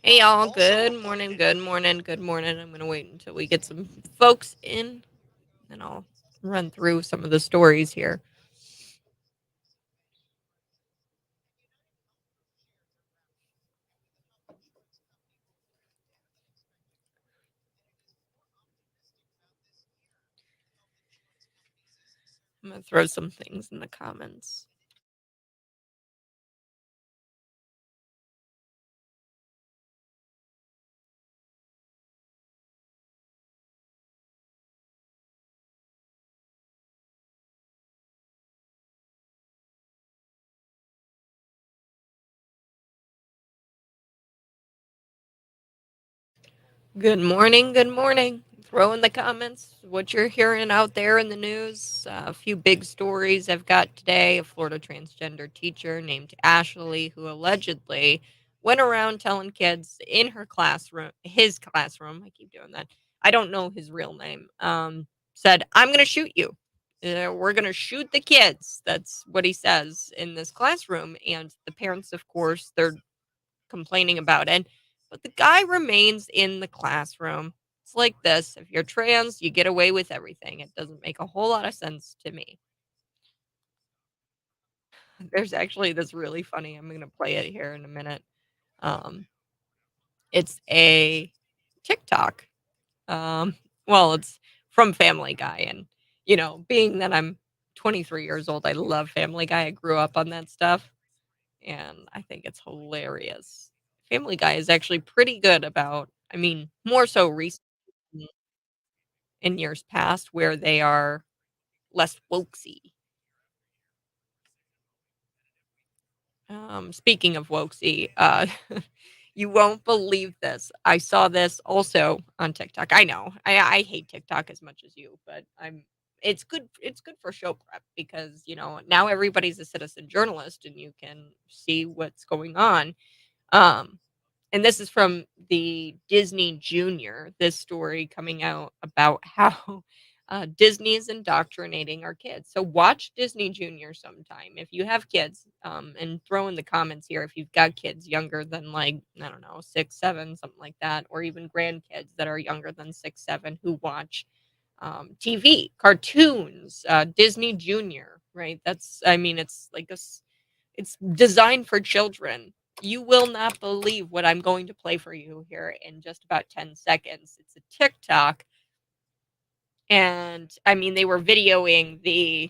Hey y'all, good morning, good morning, good morning. I'm gonna wait until we get some folks in, and I'll run through some of the stories here. I'm gonna throw some things in the comments. Good morning, good morning. Throw in the comments what you're hearing out there in the news. A few big stories I've got today. A Florida transgender teacher named Ashlee who allegedly went around telling kids in her classroom, his classroom, I keep doing that. I don't know his real name. Said, "I'm going to shoot you. We're going to shoot the kids." That's what he says in this classroom, and the parents, of course, they're complaining about it, but the guy remains in the classroom. It's like this: if you're trans, you get away with everything. It doesn't make a whole lot of sense to me. There's actually this really funny, I'm gonna play it here in a minute. Um, it's a TikTok. Um, well, it's from Family Guy, and being that I'm 23 years old, I love Family Guy. I grew up on that stuff, and I think it's hilarious. Family Guy is actually pretty good about, I mean, more so recently in years past where they are less wokesy. Speaking of wokesy, you won't believe this. I saw this also on TikTok. I know I hate TikTok as much as you, but it's good for show prep because now everybody's a citizen journalist and you can see what's going on. Um, And this is from the Disney Junior, this story coming out about how, Disney is indoctrinating our kids. So watch Disney Junior sometime if you have kids, and throw in the comments here if you've got kids younger than, like, I don't know, 6, 7, something like that, or even grandkids that are younger than 6, 7 who watch, TV, cartoons, Disney Junior, right? I mean, it's like it's designed for children. You will not believe what I'm going to play for you here in just about 10 seconds. It's a TikTok, and I mean they were videoing the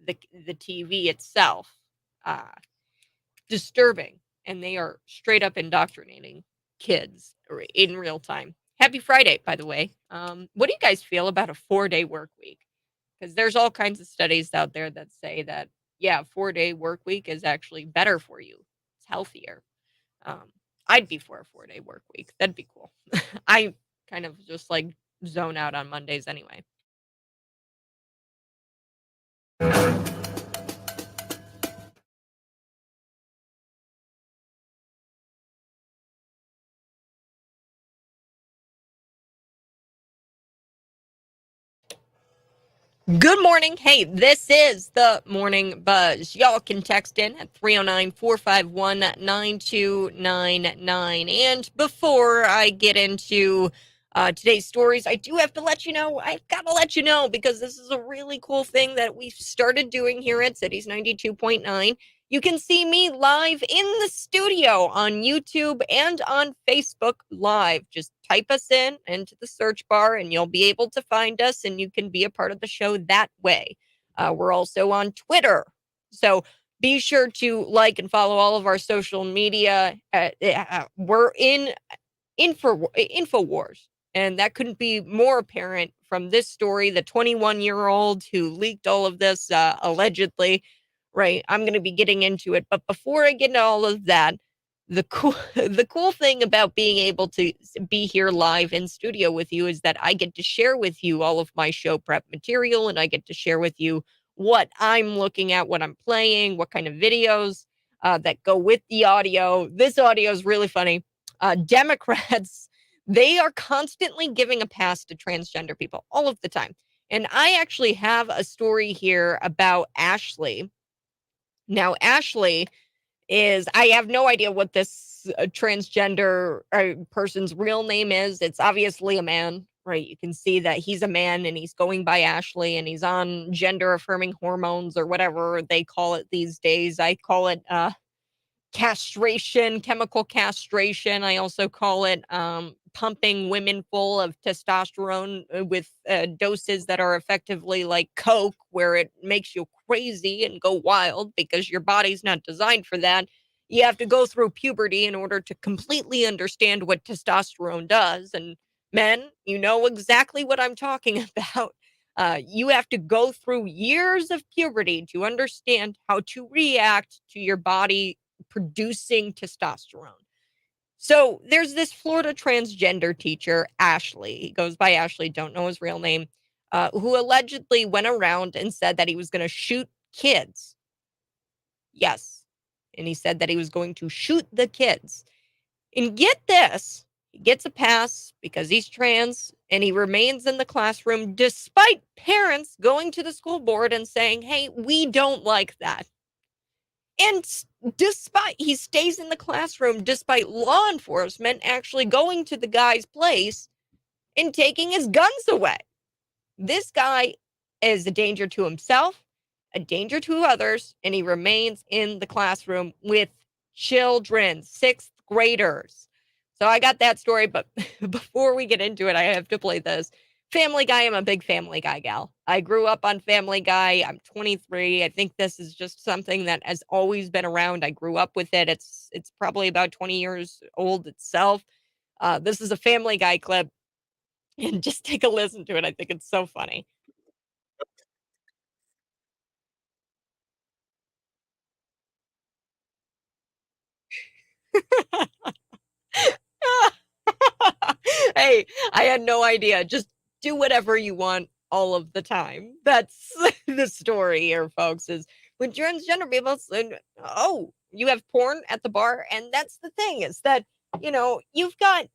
the TV itself. Uh Disturbing, and they are straight up indoctrinating kids in real time. Happy Friday, by the way. What do you guys feel about a 4-day work week? Because there's all kinds of studies out there that say that, yeah, 4-day work week is actually better for you. It's healthier. Um, I'd be for a 4-day work week. That'd be cool. I kind of just like zone out on Mondays anyway. Good morning. Hey, this is the Morning Buzz. Y'all can text in at 309-451-9299. And before I get into today's stories, I do have to let you know, I've got to let you know because this is a really cool thing that we've started doing here at Cities 92.9. You can see me live in the studio on YouTube and on Facebook Live. Just type us in into the search bar and you'll be able to find us and you can be a part of the show that way. We're also on Twitter. So be sure to like and follow all of our social media. We're in InfoWars. And that couldn't be more apparent from this story. The 21-year-old who leaked all of this allegedly, right? I'm going to be getting into it. But before I get into all of that, the cool the cool thing about being able to be here live in studio with you is that I get to share with you all of my show prep material and I get to share with you what I'm looking at, what I'm playing, what kind of videos that go with the audio. This audio is really funny. Democrats, they are constantly giving a pass to transgender people all of the time. And I actually have a story here about Ashlee. Now, Ashlee is I have no idea what this transgender person's real name is. It's obviously a man, right? You can see that he's a man and he's going by Ashlee and he's on gender affirming hormones or whatever they call it these days. I call it castration, chemical castration. I also call it pumping women full of testosterone with doses that are effectively like Coke, where it makes you crazy and go wild because your body's not designed for that. You have to go through puberty in order to completely understand what testosterone does. And men, you know exactly what I'm talking about. You have to go through years of puberty to understand how to react to your body producing testosterone. So there's this Florida transgender teacher, Ashlee. He goes by Ashlee, don't know his real name, who allegedly went around and said that he was going to shoot kids. Yes. And he said that he was going to shoot the kids. And get this, he gets a pass because he's trans and he remains in the classroom despite parents going to the school board and saying, hey, we don't like that. And despite he stays in the classroom despite law enforcement actually going to the guy's place and taking his guns away. This guy is a danger to himself, a danger to others, and he remains in the classroom with children, sixth graders. So I got that story, but before we get into it, I have to play this. Family Guy, I'm a big Family Guy gal. I grew up on Family Guy. I'm 23. I think this is just something that has always been around. I grew up with it. It's probably about 20 years old itself. This is a Family Guy clip, and just take a listen to it. I think it's so funny. Hey, I had no idea. Just do whatever you want all of the time. That's the story here, folks, is when transgender people say, oh, you have porn at the bar. And that's the thing is that, you've got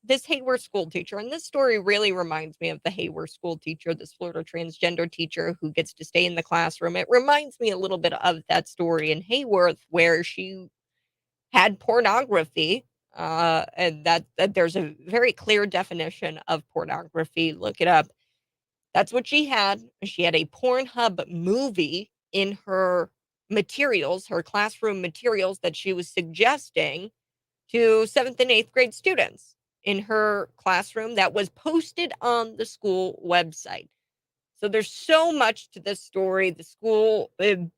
this Hayward school teacher. And this story really reminds me of the Hayward school teacher, this Florida transgender teacher who gets to stay in the classroom. It reminds me a little bit of that story in Hayworth where she had pornography, and that there's a very clear definition of pornography. Look it up. That's what she had. She had a Pornhub movie in her materials, her classroom materials that she was suggesting to 7th and 8th grade students in her classroom that was posted on the school website. So there's so much to this story. The school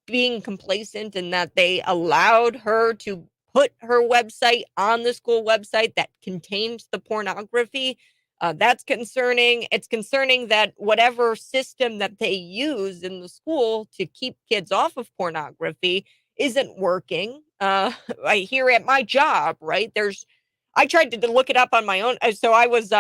being complacent in that they allowed her to put her website on the school website that contains the pornography. That's concerning. It's concerning that whatever system that they use in the school to keep kids off of pornography isn't working. I hear at my job, right? I tried to look it up on my own. So I was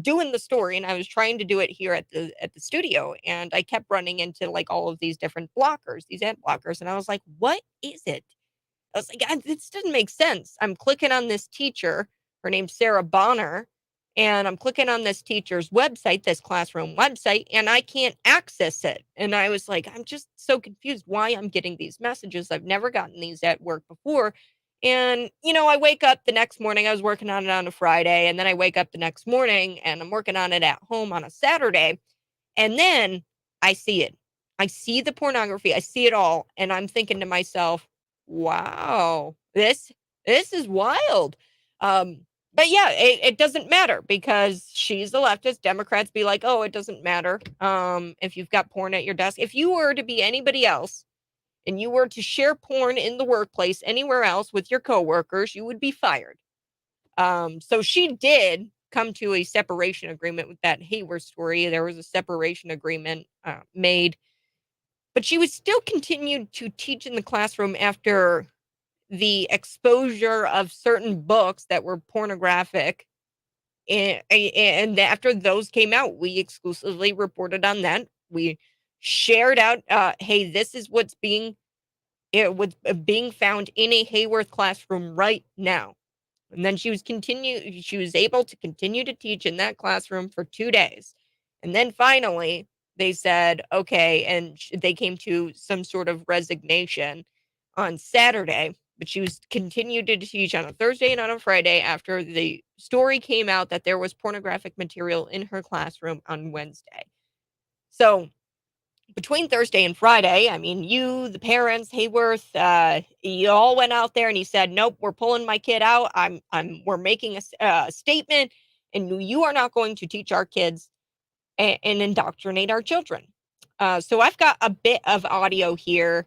doing the story and I was trying to do it here at the studio and I kept running into like all of these different blockers, these ad blockers, and I was like, "What is it?" I was like, "This doesn't make sense." I'm clicking on this teacher, her name's Sarah Bonner, and I'm clicking on this teacher's website, this classroom website, and I can't access it. And I was like, I'm just so confused why I'm getting these messages. I've never gotten these at work before. And, I wake up the next morning. I was working on it on a Friday, and then I wake up the next morning and I'm working on it at home on a Saturday. And then I see it. I see the pornography. I see it all. And I'm thinking to myself, wow, this is wild. Um, but yeah, it doesn't matter because she's the leftist. Democrats be like, oh, it doesn't matter. If you've got porn at your desk. If you were to be anybody else and you were to share porn in the workplace anywhere else with your coworkers, you would be fired. So she did come to a separation agreement with that Hayward story. There was a separation agreement made, but she was still continued to teach in the classroom after the exposure of certain books that were pornographic. And after those came out, we exclusively reported on that. We shared out, hey, this is what's being found in a Hayworth classroom right now. And then she was able to continue to teach in that classroom for 2 days. And then finally they said, okay, and they came to some sort of resignation. on Saturday, but she was continued to teach on a Thursday and on a Friday after the story came out that there was pornographic material in her classroom on Wednesday. So between Thursday and Friday, I mean, you, the parents, Hayworth, you all went out there and you said, "Nope, we're pulling my kid out. we're making a statement, and you are not going to teach our kids and indoctrinate our children." So I've got a bit of audio here,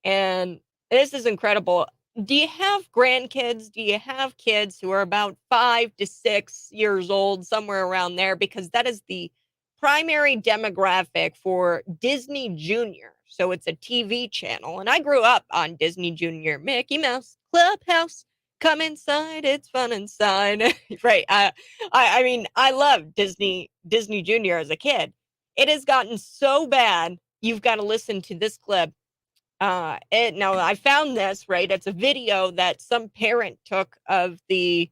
and this is incredible. Do you have grandkids? Do you have kids who are about 5 to 6 years old, somewhere around there? Because that is the primary demographic for Disney Junior. So it's a TV channel. And I grew up on Disney Junior. Mickey Mouse Clubhouse. Come inside, it's fun inside. Right. I mean, I loved Disney Junior as a kid. It has gotten so bad. You've got to listen to this clip. Now I found this, right. It's a video that some parent took of the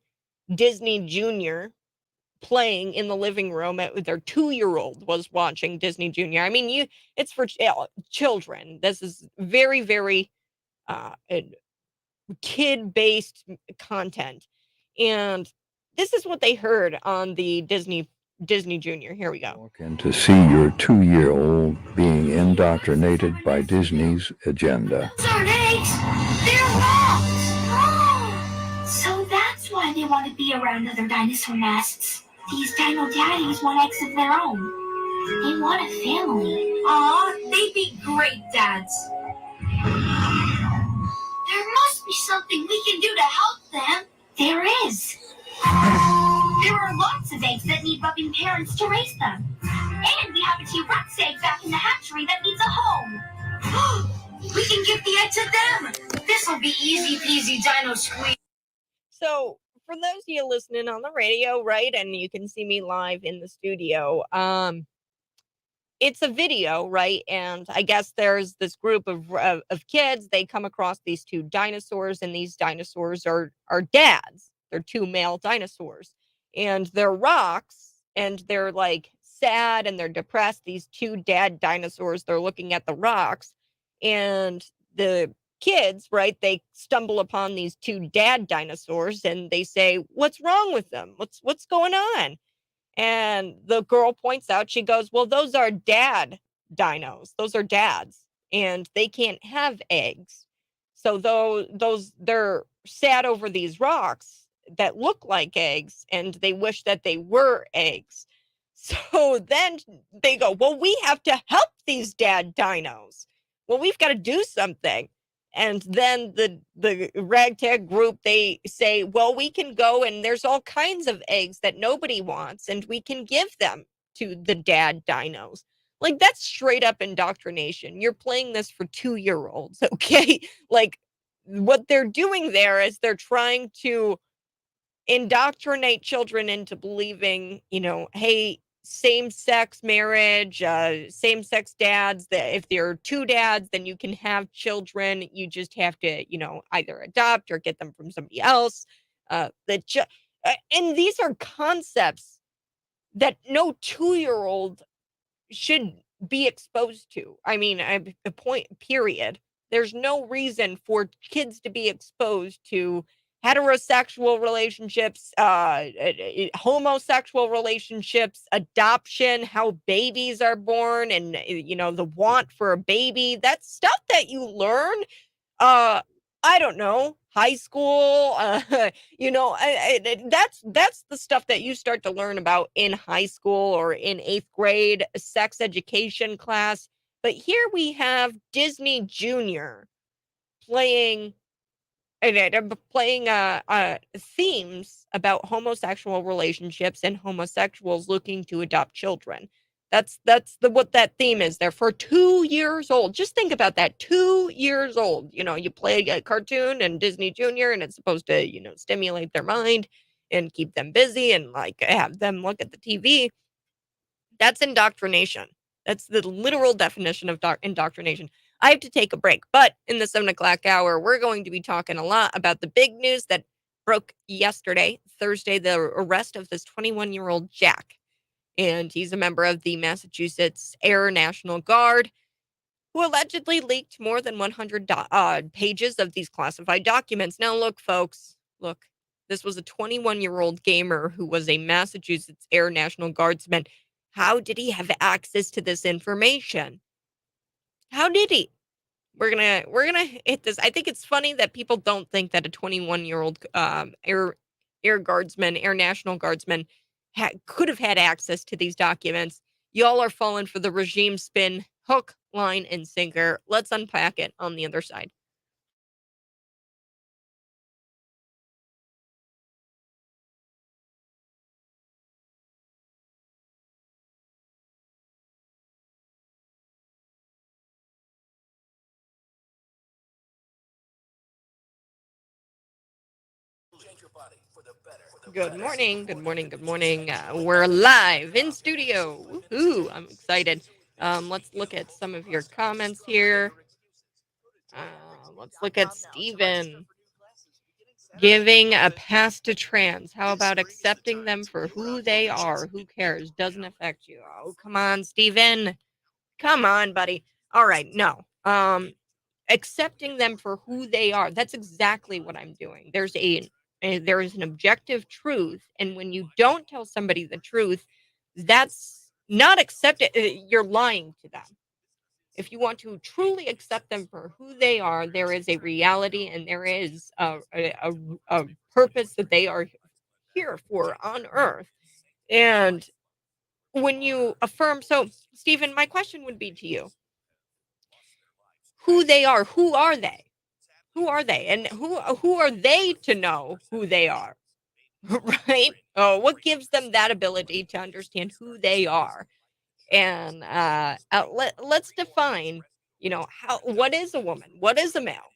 Disney Junior playing in the living room. Their 2-year-old was watching Disney Junior. I mean, it's for children. This is very, very uh, kid-based content, and this is what they heard on the Disney Junior. Here we go. And to see your 2-year-old being indoctrinated by Disney's agenda. Those aren't eggs. They're rocks. Oh, so that's why they want to be around other dinosaur nests. These dino daddies want eggs of their own. They want a family. Aw, they'd be great dads. There must be something we can do to help them. There is. There are lots of eggs that need loving parents to raise them. And we have a T-Rex egg back in the hatchery that needs a home. We can give the egg to them. This'll be easy peasy dino squeeze. So for those of you listening on the radio, right, and you can see me live in the studio, it's a video, right? And I guess there's this group of kids. They come across these 2 dinosaurs, and these dinosaurs are dads. They're 2 male dinosaurs, and they're rocks, and they're like sad and they're depressed. These 2 dad dinosaurs. They're looking at the rocks, and the kids, right? They stumble upon these 2 dad dinosaurs, and they say, "What's wrong with them? What's going on?" And the girl points out, she goes, "Well, those are dad dinos. Those are dads, and they can't have eggs. So those they're sad over these rocks that look like eggs, and they wish that they were eggs." So then they go, "Well, we have to help these dad dinos. Well, we've got to do something." And then the ragtag group, they say, "Well, we can go, and there's all kinds of eggs that nobody wants, and we can give them to the dad dinos." Like, that's straight up indoctrination. You're playing this for 2-year-olds, okay? Like, what they're doing there is they're trying to indoctrinate children into believing, hey, same-sex marriage, same-sex dads, that if there are 2 dads, then you can have children. You just have to, either adopt or get them from somebody else. And these are concepts that no 2-year-old should be exposed to. I mean, a point, period. There's no reason for kids to be exposed to heterosexual relationships, homosexual relationships, adoption, how babies are born, and the want for a baby. That's stuff that you learn uh I don't know, high school, that's the stuff that you start to learn about in high school or in 8th grade sex education class. But here we have Disney Junior playing playing themes about homosexual relationships and homosexuals looking to adopt children. That's what that theme is there for 2 years old. Just think about that, 2 years old. You play a cartoon and Disney Junior, and it's supposed to, stimulate their mind and keep them busy and like have them look at the TV. That's indoctrination. That's the literal definition of indoctrination. I have to take a break, but in the 7 o'clock hour, we're going to be talking a lot about the big news that broke yesterday, Thursday, the arrest of this 21-year-old Jack. And he's a member of the Massachusetts Air National Guard. who allegedly leaked more than 100 pages of these classified documents. Now, look, folks, look, this was a 21-year-old gamer who was a Massachusetts Air National Guardsman. How did he have access to this information? How did he? We're gonna hit this. I think it's funny that people don't think that a 21-year-old air guardsman, Air National Guardsman, could have had access to these documents. Y'all are falling for the regime spin, hook, line, and sinker. Let's unpack it on the other side. Good morning, good morning, good morning. We're live in studio. Woohoo! I'm excited. Let's look at some of your comments here. Let's look at Steven. Giving a pass to trans. How about accepting them for who they are? Who cares? Doesn't affect you. Oh, come on, Steven. Come on, buddy. All right, no. Accepting them for who they are. That's exactly what I'm doing. There is an objective truth, and when you don't tell somebody the truth, that's not accepted. You're lying to them. If you want to truly accept them for who they are, there is a reality and there is a purpose that they are here for on earth. And when you affirm, so Stephen, my question would be to you: who they are? Who are they? Who are they? And who are they to know who they are? Right? Oh, what gives them that ability to understand who they are? And let's define, how what is a woman? What is a male?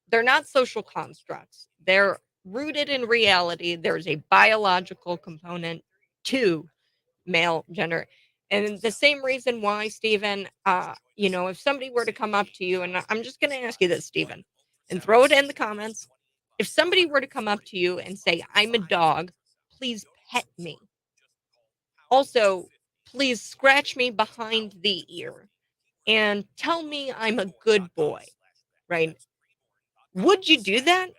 They're not social constructs. They're rooted in reality. There's a biological component to male gender. And the same reason why, Stephen, if somebody were to come up to you, and I'm just going to ask you this, Stephen, and throw it in the comments. If somebody were to come up to you and say, I'm a dog, please pet me. Also, please scratch me behind the ear and tell me I'm a good boy, right? Would you do that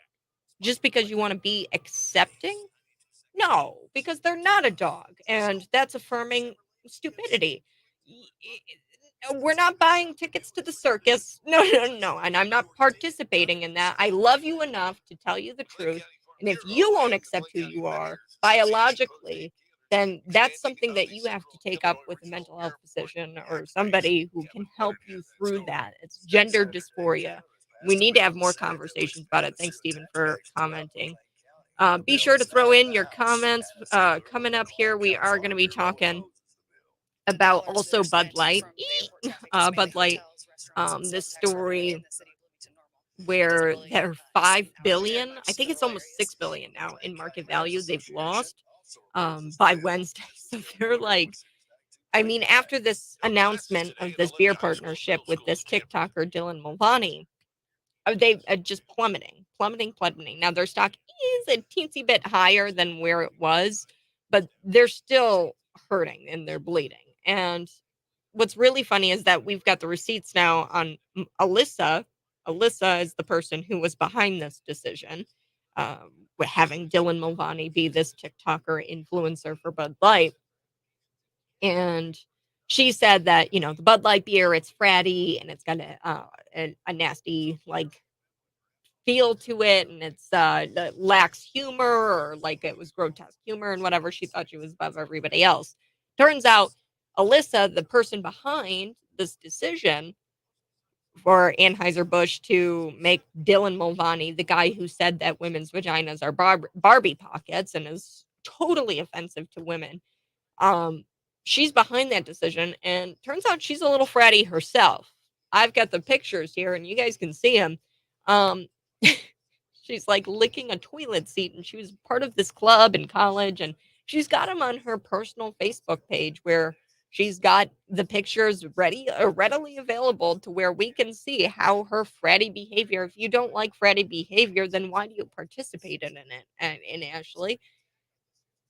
just because you want to be accepting? No, because they're not a dog, and that's affirming stupidity. We're not buying tickets to the circus. No, no, no. And I'm not participating in that. I love you enough to tell you the truth. And if you won't accept who you are biologically, then that's something that you have to take up with a mental health physician or somebody who can help you through that. It's gender dysphoria. We need to have more conversations about it. Thanks, Stephen, for commenting. Be sure to throw in your comments. Coming up here, we are going to be talking about also Bud Light. Bud Light, this story where they're 5 billion, I think it's almost 6 billion now in market value they've lost by Wednesday. So they're like, I mean, after this announcement of this beer partnership with this TikToker Dylan Mulvaney, they just plummeting. Now their stock is a teensy bit higher than where it was, but they're still hurting and they're bleeding. And what's really funny is that we've got the receipts now on Alyssa. Alyssa is the person who was behind this decision, with having Dylan Mulvaney be this TikToker influencer for Bud Light. And she said that, the Bud Light beer, it's fratty and it's got a nasty, like, feel to it, and it lacks humor, or like it was grotesque humor and whatever. She thought she was above everybody else. Turns out Alyssa, the person behind this decision for Anheuser-Busch to make Dylan Mulvaney the guy who said that women's vaginas are Barbie pockets and is totally offensive to women, she's behind that decision, and turns out she's a little fratty herself. I've got the pictures here and you guys can see them. um She's like licking a toilet seat, and she was part of this club in college, and she's got them on her personal Facebook page where she's got the pictures readily available to where we can see how her fratty behavior. If you don't like fratty behavior, then why do you participate in it? And in Ashley,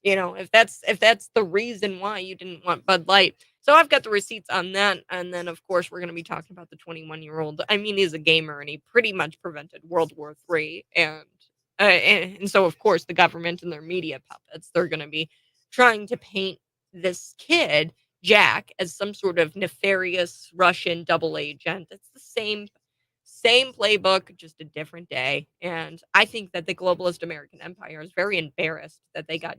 if that's the reason why you didn't want Bud Light. So I've got the receipts on that, and then of course we're going to be talking about the 21-year-old. I mean, he's a gamer and he pretty much prevented World War III, and so of course the government and their media puppets, they're going to be trying to paint this kid Jack as some sort of nefarious Russian double agent. It's the same playbook, just a different day. And I think that the globalist American empire is very embarrassed that they got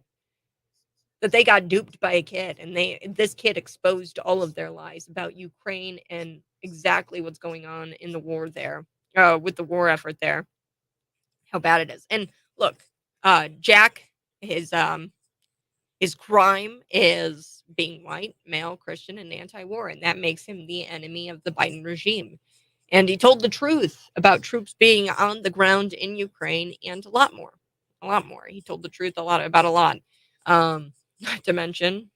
duped by a kid, and this kid exposed all of their lies about Ukraine and exactly what's going on in the war there, with the war effort there, how bad it is. And look, Jack, his um his crime is being white, male, Christian, and anti-war, and that makes him the enemy of the Biden regime. And he told the truth about troops being on the ground in Ukraine and a lot more. A lot more. He told the truth a lot about a lot. Not to mention,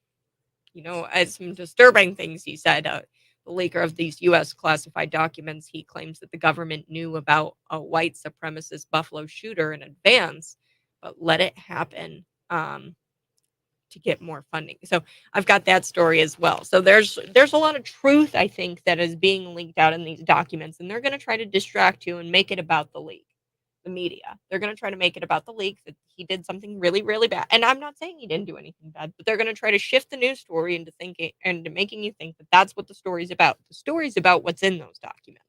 some disturbing things he said. The leaker of these U.S. classified documents, he claims that the government knew about a white supremacist Buffalo shooter in advance, but let it happen. To get more funding. So I've got that story as well. So there's a lot of truth, I think, that is being leaked out in these documents, and they're going to try to distract you and make it about the leak. The media. They're going to try to make it about the leak that he did something really, really bad. And I'm not saying he didn't do anything bad, but they're going to try to shift the news story into thinking and making you think that that's what the story's about. The story's about what's in those documents.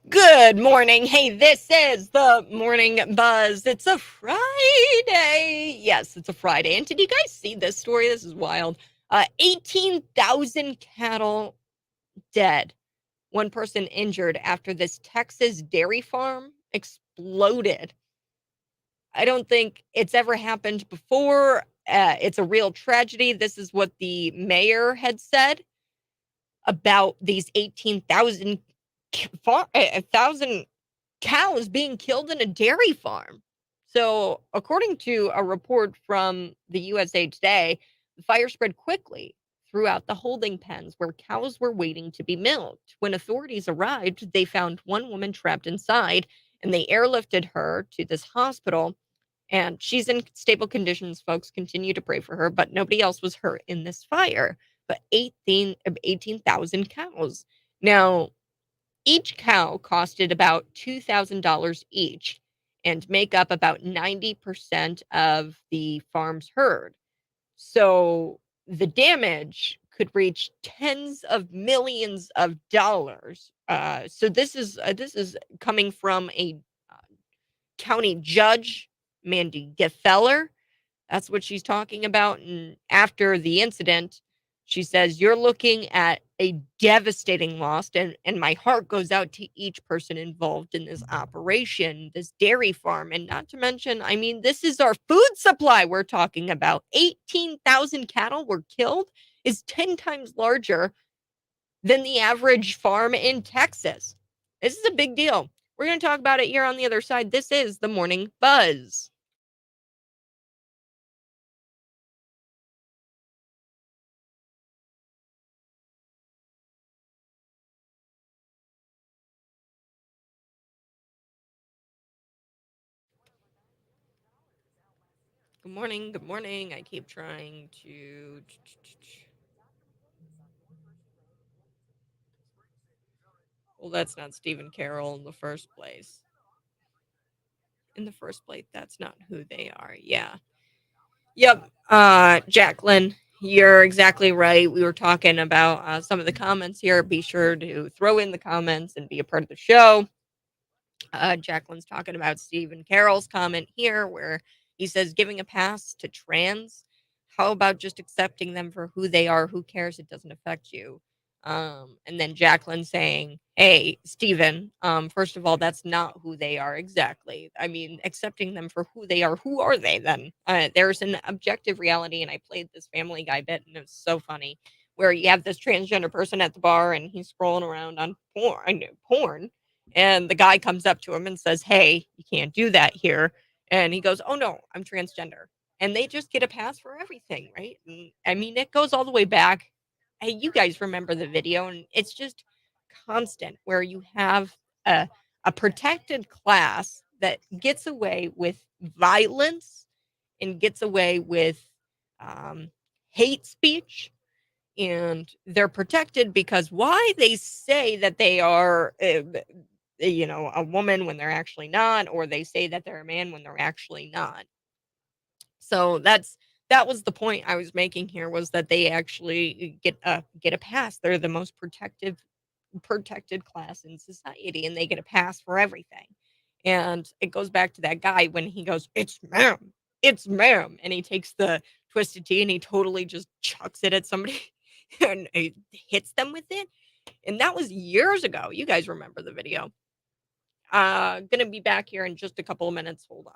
Good morning. Hey, this is the Morning Buzz. It's a Friday. Yes, it's a Friday. And did you guys see this story? This is wild. 18,000 cattle dead. One person injured after this Texas dairy farm exploded. I don't think it's ever happened before. It's a real tragedy. This is what the mayor had said about these 18,000 thousand cows being killed in a dairy farm. So, according to a report from the USA Today, the fire spread quickly throughout the holding pens where cows were waiting to be milked. When authorities arrived, they found one woman trapped inside and they airlifted her to this hospital. And she's in stable conditions. Folks continue to pray for her, but nobody else was hurt in this fire. But 18,000 cows. Now, each cow costed about $2,000 each and make up about 90% of the farm's herd. So the damage could reach tens of millions of dollars. So this is coming from a uh, county judge, Mandy Gefeller. That's what she's talking about. And after the incident, she says, "You're looking at a devastating loss, and my heart goes out to each person involved in this operation, this dairy farm. And not to mention, I mean, this is our food supply we're talking about. 18,000 cattle were killed is 10 times larger than the average farm in Texas. This is a big deal. We're going to talk about it here on the other side. This is the Morning Buzz. Good morning. Good morning. I keep trying to. Well, that's not Stephen Carroll in the first place. In the first place, that's not who they are. Yeah. Yep. Jacqueline, you're exactly right. We were talking about some of the comments here. Be sure to throw in the comments and be a part of the show. Jacqueline's talking about Stephen Carroll's comment here where he says giving a pass to trans. How about just accepting them for who they are? Who cares? It doesn't affect you. And then Jacqueline saying, "Hey, Stephen, first of all, that's not who they are exactly. I mean, accepting them for who they are. Who are they then? There's an objective reality." And I played this Family Guy bit, and it was so funny where you have this transgender person at the bar and he's scrolling around on porn, and the guy comes up to him and says, "Hey, you can't do that here." And he goes, "Oh no, I'm transgender." And they just get a pass for everything, right? And, I mean, it goes all the way back. Hey, you guys remember the video, and it's just constant where you have a protected class that gets away with violence and gets away with um, hate speech, and they're protected because why they say that they are a woman when they're actually not, or they say that they're a man when they're actually not. So that was the point I was making here, was that they actually get a pass. They're the most protected class in society, and they get a pass for everything. And it goes back to that guy when he goes, it's ma'am," and he takes the twisted tea and he totally just chucks it at somebody and he hits them with it. And that was years ago. You guys remember the video. Gonna be back here in just a couple of minutes. Hold on.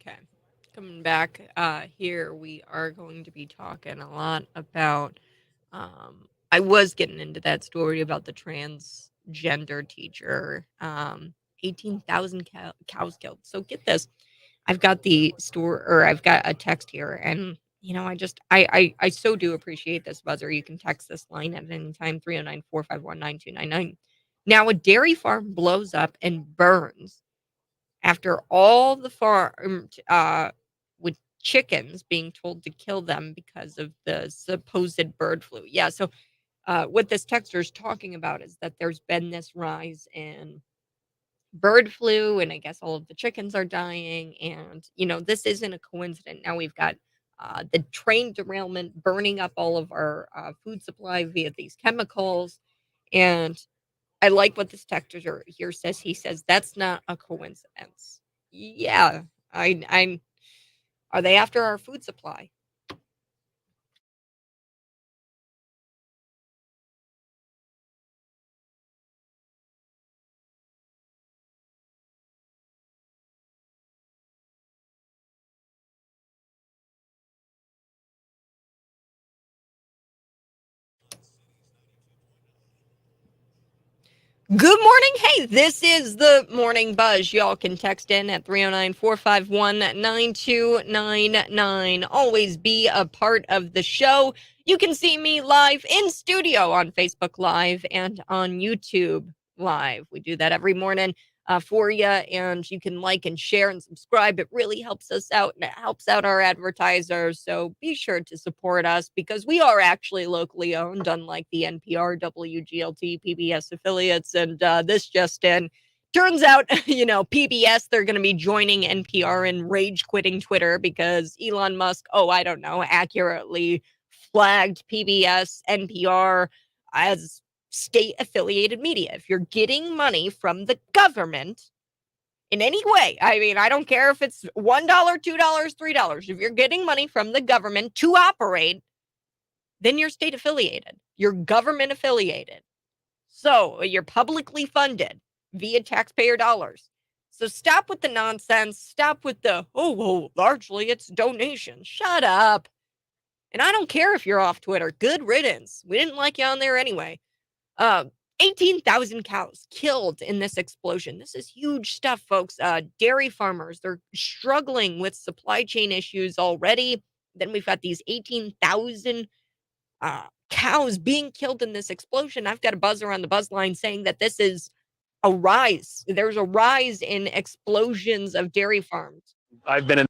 Okay. Coming back here, we are going to be talking a lot about I was getting into that story about the transgender teacher. 18,000 cows killed. So get this. I've got a text here, and I so do appreciate this buzzer. You can text this line at any time, 309-451-9299. Now a dairy farm blows up and burns after all the farm with chickens being told to kill them because of the supposed bird flu. Yeah, so what this texter is talking about is that there's been this rise in bird flu, and I guess all of the chickens are dying. And, this isn't a coincidence. Now we've got the train derailment burning up all of our food supply via these chemicals. And I like what this texter here says. He says that's not a coincidence. Yeah, I'm. Are they after our food supply? Good morning. Hey, this is the Morning Buzz. Y'all can text in at 309-451-9299. Always be a part of the show. You can see me live in studio on Facebook Live and on YouTube Live. We do that every morning for you, and you can like and share and subscribe. It really helps us out and it helps out our advertisers. So be sure to support us because we are actually locally owned, unlike the NPR, WGLT, PBS affiliates. And this just in. Turns out, PBS, they're going to be joining NPR in rage quitting Twitter because Elon Musk, I don't know, accurately flagged PBS, NPR as state affiliated media. If you're getting money from the government in any way, I mean, I don't care if it's $1, $2, $3, if you're getting money from the government to operate, then you're state affiliated, you're government affiliated. So you're publicly funded via taxpayer dollars. So stop with the nonsense. Stop with the, well, largely it's donations. Shut up. And I don't care if you're off Twitter. Good riddance. We didn't like you on there anyway. Uh, 18,000 cows killed in this explosion. This is huge stuff, folks. Dairy farmers, they're struggling with supply chain issues already. Then we've got these 18,000 cows being killed in this explosion. I've got a buzzer on the buzz line saying that this is a rise. There's a rise in explosions of dairy farms. I've been in.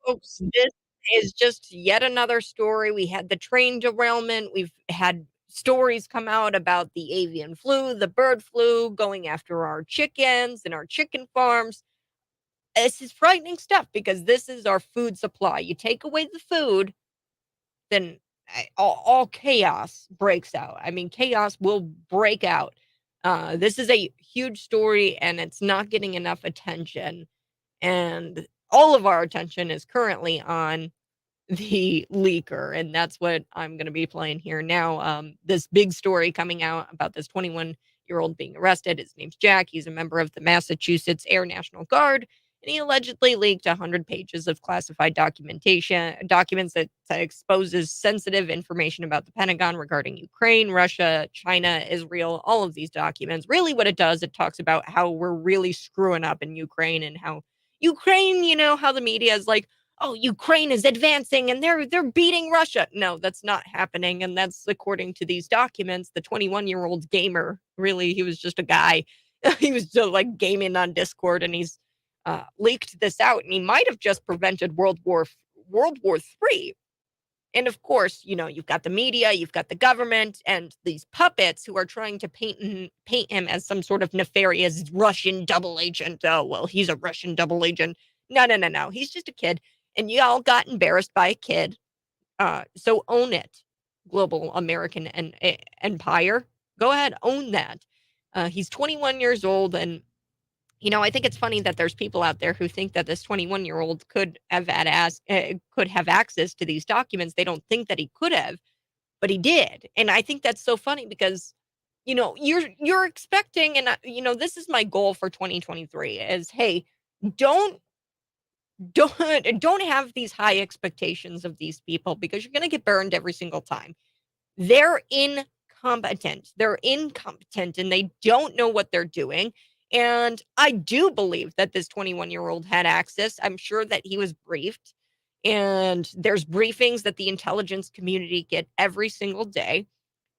Folks, this is just yet another story. We had the train derailment. We've had stories come out about the avian flu, the bird flu, going after our chickens and our chicken farms. This is frightening stuff because this is our food supply. You take away the food, then all chaos breaks out. I mean, chaos will break out. This is a huge story and it's not getting enough attention. And all of our attention is currently on the leaker, and that's what I'm gonna be playing here now. This big story coming out about this 21-year-old being arrested. His name's Jack. He's a member of the Massachusetts Air National Guard, and he allegedly leaked 100 pages of classified documents that exposes sensitive information about the Pentagon regarding Ukraine, Russia, China, Israel, all of these documents. Really what it does, it talks about how we're really screwing up in Ukraine and how Ukraine, how the media is like, "Oh, Ukraine is advancing and they're beating Russia." No, that's not happening, and that's according to these documents. The 21-year-old gamer, really, he was just a guy. He was just, like, gaming on Discord, and he's, leaked this out, and he might have just prevented World War III. And, of course, you've got the media, you've got the government, and these puppets who are trying to paint him as some sort of nefarious Russian double agent. "Oh, well, he's a Russian double agent." No, no, no, no, he's just a kid and y'all got embarrassed by a kid. So own it, global American and empire. Go ahead, own that. He's 21 years old, and I think it's funny that there's people out there who think that this 21-year-old could have access to these documents. They don't think that he could have, but he did, and I think that's so funny because you're expecting, and this is my goal for 2023 is, hey, don't don't don't have these high expectations of these people because you're going to get burned every single time. They're incompetent. They're incompetent and they don't know what they're doing. And I do believe that this 21-year-old had access. I'm sure that he was briefed. And there's briefings that the intelligence community get every single day.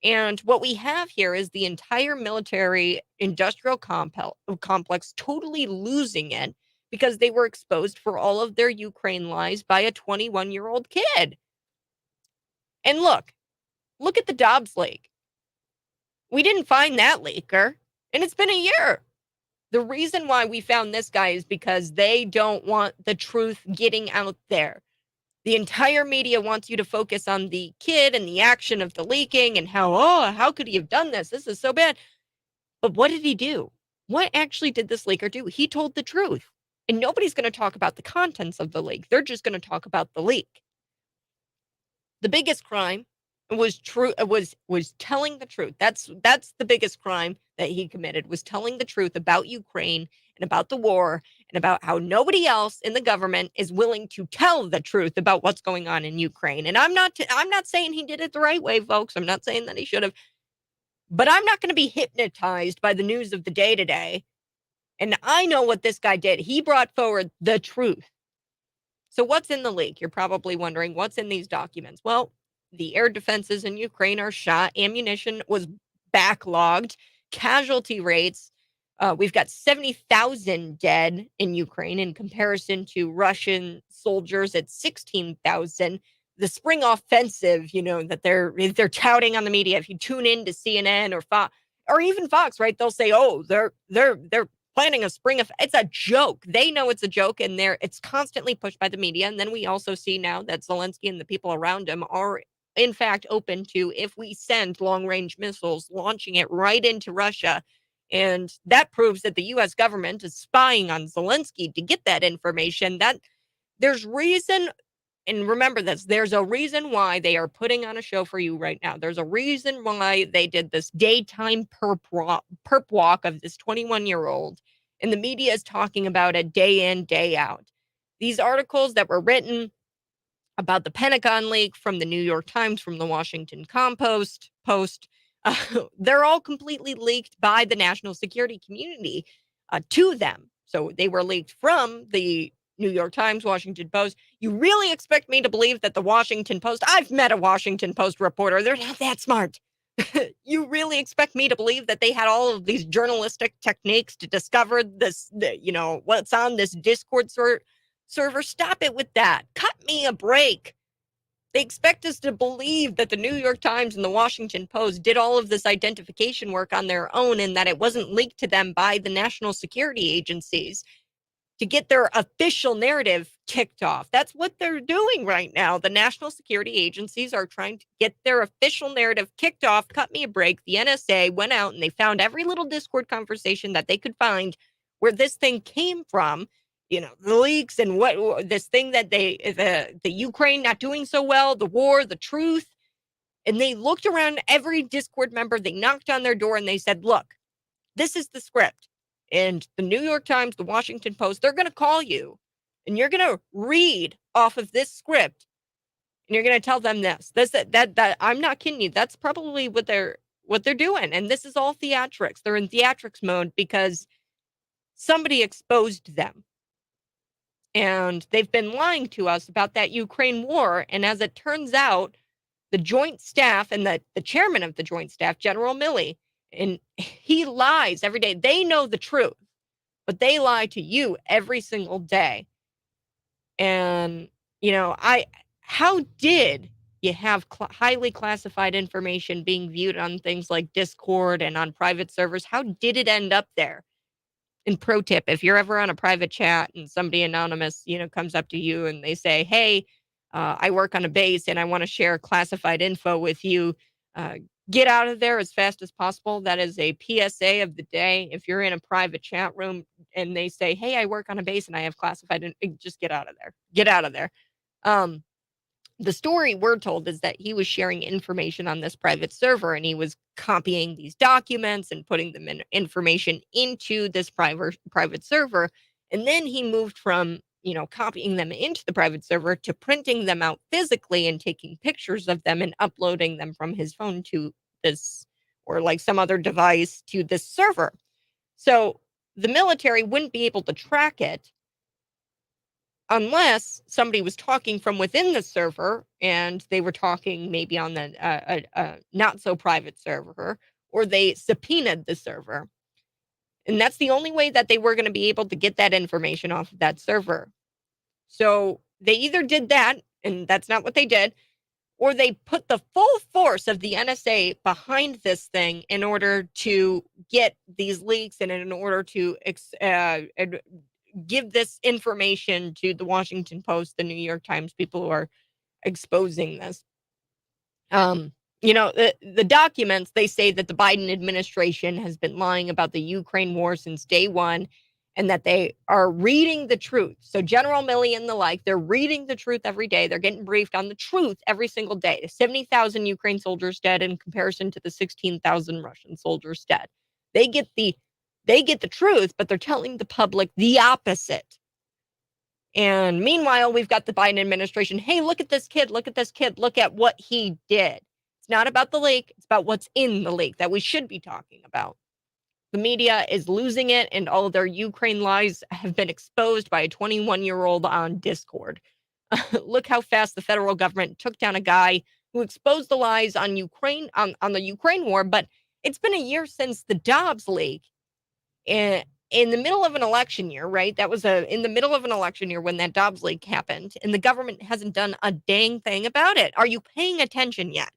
And what we have here is the entire military industrial complex totally losing it because they were exposed for all of their Ukraine lies by a 21-year-old kid. And look at the Dobbs leak. We didn't find that leaker, and it's been a year. The reason why we found this guy is because they don't want the truth getting out there. The entire media wants you to focus on the kid and the action of the leaking and how could he have done this? This is so bad. But what did he do? What actually did this leaker do? He told the truth. And nobody's going to talk about the contents of the leak. They're just going to talk about the leak. The biggest crime was telling the truth. That's the biggest crime that he committed, was telling the truth about Ukraine and about the war and about how nobody else in the government is willing to tell the truth about what's going on in Ukraine. And I'm not saying he did it the right way, folks. I'm not saying that he should have. But I'm not going to be hypnotized by the news of the day today. And I know what this guy did. He brought forward the truth. So what's in the leak? You're probably wondering, what's in these documents? Well, the air defenses in Ukraine are shot. Ammunition was backlogged. Casualty rates. We've got 70,000 dead in Ukraine in comparison to Russian soldiers at 16,000. The spring offensive, that they're touting on the media. If you tune in to CNN or Fox, or even Fox, right? They'll say, "Oh, they're planning a spring offensive." It's a joke. They know it's a joke, and it's constantly pushed by the media. And then we also see now that Zelensky and the people around him are, in fact, open to, if we send long-range missiles, launching it right into Russia. And that proves that the U.S. government is spying on Zelensky to get that information. That there's reason. And remember this, there's a reason why they are putting on a show for you right now. There's a reason why they did this daytime perp walk of this 21-year-old. And the media is talking about it day in, day out. These articles that were written about the Pentagon leak from the New York Times, from the Washington Post, they're all completely leaked by the national security community to them. So they were leaked from the New York Times, Washington Post. You really expect me to believe that the Washington Post, I've met a Washington Post reporter, they're not that smart. You really expect me to believe that they had all of these journalistic techniques to discover this, what's on this Discord server? Stop it with that. Cut me a break. They expect us to believe that the New York Times and the Washington Post did all of this identification work on their own and that it wasn't leaked to them by the national security agencies to get their official narrative ticked off. That's what they're doing right now. The national security agencies are trying to get their official narrative kicked off. Cut me a break. The NSA went out and they found every little Discord conversation that they could find where this thing came from. The leaks and what this thing that the Ukraine not doing so well, the war, the truth. And they looked around every Discord member. They knocked on their door and they said, look, this is the script. And the New York Times, the Washington Post, they're going to call you and you're going to read off of this script and you're going to tell them that I'm not kidding you. That's probably what they're doing. And this is all theatrics. They're in theatrics mode because somebody exposed them. And they've been lying to us about that Ukraine war. And as it turns out, the Joint Staff and the chairman of the Joint Staff, General Milley, and he lies every day. They know the truth, but they lie to you every single day. And, how did you have highly classified information being viewed on things like Discord and on private servers? How did it end up there? And pro tip, if you're ever on a private chat and somebody anonymous, comes up to you and they say, hey, I work on a base and I want to share classified info with you, get out of there as fast as possible. That is a PSA of the day. If you're in a private chat room and they say, hey, I work on a base and I have classified, just get out of there. Get out of there. The story we're told is that he was sharing information on this private server and he was copying these documents and putting them in information into this private server. And then he moved from, copying them into the private server to printing them out physically and taking pictures of them and uploading them from his phone to this, or like some other device, to this server. So the military wouldn't be able to track it unless somebody was talking from within the server and they were talking maybe on the not so private server, or they subpoenaed the server. And that's the only way that they were going to be able to get that information off of that server. So they either did that, and that's not what they did, or they put the full force of the NSA behind this thing in order to get these leaks and in order to give this information to the Washington Post, the New York Times, people who are exposing this. The documents, they say that the Biden administration has been lying about the Ukraine war since day one and that they are reading the truth. So General Milley and the like, they're reading the truth every day. They're getting briefed on the truth every single day. 70,000 Ukraine soldiers dead in comparison to the 16,000 Russian soldiers dead. They get the truth, but they're telling the public the opposite. And meanwhile, we've got the Biden administration. Hey, look at this kid. Look at this kid. Look at what he did. It's not about the leak. It's about what's in the leak that we should be talking about. The media is losing it, and all of their Ukraine lies have been exposed by a 21-year-old on Discord. Look how fast the federal government took down a guy who exposed the lies on Ukraine on the Ukraine war. But it's been a year since the Dobbs leak. In the middle of an election year, right? That was in the middle of an election year when that Dobbs leak happened, and the government hasn't done a dang thing about it. Are you paying attention yet?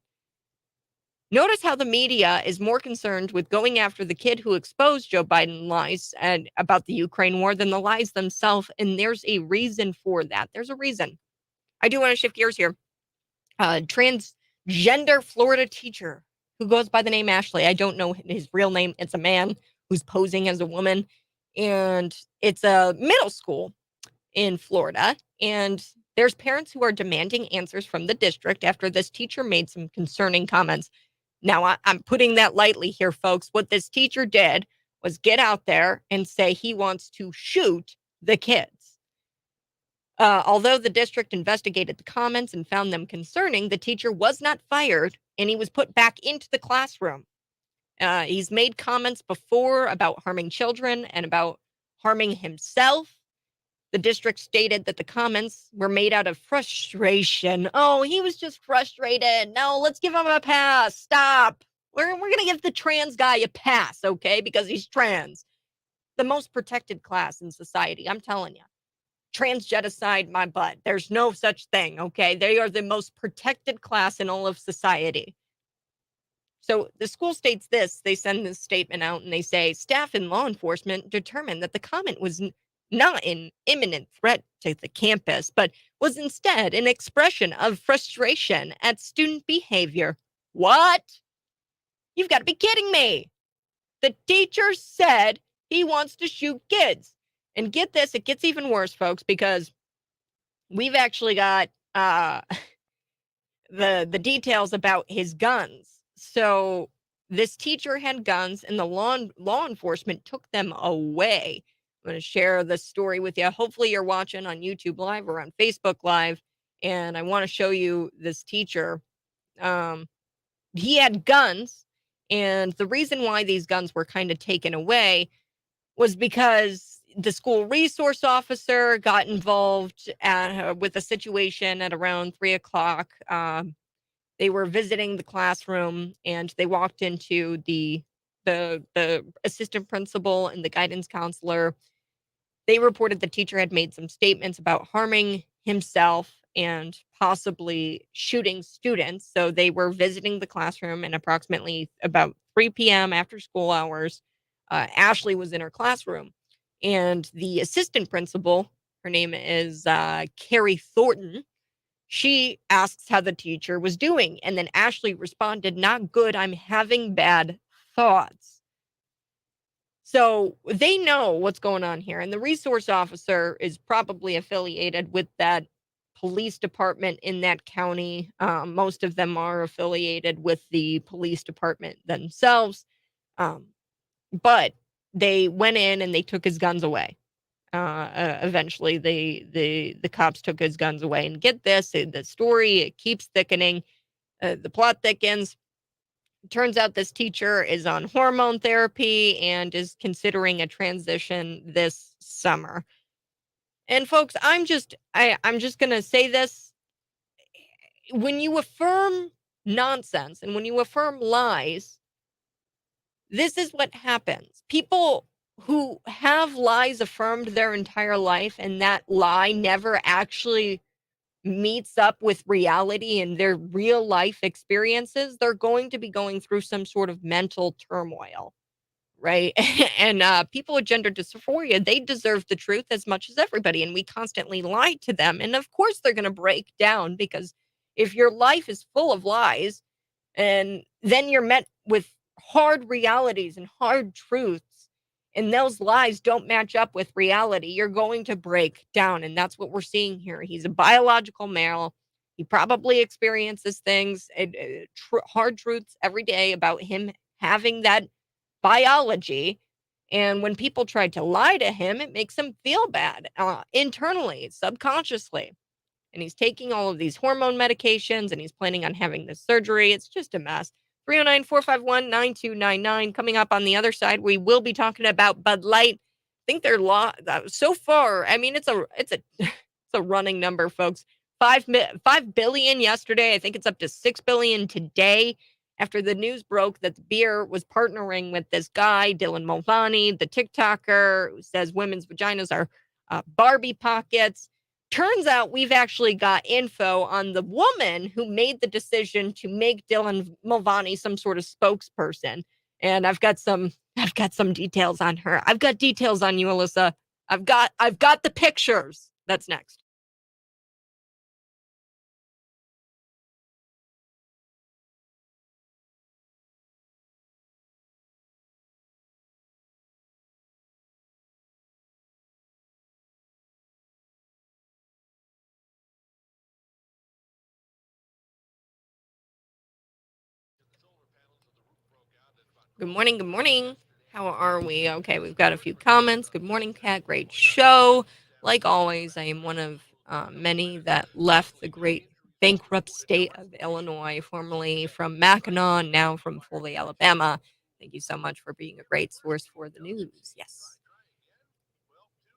Notice how the media is more concerned with going after the kid who exposed Joe Biden lies and about the Ukraine war than the lies themselves, and there's a reason for that. There's a reason. I do want to shift gears here. Transgender Florida teacher who goes by the name Ashlee. I don't know his real name. It's a man who's posing as a woman. And it's a middle school in Florida. And there's parents who are demanding answers from the district after this teacher made some concerning comments. Now, I'm putting that lightly here, folks. What this teacher did was get out there and say he wants to shoot the kids. Although the district investigated the comments and found them concerning, the teacher was not fired and he was put back into the classroom. He's made comments before about harming children and about harming himself. The district stated that the comments were made out of frustration. Oh, he was just frustrated. No, let's give him a pass. Stop. We're going to give the trans guy a pass, okay? Because he's trans. The most protected class in society, I'm telling you. Transgenocide my butt. There's no such thing, okay? They are the most protected class in all of society. So the school states this. They send this statement out and they say, staff and law enforcement determined that the comment was not an imminent threat to the campus, but was instead an expression of frustration at student behavior. What? You've got to be kidding me. The teacher said he wants to shoot kids. And get this, it gets even worse, folks, because we've actually got the details about his guns. So this teacher had guns and the law enforcement took them away. I'm going to share this story with you. Hopefully you're watching on YouTube Live or on Facebook Live. And I want to show you this teacher. He had guns. And the reason why these guns were kind of taken away was because the school resource officer got involved with a situation at around 3:00. They were visiting the classroom and they walked into the assistant principal and the guidance counselor. They reported the teacher had made some statements about harming himself and possibly shooting students. So they were visiting the classroom, and approximately about 3 p.m. after school hours, Ashlee was in her classroom. And the assistant principal, her name is Carrie Thornton, she asks how the teacher was doing. And then Ashlee responded, not good. I'm having bad thoughts. So they know what's going on here. And the resource officer is probably affiliated with that police department in that county. Most of them are affiliated with the police department themselves. But they went in and they took his guns away. Eventually the cops took his guns away. And get this, the story, it keeps thickening. The plot thickens. It turns out this teacher is on hormone therapy and is considering a transition this summer. And folks, I'm just going to say this. When you affirm nonsense and when you affirm lies, this is what happens. People who have lies affirmed their entire life and that lie never actually meets up with reality and their real life experiences, they're going to be going through some sort of mental turmoil, right? And people with gender dysphoria, they deserve the truth as much as everybody, and we constantly lie to them. And of course, they're going to break down because if your life is full of lies, and then you're met with hard realities and hard truths, and those lies don't match up with reality, you're going to break down. And that's what we're seeing here. He's a biological male. He probably experiences things, hard truths every day about him having that biology. And when people try to lie to him, it makes him feel bad internally, subconsciously. And he's taking all of these hormone medications and he's planning on having this surgery. It's just a mess. 309-451-9299. Coming up on the other side, we will be talking about Bud Light. I think they're so far. I mean, it's a it's a running number, folks. 5 billion yesterday. I think it's up to 6 billion today. After the news broke that the beer was partnering with this guy, Dylan Mulvaney, the TikToker, who says women's vaginas are Barbie pockets. Turns out we've actually got info on the woman who made the decision to make Dylan Mulvaney some sort of spokesperson. And I've got some details on her. I've got details on you, Alyssa. I've got the pictures. That's next. Good morning. Good morning. How are we? Okay, we've got a few comments. Good morning, Kat. Great show. Like always, I am one of many that left the great bankrupt state of Illinois, formerly from Mackinac, now from Foley, Alabama. Thank you so much for being a great source for the news. Yes.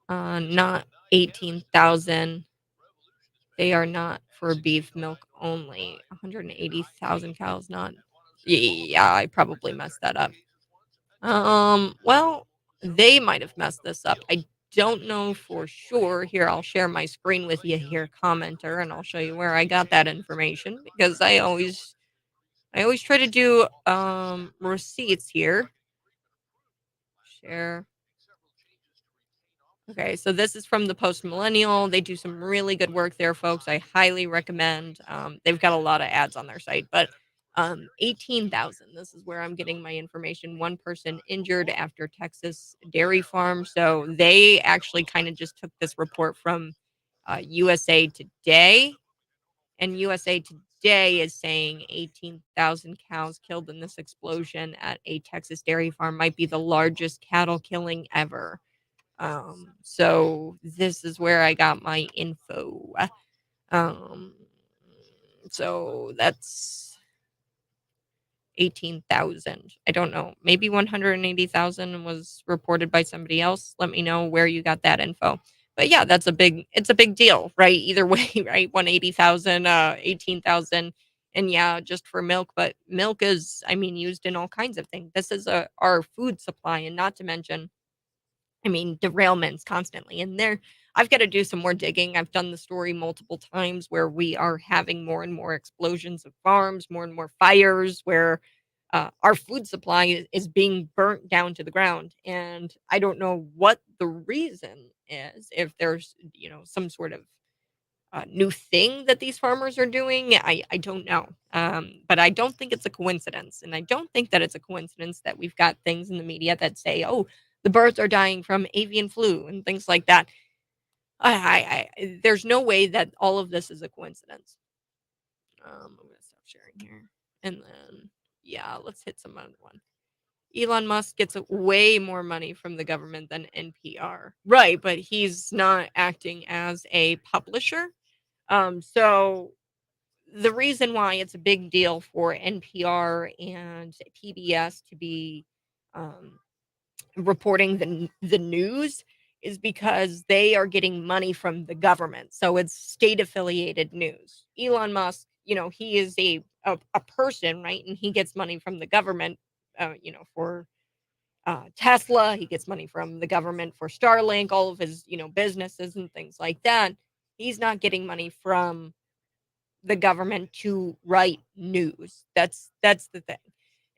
Not 18,000. They are not for beef milk only. 180,000 cows, not. Yeah, I probably messed that up. Well, they might have messed this up. I don't know for sure. Here, I'll share my screen with you here, commenter, and I'll show you where I got that information because I always try to do receipts here. Share. Okay, so this is from the Post Millennial. They do some really good work there, folks. I highly recommend. They've got a lot of ads on their site, but 18,000. This is where I'm getting my information. One person injured after Texas dairy farm. So they actually kind of just took this report from USA Today, and USA Today is saying 18,000 cows killed in this explosion at a Texas dairy farm might be the largest cattle killing ever. So this is where I got my info. Um, so that's 18,000. I don't know. Maybe 180,000 was reported by somebody else. Let me know where you got that info. But yeah, it's a big deal, right? Either way, right? 180,000, 18,000. And yeah, just for milk, but milk is, I mean, used in all kinds of things. This is our food supply, and not to mention, I mean, derailments constantly. And there, I've got to do some more digging. I've done the story multiple times where we are having more and more explosions of farms, more and more fires, where our food supply is being burnt down to the ground. And I don't know what the reason is, if there's, some sort of new thing that these farmers are doing. I don't know. But I don't think it's a coincidence. And I don't think that it's a coincidence that we've got things in the media that say, oh, the birds are dying from avian flu and things like that. There's no way that all of this is a coincidence. I'm going to stop sharing here. And then, yeah, let's hit some other one. Elon Musk gets way more money from the government than NPR. Right, but he's not acting as a publisher. So the reason why it's a big deal for NPR and PBS to be um, reporting the news is because they are getting money from the government. So it's state affiliated news. Elon Musk, he is a person, right? And he gets money from the government, for Tesla. He gets money from the government for Starlink, all of his, businesses and things like that. He's not getting money from the government to write news. That's the thing.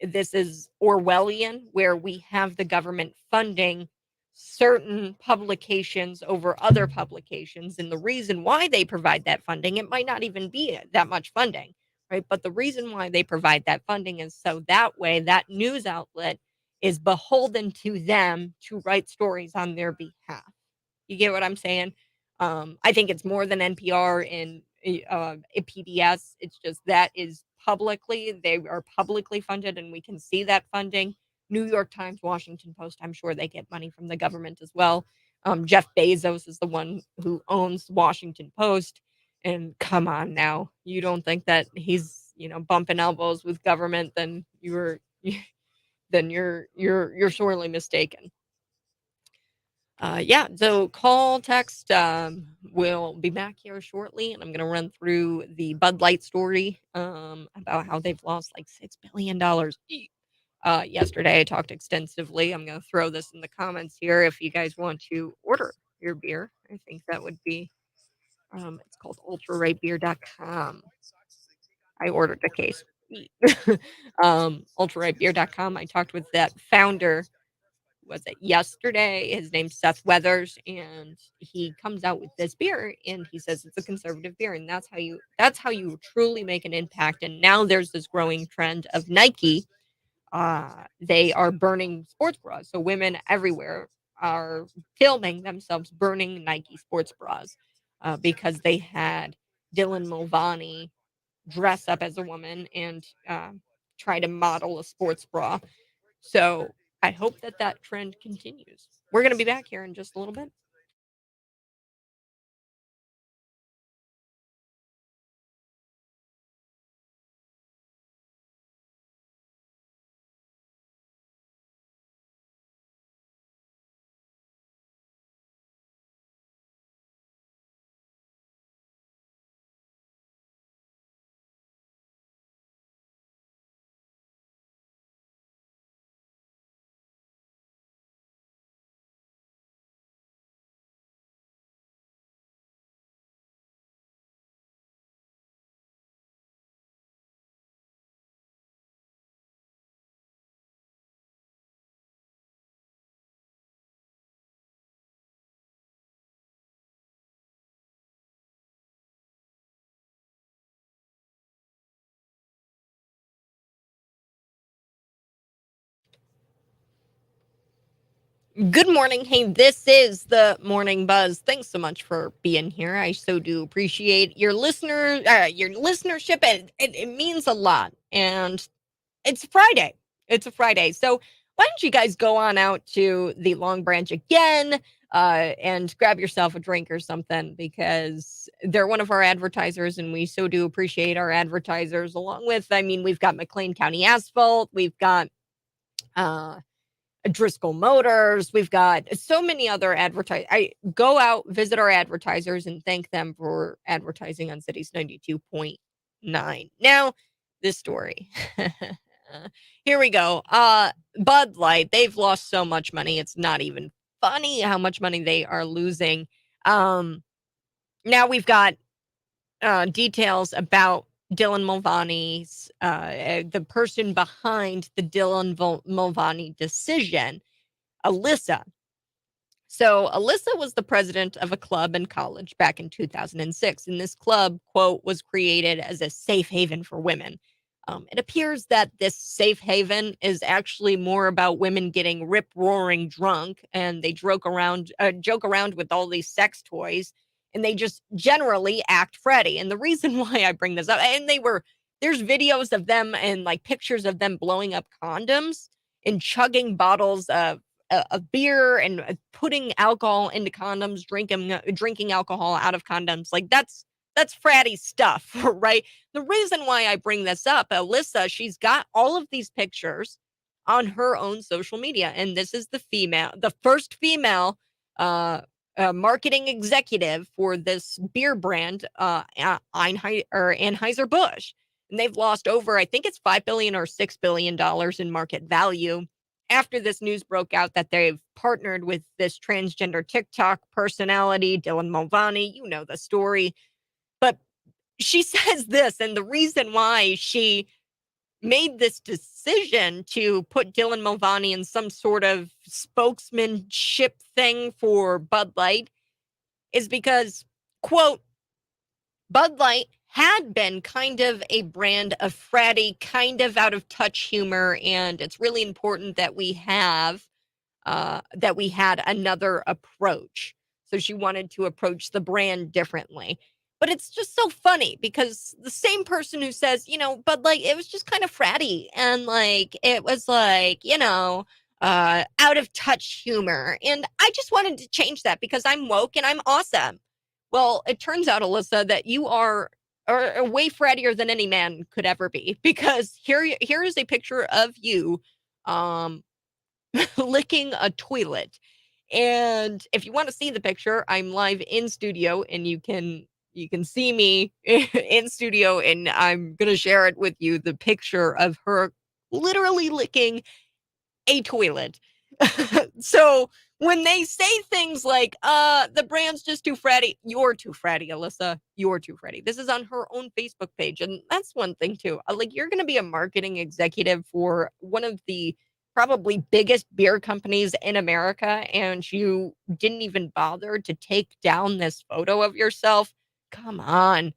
This is Orwellian, where we have the government funding certain publications over other publications, and the reason why they provide that funding, it might not even be that much funding, right? But the reason why they provide that funding is so that way that news outlet is beholden to them to write stories on their behalf. You get what I'm saying? I think it's more than NPR and PBS. It's just that is they are publicly funded, and we can see that funding. New York Times, Washington Post, I'm sure they get money from the government as well. Jeff Bezos is the one who owns Washington Post. And come on now, you don't think that he's bumping elbows with government? Then you're sorely mistaken. Yeah, so call, text. We'll be back here shortly, and I'm going to run through the Bud Light story about how they've lost like $6 billion. Yesterday, I talked extensively. I'm going to throw this in the comments here if you guys want to order your beer. I think that would be, it's called ultraripebeer.com. I ordered a case. Ultraripebeer.com. I talked with that founder, was it yesterday? His name's Seth Weathers, and he comes out with this beer, and he says it's a conservative beer, and that's how you truly make an impact. And now there's this growing trend of Nike. They are burning sports bras, so women everywhere are filming themselves burning Nike sports bras because they had Dylan Mulvaney dress up as a woman and try to model a sports bra. So I hope that that trend continues. We're going to be back here in just a little bit. Good morning. Hey, this is the Morning Buzz. Thanks so much for being here. I so do appreciate your listenership. It means a lot. And it's Friday. It's a Friday. So why don't you guys go on out to the Long Branch again and grab yourself a drink or something, because they're one of our advertisers, and we so do appreciate our advertisers. Along with, we've got McLean County Asphalt. We've got Driscoll Motors. We've got so many other I go out, visit our advertisers, and thank them for advertising on Cities 92.9. Now, this story. Here we go. Bud Light, they've lost so much money. It's not even funny how much money they are losing. Now we've got details about Dylan Mulvaney's, the person behind the Mulvaney decision, Alyssa. So Alyssa was the president of a club in college back in 2006, and this club, quote, was created as a safe haven for women. It appears that this safe haven is actually more about women getting rip-roaring drunk, and they joke around with all these sex toys, and they just generally act fretty. And the reason why I bring this up, and there's videos of them and like pictures of them blowing up condoms and chugging bottles of beer and putting alcohol into condoms, drinking alcohol out of condoms. Like that's fratty stuff, right? The reason why I bring this up, Alyssa, she's got all of these pictures on her own social media, and this is the first female marketing executive for this beer brand, Anheuser-Busch. And they've lost over, I think it's $5 billion or $6 billion in market value. after this news broke out that they've partnered with this transgender TikTok personality, Dylan Mulvaney. You know the story. But she says this, and the reason why she made this decision to put Dylan Mulvaney in some sort of spokesmanship thing for Bud Light is because, quote, Bud Light had been kind of a brand of fratty, kind of out of touch humor, and it's really important that we had another approach. So she wanted to approach the brand differently. But it's just so funny because the same person who says, Bud Light, it was just kind of fratty and like it was like, out of touch humor. And I just wanted to change that because I'm woke and I'm awesome. Well, it turns out, Alyssa, that you are way frattier than any man could ever be, because here is a picture of you licking a toilet. And if you want to see the picture, I'm live in studio and you can see me in studio, and I'm going to share it with you, the picture of her literally licking a toilet. So when they say things like, the brand's just too fratty, you're too fratty, Alyssa. You're too fratty. This is on her own Facebook page. And that's one thing too. Like, you're going to be a marketing executive for one of the probably biggest beer companies in America, and you didn't even bother to take down this photo of yourself. Come on.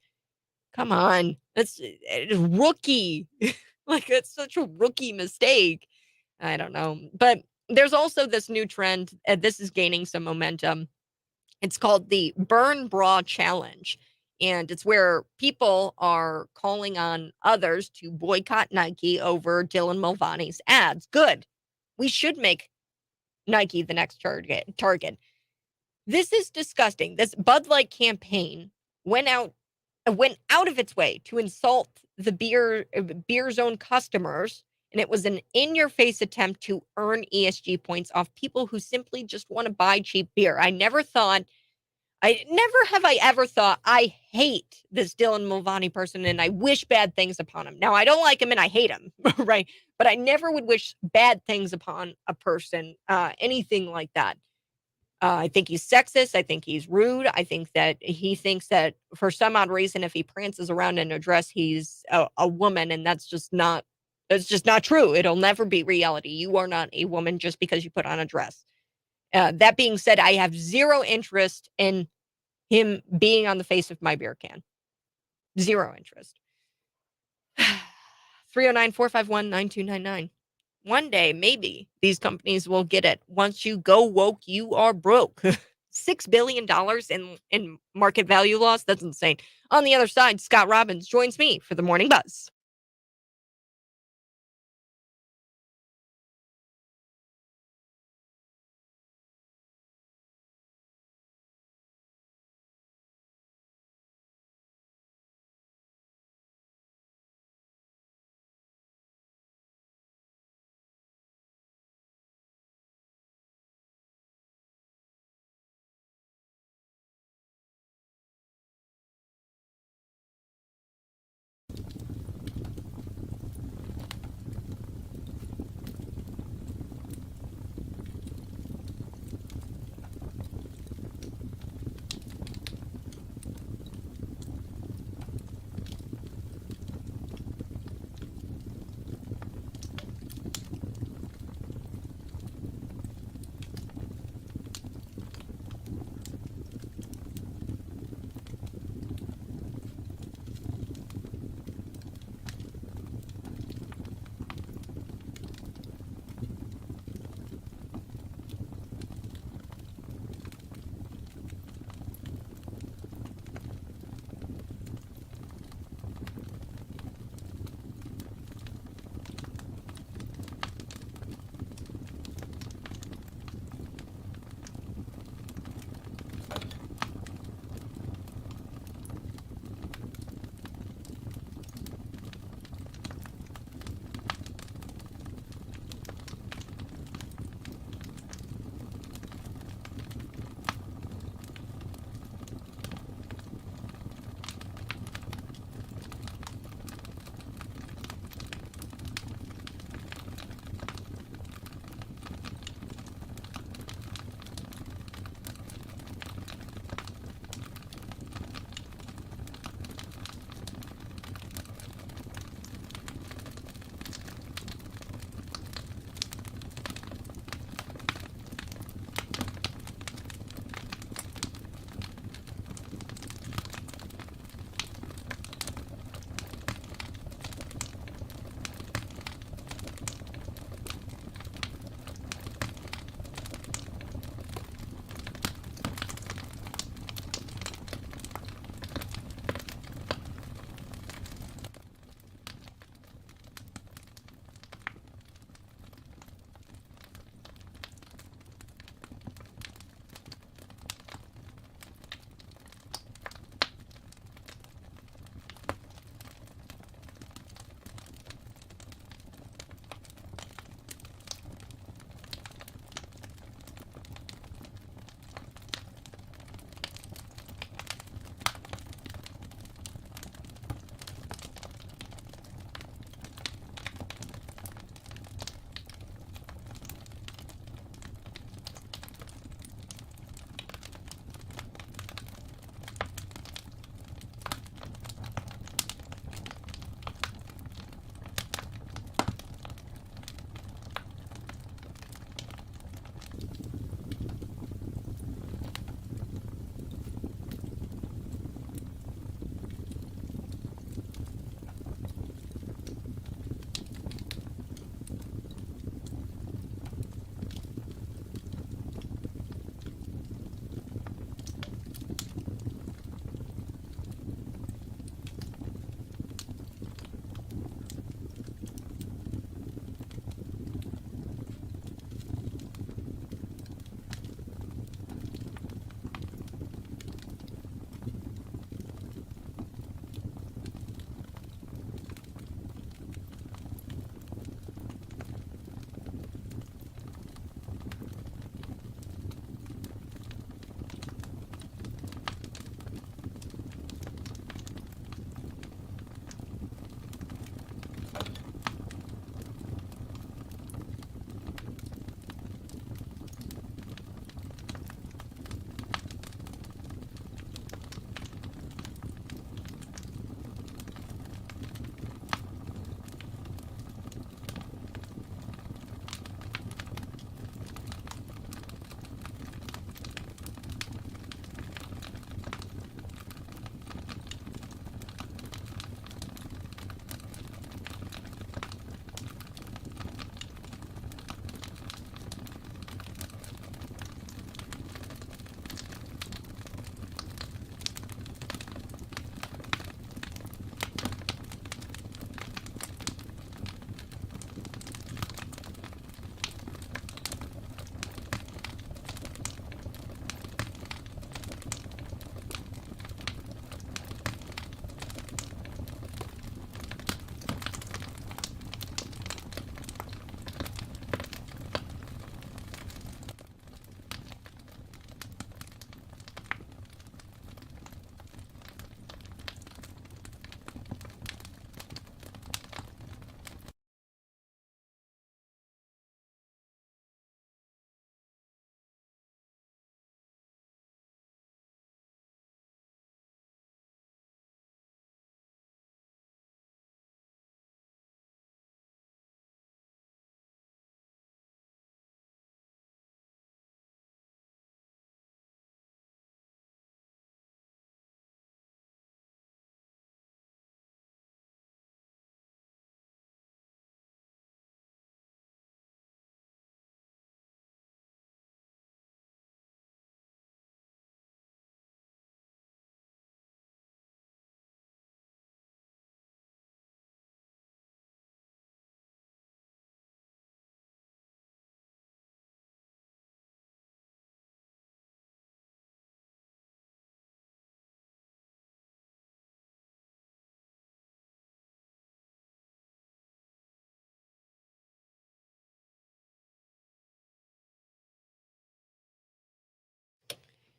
Come on. It's rookie. Like, it's such a rookie mistake. I don't know. But there's also this new trend. This is gaining some momentum. It's called the Burn Bra Challenge. And it's where people are calling on others to boycott Nike over Dylan Mulvaney's ads. Good. We should make Nike the next target. This is disgusting. This Bud Light campaign went out of its way to insult the beer zone customers, and it was an in-your-face attempt to earn ESG points off people who simply just want to buy cheap beer. I never have I ever thought I hate this Dylan Mulvaney person and I wish bad things upon him. Now, I don't like him and I hate him, right? But I never would wish bad things upon a person, anything like that. I think he's sexist. I think he's rude. I think that he thinks that for some odd reason, if he prances around in a dress, he's a woman, and that's just not true. It'll never be reality. You are not a woman just because you put on a dress. That being said, I have zero interest in him being on the face of my beer can. Zero interest. 309-451-9299. One day, maybe these companies will get it. Once you go woke, you are broke. $6 billion in market value loss. That's insane. On the other side, Scott Robbins joins me for the Morning Buzz.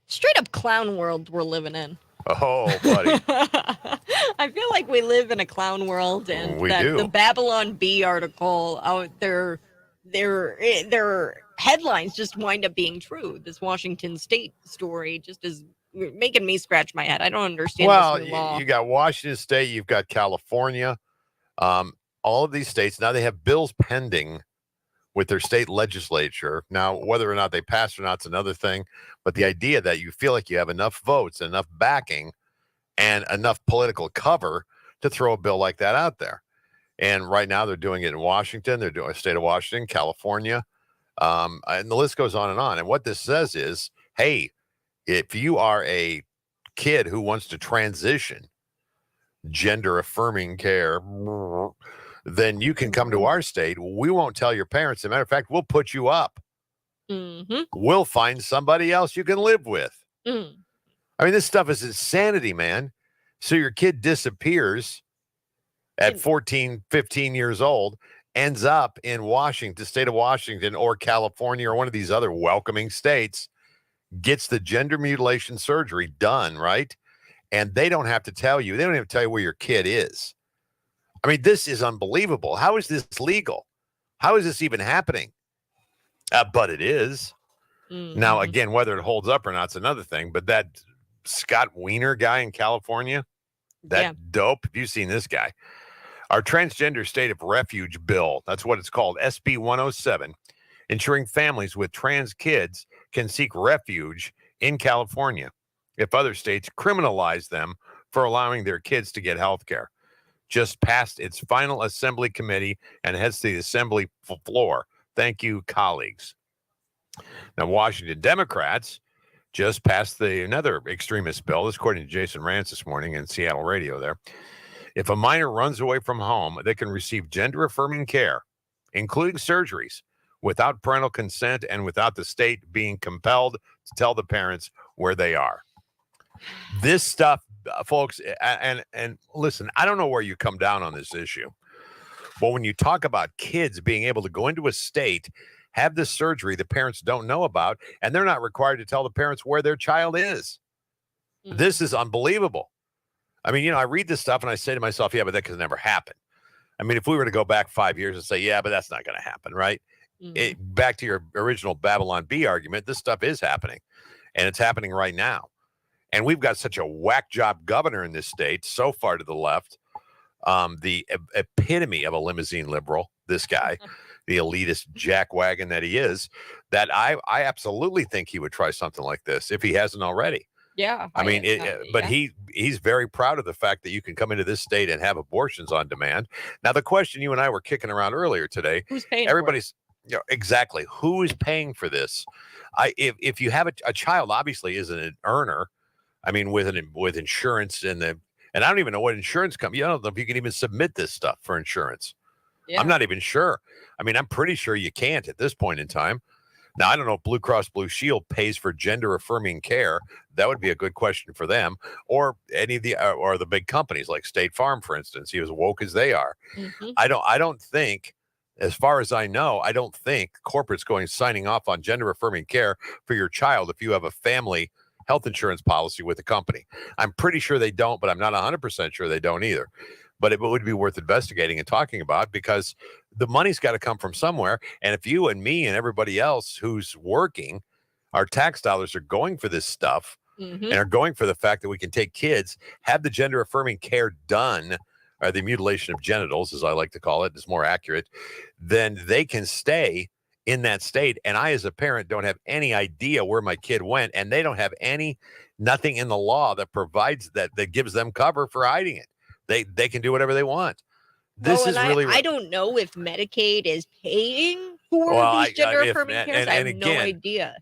Straight up clown world we're living in. Oh, buddy. I feel like we live in a clown world, and We that do. the Babylon Bee article out there, their headlines just wind up being true. This Washington State story just is making me scratch my head. I don't understand Well, this new law. you got Washington State, you've got California, all of these states. Now they have bills pending with their state legislature. Now, whether or not they pass or not is another thing. But the idea that you feel like you have enough votes, enough backing, and enough political cover to throw a bill like that out there. And right now they're doing it in Washington. They're doing state of Washington, California, and the list goes on and on. And what this says is, hey, if you are a kid who wants to transition gender affirming care, then you can come to our state. We won't tell your parents. As a matter of fact, we'll put you up. We'll find somebody else you can live with. I mean, this stuff is insanity, man. So your kid disappears at 14, 15 years old, ends up in Washington, the state of Washington or California or one of these other welcoming states, gets the gender mutilation surgery done, right? And they don't have to tell you. They don't even tell you where your kid is. I mean, this is unbelievable. How is this legal? How is this even happening? But it is. Now, again, whether it holds up or not is another thing. But that Scott Wiener guy in California, that dope. Have you seen this guy? Our transgender state of refuge bill, that's what it's called, SB 107, ensuring families with trans kids can seek refuge in California if other states criminalize them for allowing their kids to get health care. Just passed its final assembly committee and heads to the assembly floor. Thank you, colleagues. Now, Washington Democrats just passed another extremist bill. This according to Jason Rance this morning in Seattle radio there. If a minor runs away from home, they can receive gender-affirming care, including surgeries, without parental consent and without the state being compelled to tell the parents where they are. This stuff, folks, and listen, I don't know where you come down on this issue, but when you talk about kids being able to go into a state, have this surgery the parents don't know about, and they're not required to tell the parents where their child is. This is unbelievable. I mean, I read this stuff and I say to myself, yeah, but that could never happen. I mean, if we were to go back 5 years and say, yeah, but that's not going to happen, right? Back to your original Babylon Bee argument, this stuff is happening, and it's happening right now. And we've got such a whack job governor in this state, so far to the left, the epitome of a limousine liberal, this guy, the elitist jackwagon that he is, that I absolutely think he would try something like this if he hasn't already. Yeah. I mean, but he's very proud of the fact that you can come into this state and have abortions on demand. Now, the question you and I were kicking around earlier today, who's paying? Everybody's exactly who is paying for this? If you have a child, obviously is an earner. I mean, with insurance and I don't even know what insurance company. I don't know if you can even submit this stuff for insurance. Yeah. I'm not even sure. I mean, I'm pretty sure you can't at this point in time. Now, I don't know if Blue Cross Blue Shield pays for gender affirming care. That would be a good question for them, or any of the big companies like State Farm, for instance. As woke as they are, I don't think, as far as I know, I don't think corporate's signing off on gender affirming care for your child if you have a family health insurance policy with the company. I'm pretty sure they don't, but I'm not 100% sure they don't either. But it would be worth investigating and talking about, because the money's got to come from somewhere. And if you and me and everybody else who's working, our tax dollars are going for this stuff and are going for the fact that we can take kids, have the gender affirming care done, or the mutilation of genitals, as I like to call it, is more accurate, then they can stay in that state. And I, as a parent, don't have any idea where my kid went, and they don't have nothing in the law that provides that gives them cover for hiding it. They can do whatever they want. This is really. I don't know if Medicaid is paying for these gender affirming cares. I have no idea.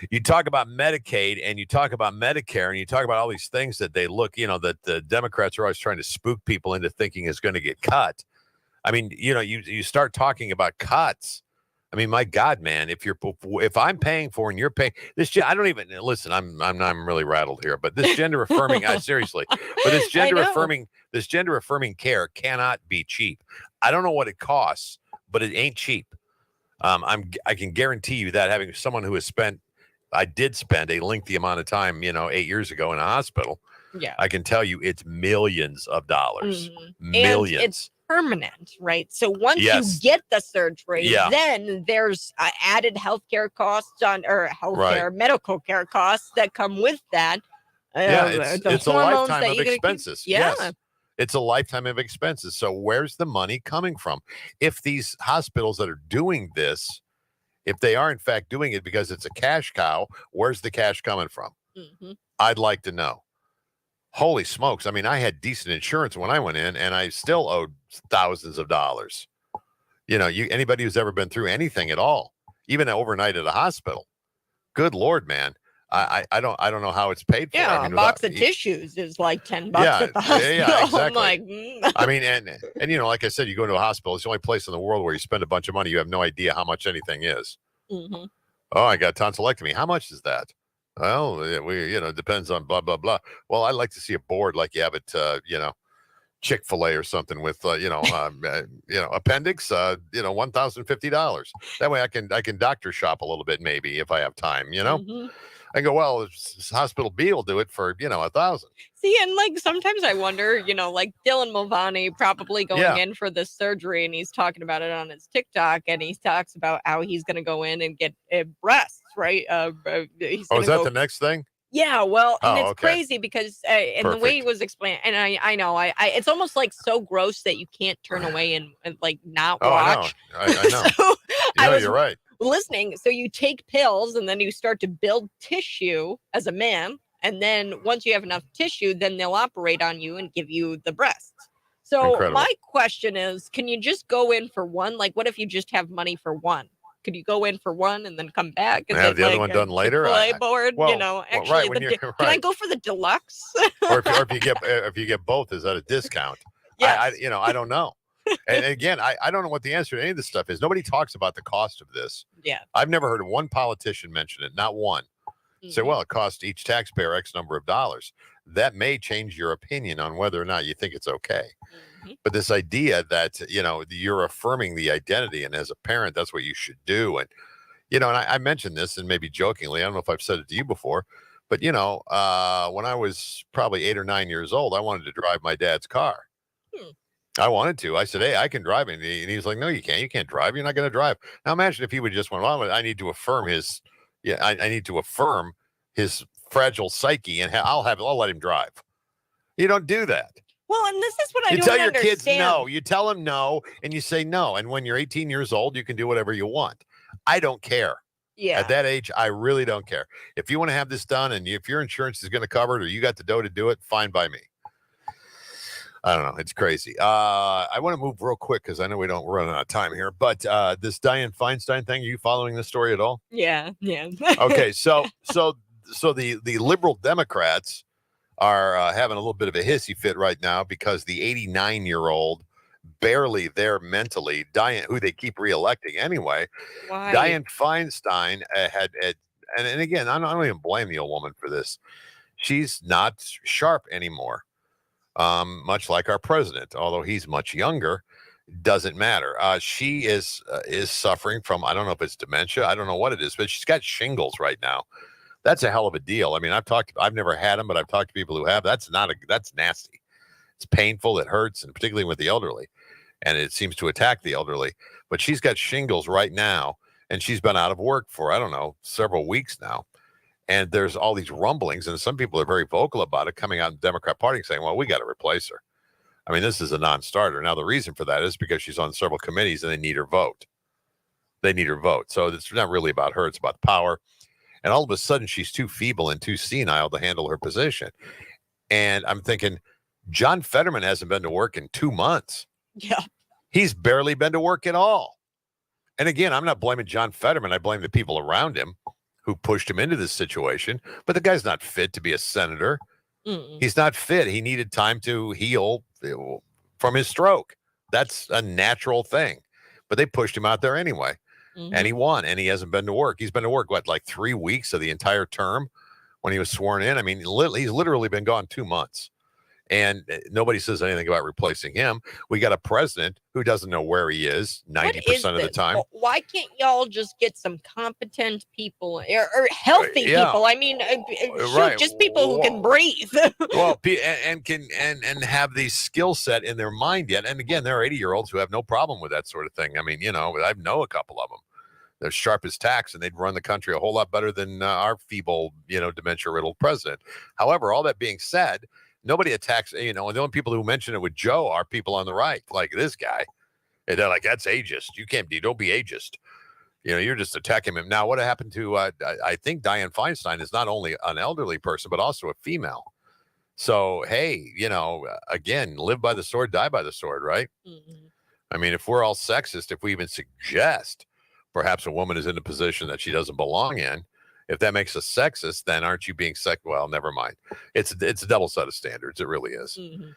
You talk about Medicaid and you talk about Medicare and you talk about all these things that they look, that the Democrats are always trying to spook people into thinking is going to get cut. I mean, you start talking about cuts. I mean, my God, man, if I'm paying for and you're paying this, I don't even listen. I'm really rattled here, but this gender affirming, seriously, but this gender affirming care cannot be cheap. I don't know what it costs, but it ain't cheap. I can guarantee you that, having someone who has spent I did spend a lengthy amount of time, 8 years ago in a hospital. Yeah. I can tell you it's millions of dollars. And it's permanent, right? So once you get the surgery, then there's added healthcare costs medical care costs that come with that. It's a lifetime of expenses. Yeah. Yes. It's a lifetime of expenses. So where's the money coming from? If these hospitals that are doing this, if they are in fact doing it because it's a cash cow, where's the cash coming from? I'd like to know. Holy smokes. I mean, I had decent insurance when I went in and I still owed thousands of dollars. Anybody who's ever been through anything at all, even overnight at a hospital, good Lord, man. I don't know how it's paid for. Yeah, I mean, a box of tissues is like $10 at the hospital. Yeah, exactly. I'm like, I mean, and like I said, you go to a hospital, it's the only place in the world where you spend a bunch of money. You have no idea how much anything is. Oh, I got tonsillectomy. How much is that? Well, it depends on blah, blah, blah. Well, I'd like to see a board like you have at, Chick-fil-A or something with, appendix, $1,050. That way I can doctor shop a little bit, maybe if I have time, I go, well, hospital B will do it for, $1,000. See, and like sometimes I wonder, like Dylan Mulvaney probably going in for this surgery, and he's talking about it on his TikTok, and he talks about how he's going to go in and get breasts, right? Is that the next thing? Yeah, well, and it's crazy because the way he was explaining, and I know, it's almost like so gross that you can't turn away and like not watch. I know. So you're right. Listening. So you take pills and then you start to build tissue as a man. And then once you have enough tissue, then they'll operate on you and give you the breasts. So my question is, can you just go in for one? Like, what if you just have money for one? Could you go in for one and then come back and have the other one done later? Board, actually, can I go for the deluxe? or if you get both, is that a discount? Yes. I don't know. And again, I don't know what the answer to any of this stuff is. Nobody talks about the cost of this. Yeah. I've never heard of one politician mention it, not one. Say, well, it costs each taxpayer X number of dollars. That may change your opinion on whether or not you think it's okay. But this idea that, you're affirming the identity, and as a parent, that's what you should do. And, and I mentioned this, and maybe jokingly, I don't know if I've said it to you before, but, when I was probably 8 or 9 years old, I wanted to drive my dad's car. I wanted to. I said, hey, I can drive it. And he was like, no, you can't. You can't drive. You're not going to drive. Now imagine if he would just went, well, I need to affirm his, I need to affirm his fragile psyche, and I'll let him drive. You don't do that. Well, and this is what I don't understand. You tell your kids no. You tell them no, and you say no. And when you're 18 years old, you can do whatever you want. I don't care. Yeah. At that age, I really don't care. If you want to have this done, and if your insurance is going to cover it, or you got the dough to do it, fine by me. I don't know. It's crazy. I want to move real quick because I know we don't run out of time here. But this Dianne Feinstein thing, are you following this story at all? Yeah. Okay. So the liberal Democrats are having a little bit of a hissy fit right now because the 89-year-old, barely there mentally, Dianne, who they keep reelecting anyway, Dianne Feinstein and again, I don't even blame the old woman for this. She's not sharp anymore. Much like our president, although he's much younger, doesn't matter. She is suffering from, I don't know if it's dementia, I don't know what it is, but she's got shingles right now. That's a hell of a deal. I mean, I've never had them, but I've talked to people who have. That's nasty. It's painful. It hurts, and particularly with the elderly, and it seems to attack the elderly. But she's got shingles right now, and she's been out of work for, I don't know, several weeks now. And there's all these rumblings, and some people are very vocal about it, coming out in the Democrat Party saying, well, we got to replace her. I mean, this is a non-starter. Now, the reason for that is because she's on several committees and they need her vote. So it's not really about her. It's about the power. And all of a sudden, she's too feeble and too senile to handle her position. And I'm thinking, John Fetterman hasn't been to work in 2 months. Yeah. He's barely been to work at all. And again, I'm not blaming John Fetterman. I blame the people around him who pushed him into this situation. But the guy's not fit to be a senator. He's not fit. He needed time to heal from his stroke. That's a natural thing. But they pushed him out there anyway. And he won, and he hasn't been to work. He's been to work, like 3 weeks of the entire term when he was sworn in? I mean, he's literally been gone 2 months. And nobody says anything about replacing him. We got a president who doesn't know where he is 90% of the time. Why can't y'all just get some competent people or healthy people? I mean, just people who can breathe. Well, and can and have the skill set in their mind yet. And again, there are 80-year-olds who have no problem with that sort of thing. I mean, I know a couple of them. They're sharp as tacks, and they'd run the country a whole lot better than our feeble, dementia-riddled president. However, all that being said, nobody attacks, and the only people who mention it with Joe are people on the right, like this guy. And they're like, that's ageist. Don't be ageist. You're just attacking him. Now, what happened to, I think Dianne Feinstein is not only an elderly person, but also a female. So, hey, again, live by the sword, die by the sword, right? Mm-hmm. I mean, if we're all sexist, if we even suggest perhaps a woman is in a position that she doesn't belong in, if that makes us sexist, then aren't you being well, never mind. It's a double set of standards. It really is. Mm-hmm.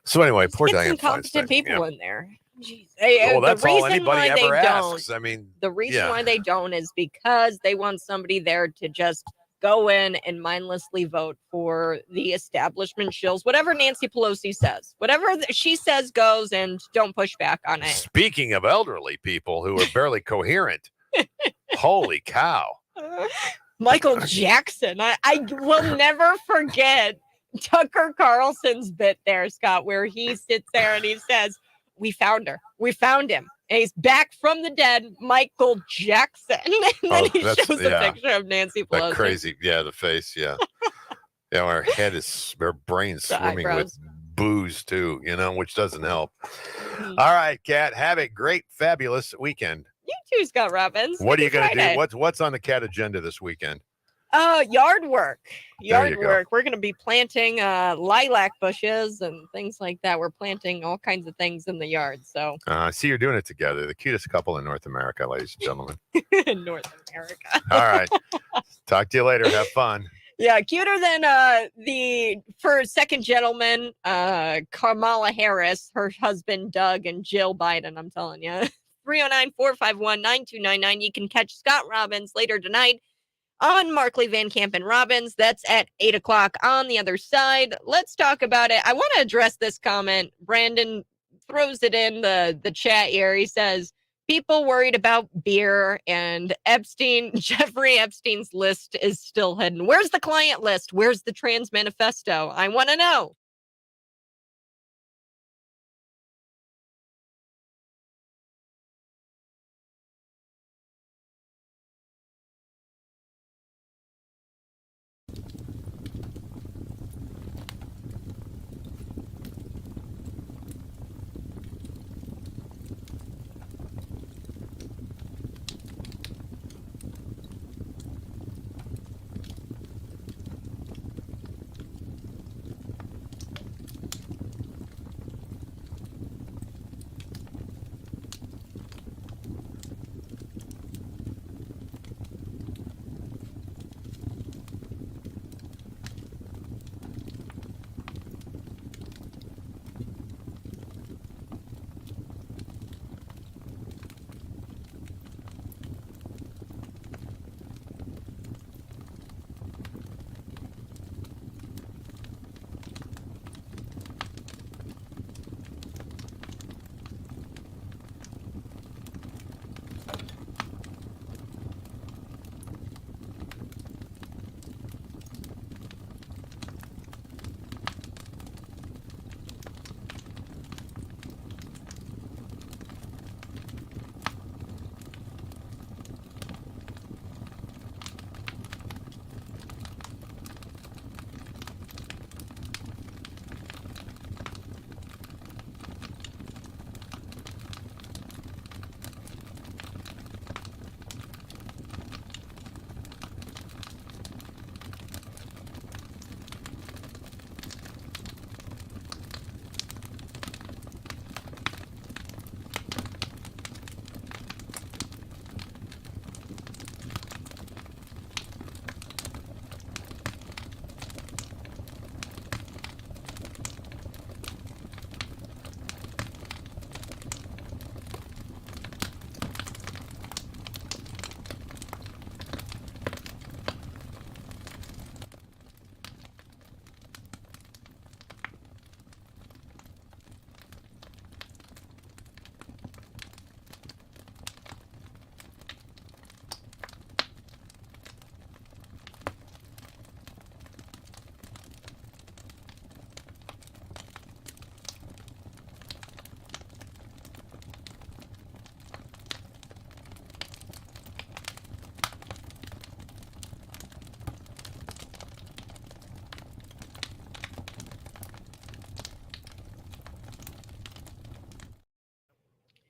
So anyway, Just poor get Dianne some competent Feinstein. people in there. Jeez. Well, that's all anybody ever asks. I mean, the reason why they don't is because they want somebody there to just go in and mindlessly vote for the establishment shills. Whatever Nancy Pelosi says, whatever she says goes, and don't push back on it. Speaking of elderly people who are barely coherent, holy cow. Michael Jackson. I will never forget Tucker Carlson's bit there, Scott, where he sits there and he says, "We found her. We found him. And he's back from the dead, Michael Jackson." And then he shows a picture of Nancy Pelosi. That crazy, the face, yeah. Our head our brain's swimming with booze too, which doesn't help. All right, Kat, have a great, fabulous weekend. You too, Scott Robbins. What are you going to do? What's on the Cat agenda this weekend? Yard work. We're going to be planting lilac bushes and things like that. We're planting all kinds of things in the yard. So I see you're doing it together. The cutest couple in North America, ladies and gentlemen. North America. All right. Talk to you later. Have fun. Yeah, cuter than for second gentleman, Kamala Harris, her husband Doug, and Jill Biden. I'm telling you. 309-451-9299. You can catch Scott Robbins later tonight on Markley, Van Camp, and Robbins. That's at 8 o'clock on the other side. Let's talk about it. I want to address this comment. Brandon throws it in the chat here. He says, people worried about beer and Jeffrey Epstein's list is still hidden. Where's the client list? Where's the trans manifesto? I want to know.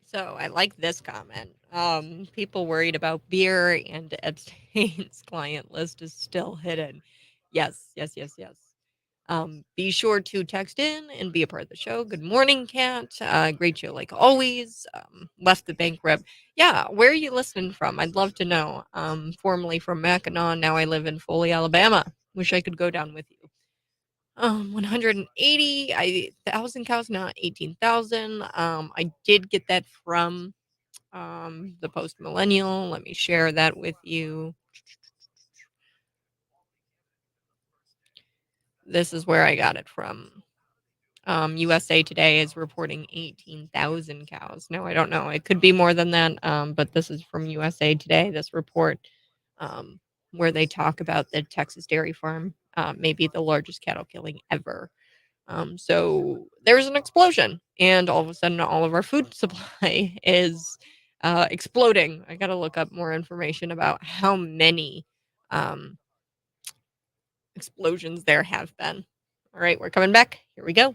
So I like this comment. People worried about beer and Epstein's client list is still hidden. Yes, yes, yes, yes. Be sure to text in and be a part of the show. Good morning, Kat. Great show like always. Left the bank rep. Yeah, where are you listening from? I'd love to know. Formerly from Mackinac, now I live in Foley, Alabama. Wish I could go down with you. 180, 1,000 cows, not 18,000. I did get that from the post millennial. Let me share that with you. This is where I got it from. USA Today is reporting 18,000 cows. No, I don't know. It could be more than that. But this is from USA Today. This report, um, where they talk about the Texas dairy farm, maybe the largest cattle killing ever. So there's an explosion, and all of a sudden, all of our food supply is exploding. I got to look up more information about how many um, explosions there have been. All right, we're coming back. Here we go.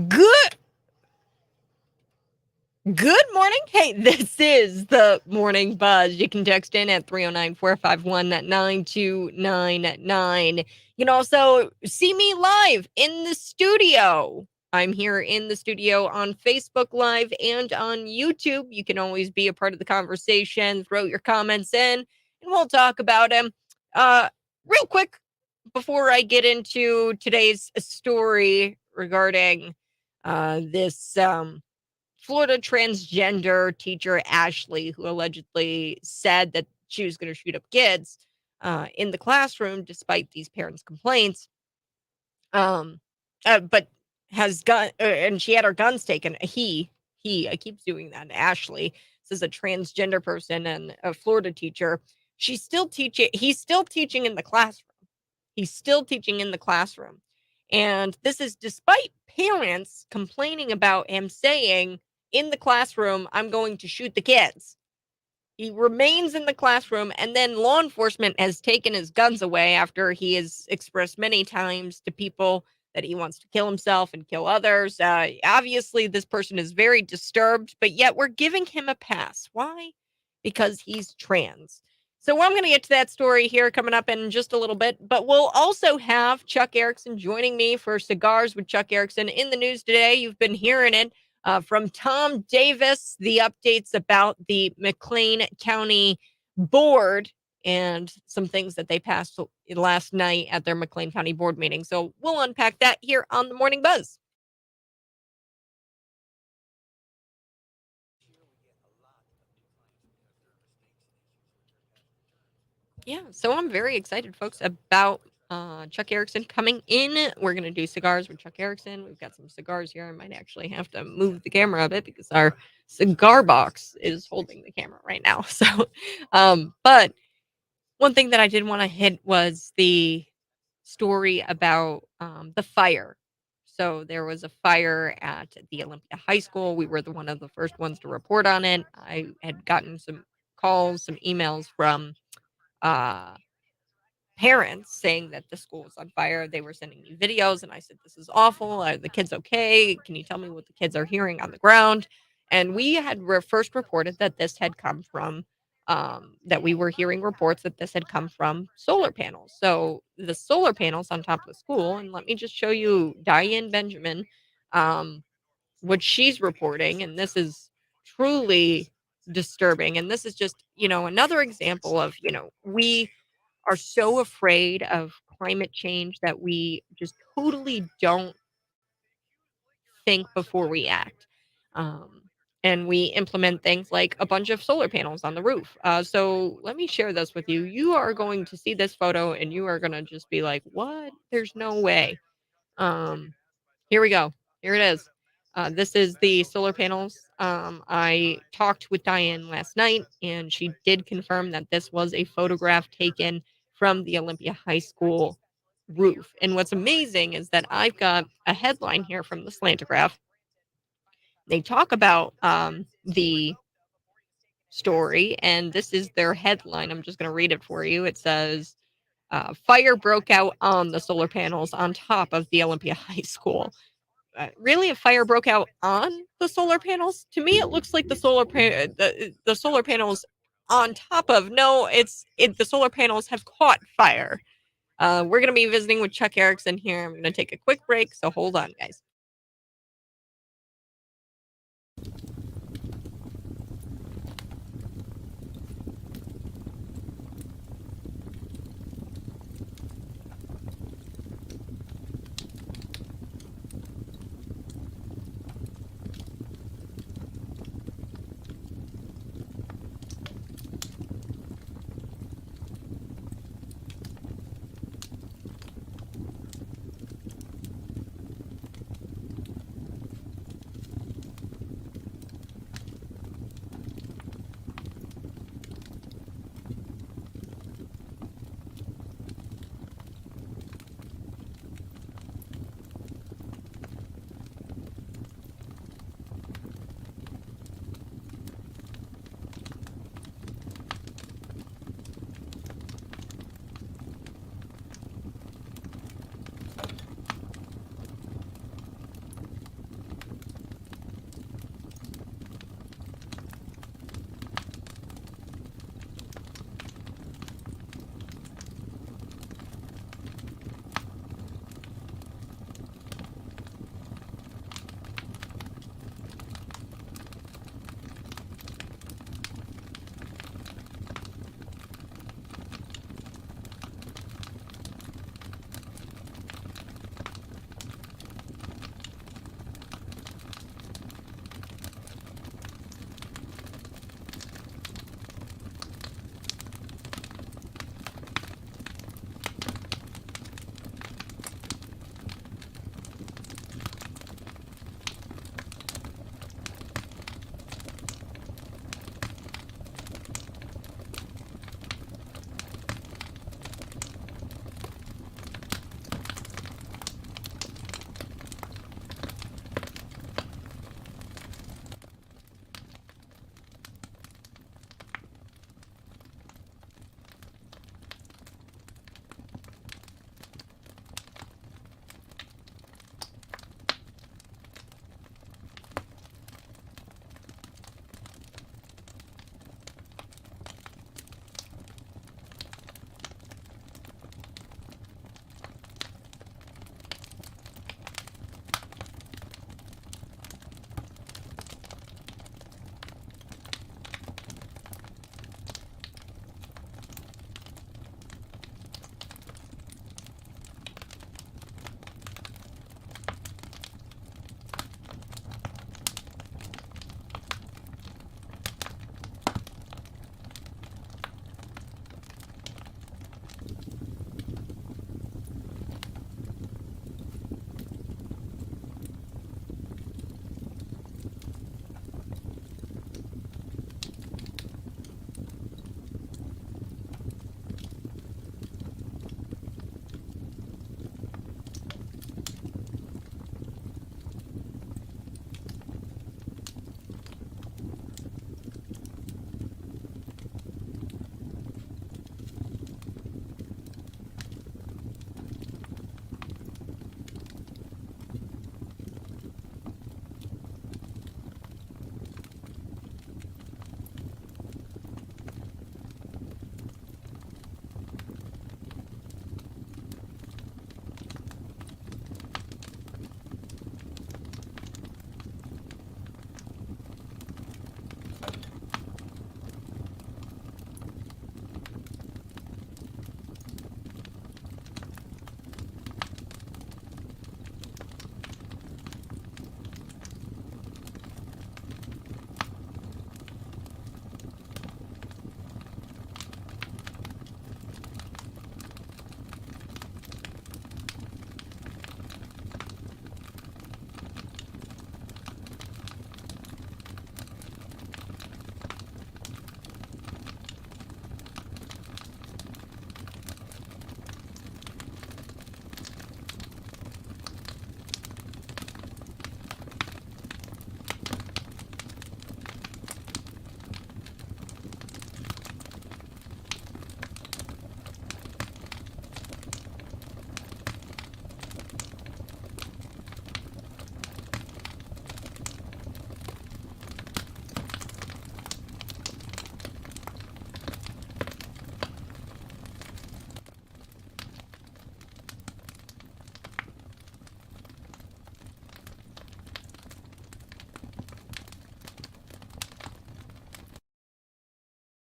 Good Good morning. Hey, this is the Morning Buzz. You can text in at 309-451-9299. You can also see me live in the studio. I'm here in the studio on Facebook Live and on YouTube. You can always be a part of the conversation, throw your comments in, and we'll talk about them. Real quick, before I get into today's story regarding this Florida transgender teacher Ashlee, who allegedly said that she was going to shoot up kids in the classroom despite these parents' complaints. Um, but has gun and she had her guns taken. I keep doing that. Ashlee, this is a transgender person and a Florida teacher. She's still teaching. He's still teaching in the classroom. He's still teaching in the classroom. And this is despite parents complaining about him saying in the classroom, I'm going to shoot the kids. He remains in the classroom, and then law enforcement has taken his guns away after he has expressed many times to people that he wants to kill himself and kill others. Obviously, this person is very disturbed, but yet we're giving him a pass. Why? Because he's trans. So I'm going to get to that story here coming up in just a little bit, but we'll also have Chuck Erickson joining me for Cigars with Chuck Erickson. In the news today, you've been hearing it from Tom Davis, the updates about the McLean County Board and some things that they passed last night at their McLean County Board meeting. So we'll unpack that here on the Morning Buzz. Yeah, so I'm very excited, folks, about Chuck Erickson coming in. We're going to do cigars with Chuck Erickson. We've got some cigars here. I might actually have to move the camera a bit because our cigar box is holding the camera right now. So, but one thing that I did want to hit was the story about the fire. So there was a fire at the Olympia High School. We were one of the first ones to report on it. I had gotten some calls, some emails from uh, parents saying that the school was on fire. They were sending me videos, and I said, "This is awful. Are the kids okay? Can you tell me what the kids are hearing on the ground?" And we had first reported that this had come from that we were hearing reports that this had come from solar panels. So the solar panels on top of the school, and let me just show you Diane Benjamin, um, what she's reporting, and this is truly disturbing. And this is just, another example of, we are so afraid of climate change that we just totally don't think before we act. Um, and we implement things like a bunch of solar panels on the roof. So let me share this with you. You are going to see this photo and you are going to just be like, what? There's no way. Um, Here we go. Here it is. This is the solar panels. I talked with Diane last night, and she did confirm that this was a photograph taken from the Olympia High School roof. And what's amazing is that I've got a headline here from the Slantograph. They talk about the story, and this is their headline. I'm just going to read it for you. It says, fire broke out on the solar panels on top of the Olympia High School. Really, a fire broke out on the solar panels? To me, it looks like the solar panels on top of. No, the solar panels have caught fire. We're going to be visiting with Chuck Erickson here. I'm going to take a quick break, so hold on, guys.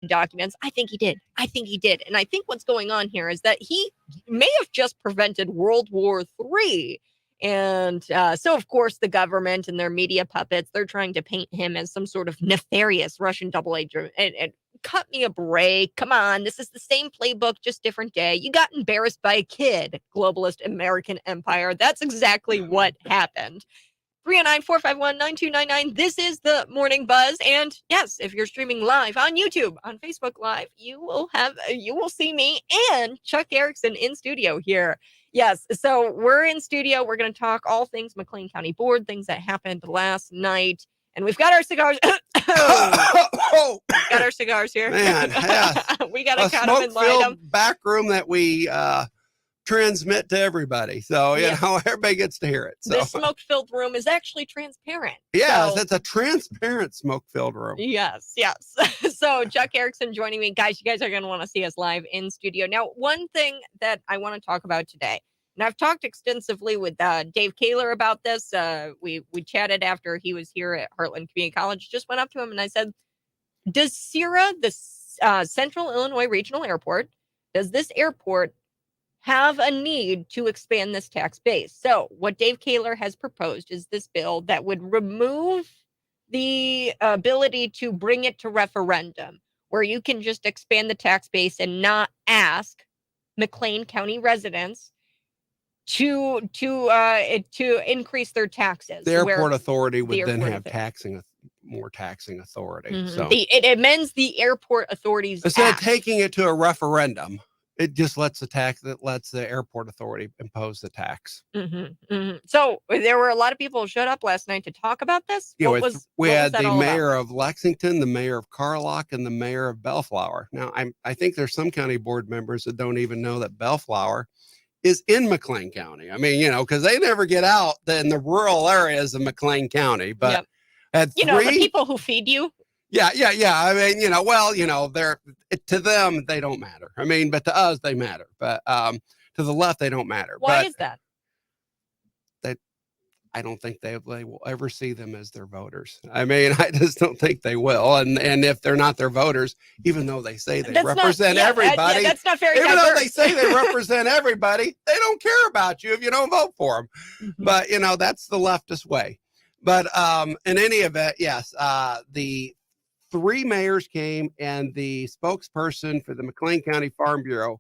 documents. I think he did. And I think what's going on here is that he may have just prevented World War III. And so, of course, the government and their media puppets, they're trying to paint him as some sort of nefarious Russian double agent. And cut me a break. Come on. This is the same playbook, just different day. You got embarrassed by a kid, globalist American empire. That's exactly what happened. 309-451-9299. This is the Morning Buzz. And yes, if you're streaming live on YouTube, on Facebook Live, you will see me and Chuck Erickson in studio here. Yes, so we're in studio. We're going to talk all things McLean County Board, things that happened last night. And we've got our cigars. Got our cigars here. Man, yeah. We got to cut them and light them. Back room that we transmit to everybody. So, you know, everybody gets to hear it. So. This smoke-filled room is actually transparent. Yes, it's a transparent smoke-filled room. Yes. So, Chuck Erickson joining me. Guys, you guys are going to want to see us live in studio. Now, one thing that I want to talk about today, and I've talked extensively with Dave Kaler about this. We chatted after he was here at Heartland Community College. Just went up to him and I said, does CIRA, the Central Illinois Regional Airport, does this airport have a need to expand this tax base? So what Dave Kaler has proposed is this bill that would remove the ability to bring it to referendum, where you can just expand the tax base and not ask McLean County residents to increase their taxes. The airport authority would then have more taxing authority. Mm-hmm. So it amends the airport authorities instead act. of taking it to a referendum, it just lets the airport authority impose the tax. Mm-hmm, mm-hmm. So there were a lot of people who showed up last night to talk about this. We had the mayor of Lexington, the mayor of Carlock, and the mayor of Bellflower. Now, I think there's some county board members that don't even know that Bellflower is in McLean County. I mean, because they never get out in the rural areas of McLean County. But the people who feed you. Yeah. I mean, they're to them, they don't matter. I mean, but to us, they matter. But to the left, they don't matter. Why is that? I don't think they will ever see them as their voters. I mean, I just don't think they will. And if they're not their voters, even though they say they represent everybody, that's not very even diverse. though they say they represent everybody, they don't care about you if you don't vote for them. Mm-hmm. But, that's the leftist way. But in any event, yes, the 3 mayors came and the spokesperson for the McLean County Farm Bureau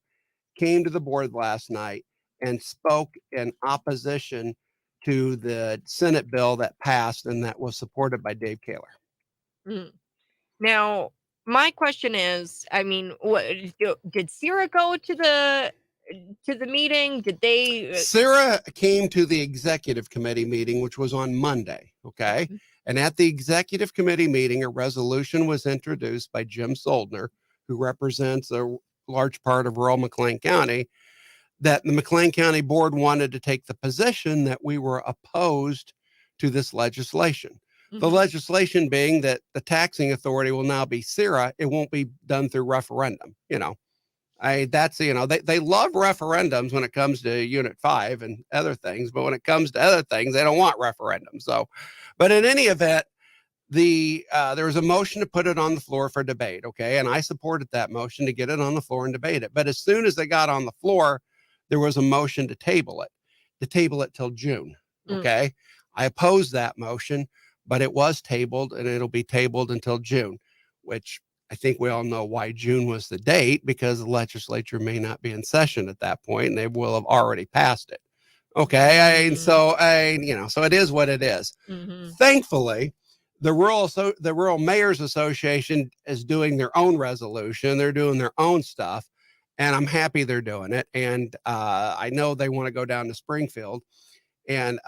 came to the board last night and spoke in opposition to the Senate bill that passed and that was supported by Dave Kaler. Mm. Now, my question is, I mean, did CIRA go to the meeting? Did they? CIRA came to the executive committee meeting, which was on Monday. Okay. Mm-hmm. And at the executive committee meeting, a resolution was introduced by Jim Soldner, who represents a large part of rural McLean County, that the McLean County Board wanted to take the position that we were opposed to this legislation. Mm-hmm. The legislation being that the taxing authority will now be CIRA. It won't be done through referendum. They love referendums when it comes to Unit 5 and other things, but when it comes to other things, they don't want referendums. So, but in any event, there was a motion to put it on the floor for debate. Okay. And I supported that motion to get it on the floor and debate it. But as soon as they got on the floor, there was a motion to table it till June. Okay. I opposed that motion, but it was tabled and it'll be tabled until June, which I think we all know why June was the date, because the legislature may not be in session at that point and they will have already passed it. Okay. So it is what it is. Mm-hmm. Thankfully, the Rural Mayors Association is doing their own resolution. They're doing their own stuff. And I'm happy they're doing it. And I know they want to go down to Springfield and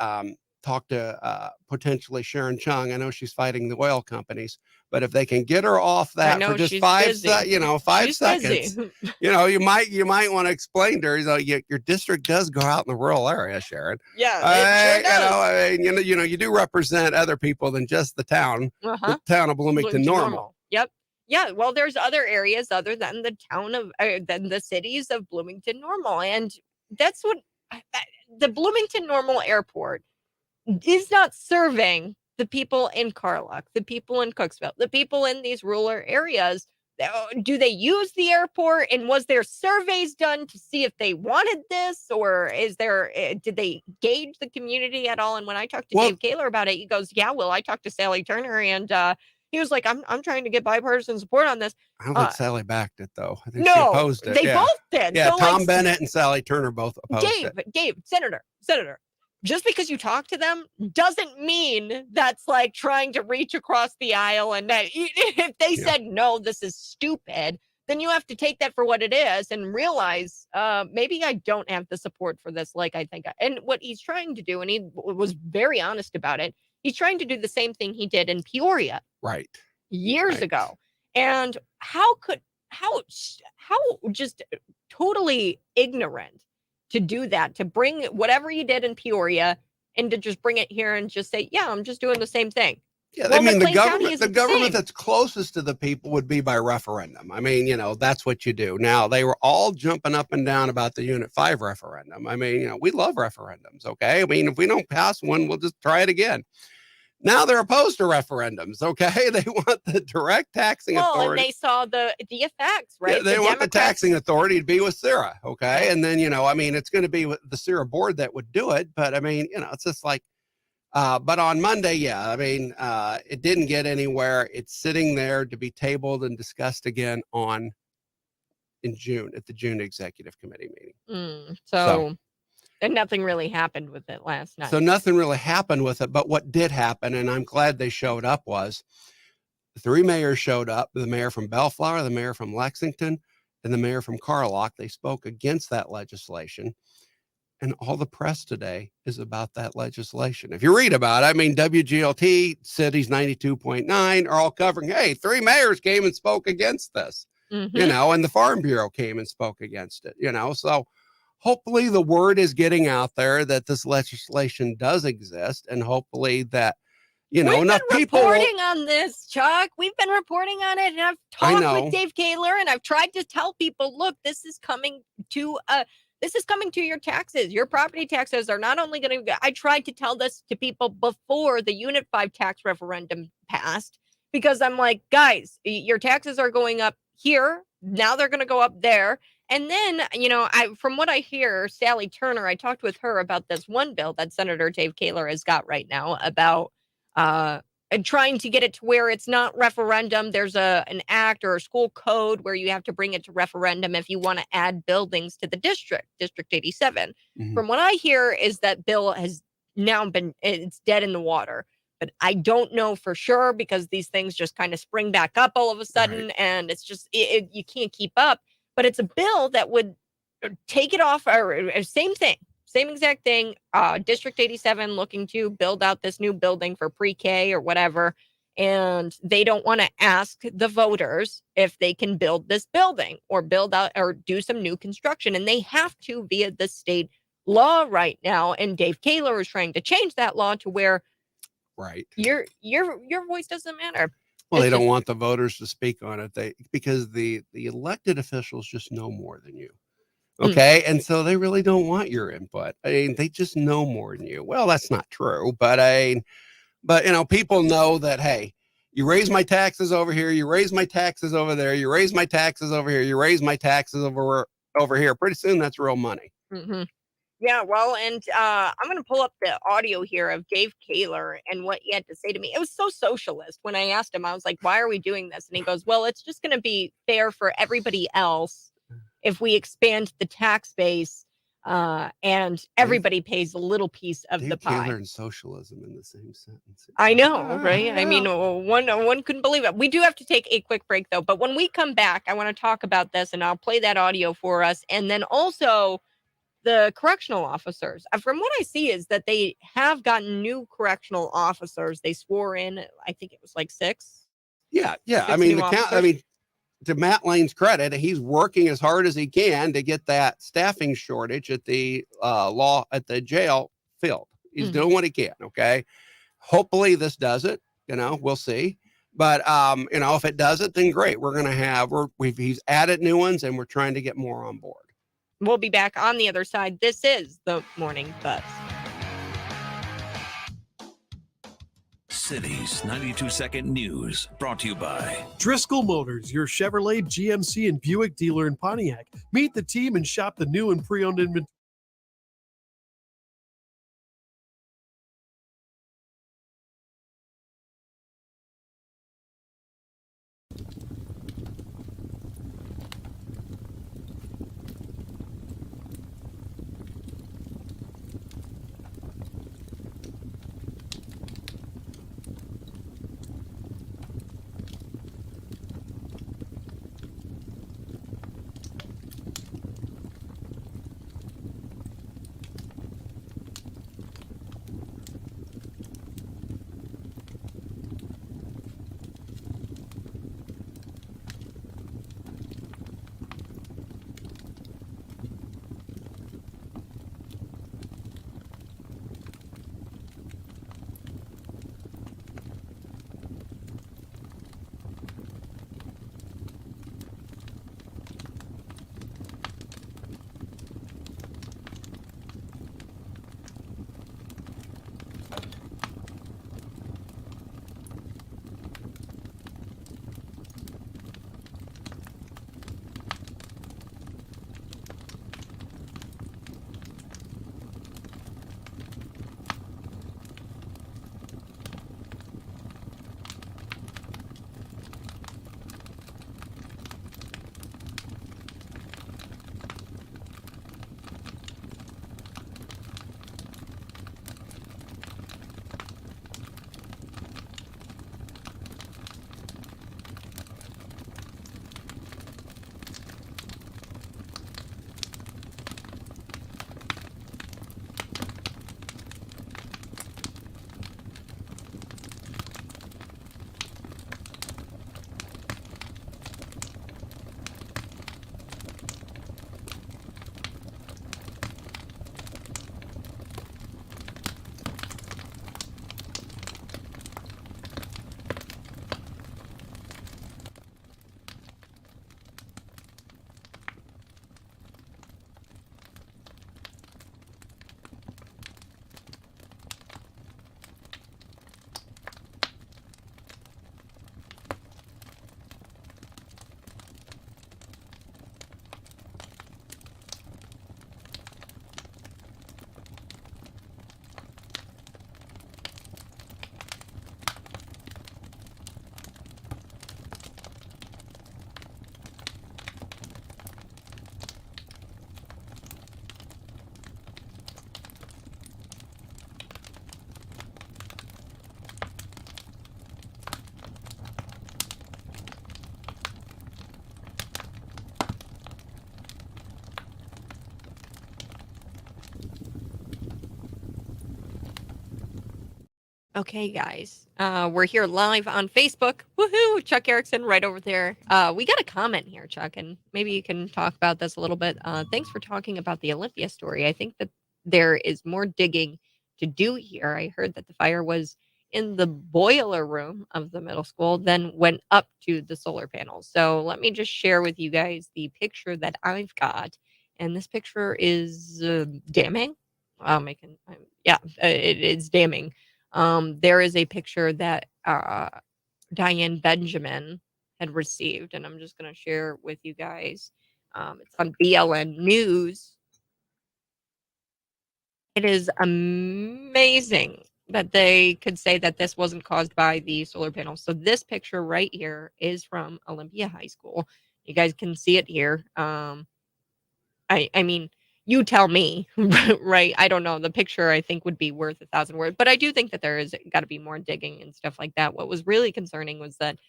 talk to potentially Sharon Chung. I know she's fighting the oil companies, but if they can get her off that for just 5 seconds, you might want to explain to her, your district does go out in the rural area, Sharon. Yeah, it sure does. You do represent other people than just the town, the town of Bloomington Normal. Yep. Yeah, well, there's other areas other than the town of than the cities of Bloomington Normal, and that's what the Bloomington Normal Airport is not serving the people in Carlock, the people in Cooksville, the people in these rural areas do they use the airport, and was there surveys done to see if they wanted this, or did they gauge the community at all? And when I talked to Dave Kaler about it, he goes, yeah, well, I talked to Sally Turner, and he was like, I'm trying to get bipartisan support on this. I don't think Sally backed it, though. I think no, she opposed it. They both did. Yeah, so Tom Bennett and Sally Turner both opposed it. Dave, Senator, just because you talk to them doesn't mean that's like trying to reach across the aisle, and that if they said, no, this is stupid, then you have to take that for what it is and realize maybe I don't have the support for this like I think. And what he's trying to do, and he was very honest about it, he's trying to do the same thing he did in Peoria years ago. And how just totally ignorant to do that, to bring whatever you did in Peoria and to just bring it here and just say, yeah, I'm just doing the same thing. Yeah, I mean, the government that's closest to the people would be by referendum. I mean, that's what you do. Now, they were all jumping up and down about the Unit 5 referendum. I mean, we love referendums, okay? I mean, if we don't pass one, we'll just try it again. Now they're opposed to referendums, okay? They want the direct taxing authority. And they saw the effects, right? Yeah, they want the taxing authority to be with CIRA, okay? And then, I mean, it's going to be with the CIRA board that would do it. But, I mean, it's just like, but on Monday, I mean, it didn't get anywhere. It's sitting there to be tabled and discussed again in June at the June Executive Committee meeting. And nothing really happened with it last night. So nothing really happened with it. But what did happen, and I'm glad they showed up, was the 3 mayors showed up, the mayor from Bellflower, the mayor from Lexington, and the mayor from Carlock. They spoke against that legislation. And all the press today is about that legislation. If you read about it, I mean, WGLT, Cities 92.9 are all covering, hey, 3 mayors came and spoke against this, and the Farm Bureau came and spoke against it, So hopefully the word is getting out there that this legislation does exist, and hopefully that, enough people. We've been reporting on this, Chuck. We've been reporting on it, and I've talked with Dave Kaler, and I've tried to tell people, look, this is coming to your taxes. Your property taxes are not only going to, I tried to tell this to people before the Unit 5 tax referendum passed, because I'm like, guys, your taxes are going up here. Now they're going to go up there. And then, from what I hear, Sally Turner, I talked with her about this one bill that Senator Dave Kaler has got right now about trying to get it to where it's not referendum. There's an act or a school code where you have to bring it to referendum if you want to add buildings to the District 87. From what I hear is that bill has now it's dead in the water. But I don't know for sure, because these things just kind of spring back up all of a sudden, and it's just, you can't keep up. But it's a bill that would take it off, or same exact thing. District 87 looking to build out this new building for pre-K or whatever. And they don't want to ask the voters if they can build this building or build out or do some new construction. And they have to via the state law right now. And Dave Kaler is trying to change that law to where your voice doesn't matter. Well, they don't want the voters to speak on it. Because the elected officials just know more than you. Okay. And so they really don't want your input. I mean, they just know more than you. Well, that's not true. But people know that, hey, you raise my taxes over here, you raise my taxes over there, you raise my taxes over here, you raise my taxes over here. Pretty soon that's real money. Yeah, well, and I'm going to pull up the audio here of Dave Kaler and what he had to say to me. It was so socialist. When I asked him, I was like, why are we doing this? And he goes, well, it's just going to be fair for everybody else if we expand the tax base and everybody pays a little piece of the pie. Kaler and socialism in the same sentence. I know, right? I mean, one couldn't believe it. We do have to take a quick break, though. But when we come back, I want to talk about this, and I'll play that audio for us. And then also the correctional officers. From what I see is that they have gotten new correctional officers. They swore in, I think it was like 6. Yeah. I mean, to Matt Lane's credit, he's working as hard as he can to get that staffing shortage at the jail filled. He's doing what he can. Okay. Hopefully this does it. We'll see. But if it doesn't, then great. We're going to have, he's added new ones, and we're trying to get more on board. We'll be back on the other side. This is the Morning Buzz. City's 92-second news, brought to you by Driscoll Motors, your Chevrolet, GMC, and Buick dealer in Pontiac. Meet the team and shop the new and pre-owned inventory. Okay, guys. We're here live on Facebook. Woohoo! Chuck Erickson right over there. We got a comment here, Chuck, and maybe you can talk about this a little bit. Thanks for talking about the Olympia story. I think that there is more digging to do here. I heard that the fire was in the boiler room of the middle school, then went up to the solar panels. So let me just share with you guys the picture that I've got. And this picture is damning. Yeah, it is damning. There is a picture that Diane Benjamin had received, and I'm just going to share with you guys. It's on BLN News. It is amazing that they could say that this wasn't caused by the solar panels. So this picture right here is from Olympia High School. You guys can see it here. I mean, you tell me, right? I don't know. The picture I think would be worth 1,000 words, but I do think that there is got to be more digging and stuff like that. What was really concerning was that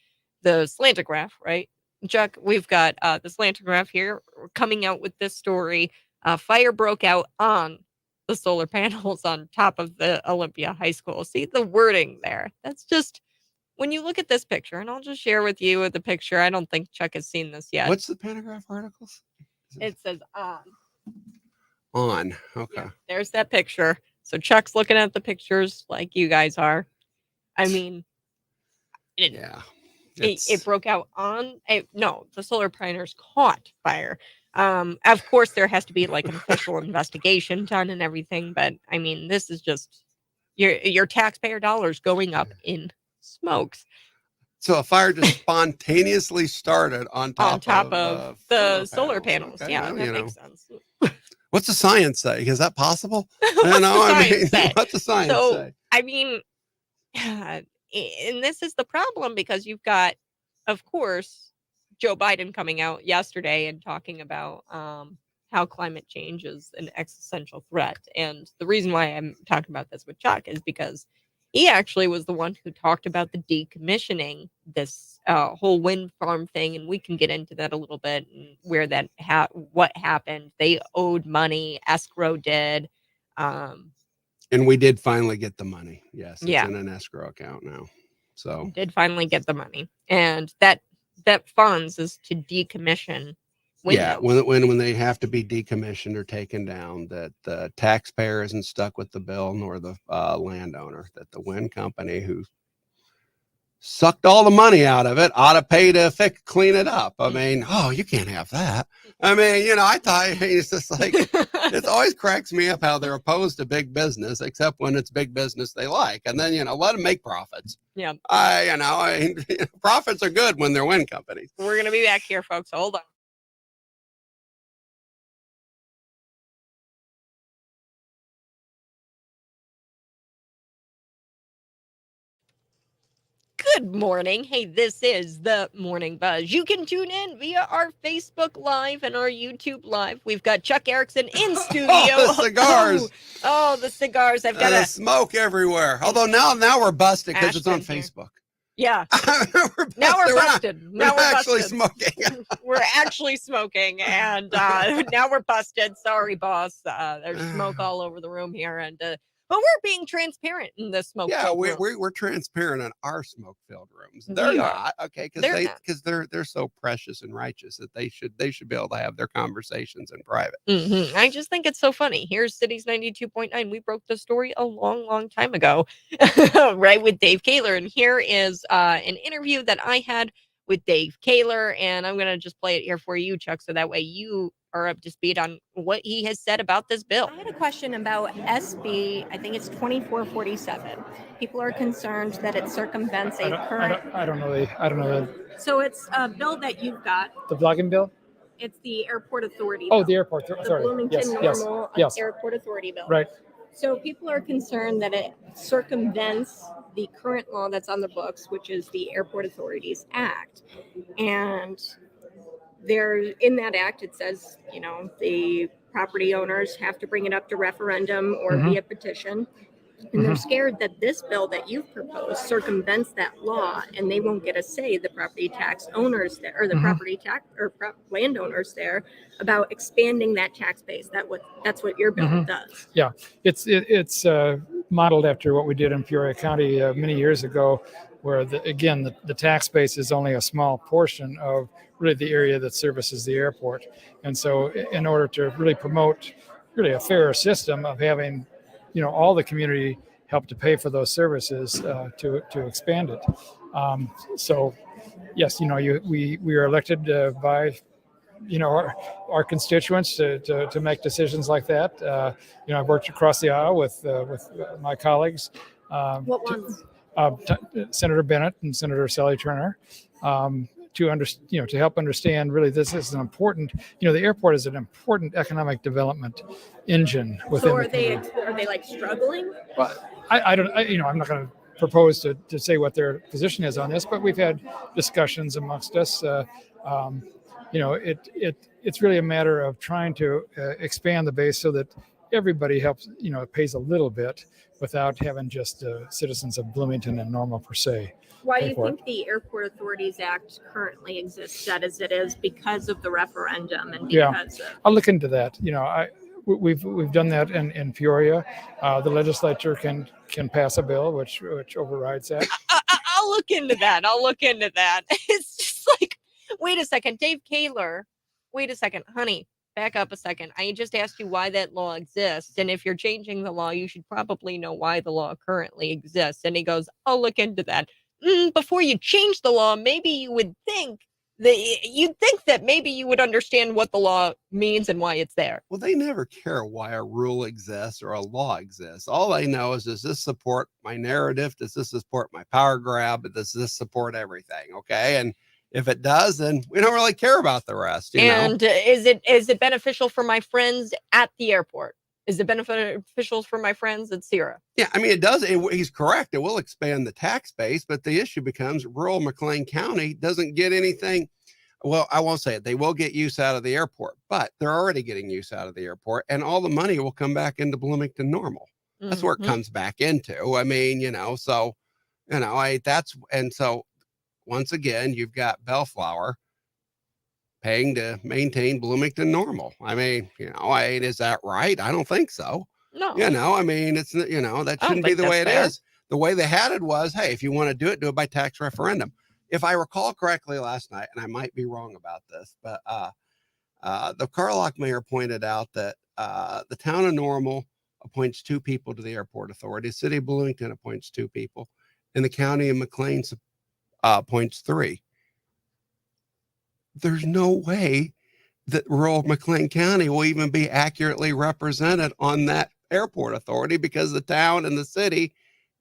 the slantograph, right? Chuck, we've got the slantograph here coming out with this story. Fire broke out on the solar panels on top of the Olympia High School. See the wording there. That's just when you look at this picture, and I'll just share with you the picture. I don't think Chuck has seen this yet. What's the Pentagon articles? It says on. On. Okay. Yeah, there's that picture. So Chuck's looking at the pictures like you guys are. I mean, Yeah. it broke out on no, the solar panels caught fire. Of course there has to be like an official investigation done and everything, but I mean, this is just Your taxpayer dollars going up in smokes. So a fire just spontaneously started on top of the solar panels. Okay, Yeah, well, that makes sense. What's the science say? Is that possible? What's the science say? What's the science So, say? I mean, and this is the problem because you've got, of course, Joe Biden coming out yesterday and talking about how climate change is an existential threat. And the reason why I'm talking about this with Chuck is because he actually was the one who talked about the decommissioning this whole wind farm thing, and we can get into that a little bit and where that what happened. They owed money, escrow did. And we did finally get the money. Yes, it's Yeah. in an escrow account now. So Did finally get the money, and that funds is to decommission yeah, windows. when they have to be decommissioned or taken down, that the taxpayer isn't stuck with the bill, nor the landowner. That the wind company who sucked all the money out of it ought to pay to clean it up. I mean, oh, you can't have that. I mean, I thought it's just like it always cracks me up how they're opposed to big business, except when it's big business they like, and then let them make profits. Yeah, profits are good when they're wind companies. We're gonna be back here, folks. Hold on. Good morning. Hey, this is the Morning Buzz. You can tune in via our Facebook Live and our YouTube Live. We've got Chuck Erickson in studio. Oh, the cigars. Oh, the cigars. I've got smoke everywhere. Although now we're busted because it's on Facebook. Yeah. Now we're busted. Now we're actually smoking. We're actually smoking, and now we're busted. Sorry, boss. There's smoke all over the room here, and but we're being transparent in the smoke. Yeah, we're transparent in our smoke-filled rooms. They're not, okay, because they're so precious and righteous that they should be able to have their conversations in private. Mm-hmm. I just think it's so funny. Here's Cities 92.9. We broke the story a long time ago, right, with Dave Kaler, and here is an interview that I had with Dave Kaler, and I'm gonna just play it here for you, Chuck, so that way you are up to speed on what he has said about this bill. I had a question about SB, I think it's 2447. People are concerned that it circumvents a current... I don't know. So it's a bill that you've got. The vlogging bill? It's the Airport Authority bill. Oh, the Airport Authority. The Bloomington Normal Airport Authority bill. Right. So people are concerned that it circumvents the current law that's on the books, which is the Airport Authorities Act. And there, in that act, it says, the property owners have to bring it up to referendum or via petition. And they're scared that this bill that you've proposed circumvents that law, and they won't get a say, the property tax owners there, or the property tax or landowners there, about expanding that tax base. That's what your bill does. Yeah, it's modeled after what we did in Peoria County many years ago, where the tax base is only a small portion of really the area that services the airport. And so in order to really promote really a fairer system of having all the community help to pay for those services to expand it. So yes, we are elected by our constituents to make decisions like that. I've worked across the aisle with my colleagues. What ones? Senator Bennett and Senator Sally Turner, to help understand really this is an important. The airport is an important economic development engine within. So are they like struggling? Well, I don't. I'm not going to propose to say what their position is on this, but we've had discussions amongst us. It's really a matter of trying to expand the base so that everybody helps. Pays a little bit without having just citizens of Bloomington and Normal per se. Why do you think the Airport Authorities Act currently exists as it is? Because of the referendum and because of... I'll look into that. We've done that in Peoria. The legislature can pass a bill which overrides that. I'll look into that. It's just like, wait a second, Dave Kaler. Wait a second, honey. Back up a second. I just asked you why that law exists. And if you're changing the law, you should probably know why the law currently exists. And he goes, I'll look into that. Before you change the law, maybe you would think You'd think that maybe you would understand what the law means and why it's there. Well, they never care why a rule exists or a law exists. All they know is, does this support my narrative? Does this support my power grab? Does this support everything? Okay. And if it does, then we don't really care about the rest. You know? Is it beneficial for my friends at the airport? Is it beneficial for my friends at Sierra? Yeah, I mean, it does. He's correct. It will expand the tax base, but the issue becomes rural McLean County doesn't get anything. Well, I won't say it. They will get use out of the airport, but they're already getting use out of the airport, and all the money will come back into Bloomington Normal. That's where it comes back into. I mean, so, so once again, you've got Bellflower paying to maintain Bloomington Normal. I mean, is that right? I don't think so. No. I mean, it's, that shouldn't be the way it is. The way they had it was, hey, if you want to do it by tax referendum. If I recall correctly last night, and I might be wrong about this, but the Carlock mayor pointed out that the town of Normal appoints 2 people to the airport authority. The city of Bloomington appoints 2 people, and the county of McLean appoints 3. There's no way that rural McLean County will even be accurately represented on that airport authority, because the town and the city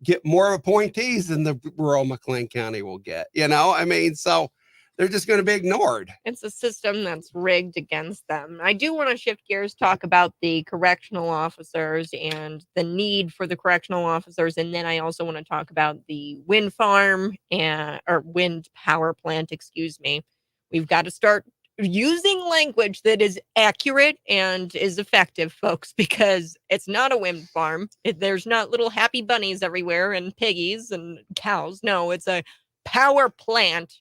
get more appointees than the rural McLean County will get. I mean, so they're just going to be ignored. It's a system that's rigged against them. I do want to shift gears, talk about the correctional officers and the need for the correctional officers. And then I also want to talk about the wind farm or wind power plant, excuse me. We've got to start using language that is accurate and is effective, folks, because it's not a wind farm. There's not little happy bunnies everywhere and piggies and cows. No, it's a power plant,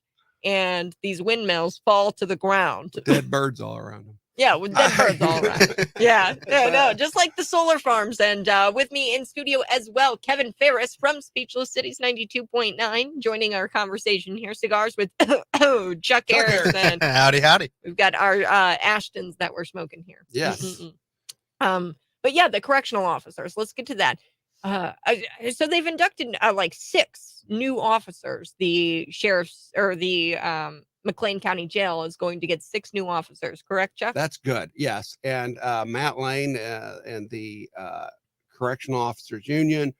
and these windmills fall to the ground. Dead birds all around them. Yeah, with dead birds all around. Yeah, no, just like the solar farms. And with me in studio as well, Kevin Ferris from Speechless Cities 92.9, joining our conversation here. Cigars with Chuck Harrison. Howdy. We've got our Ashtons that we're smoking here. Yes. But yeah, the correctional officers. Let's get to that. So they've inducted like 6 new officers. The sheriff's or the McLean County Jail is going to get 6 new officers, correct, Chuck? That's good. Yes. And Matt Lane and the Correctional Officers Union,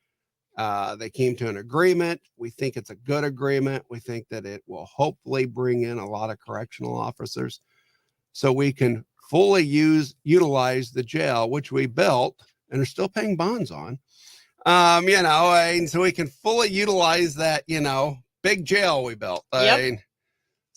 they came to an agreement. We think it's a good agreement. We think that it will hopefully bring in a lot of correctional officers so we can fully utilize the jail, which we built and are still paying bonds on. And so we can fully utilize that, big jail we built. Yep.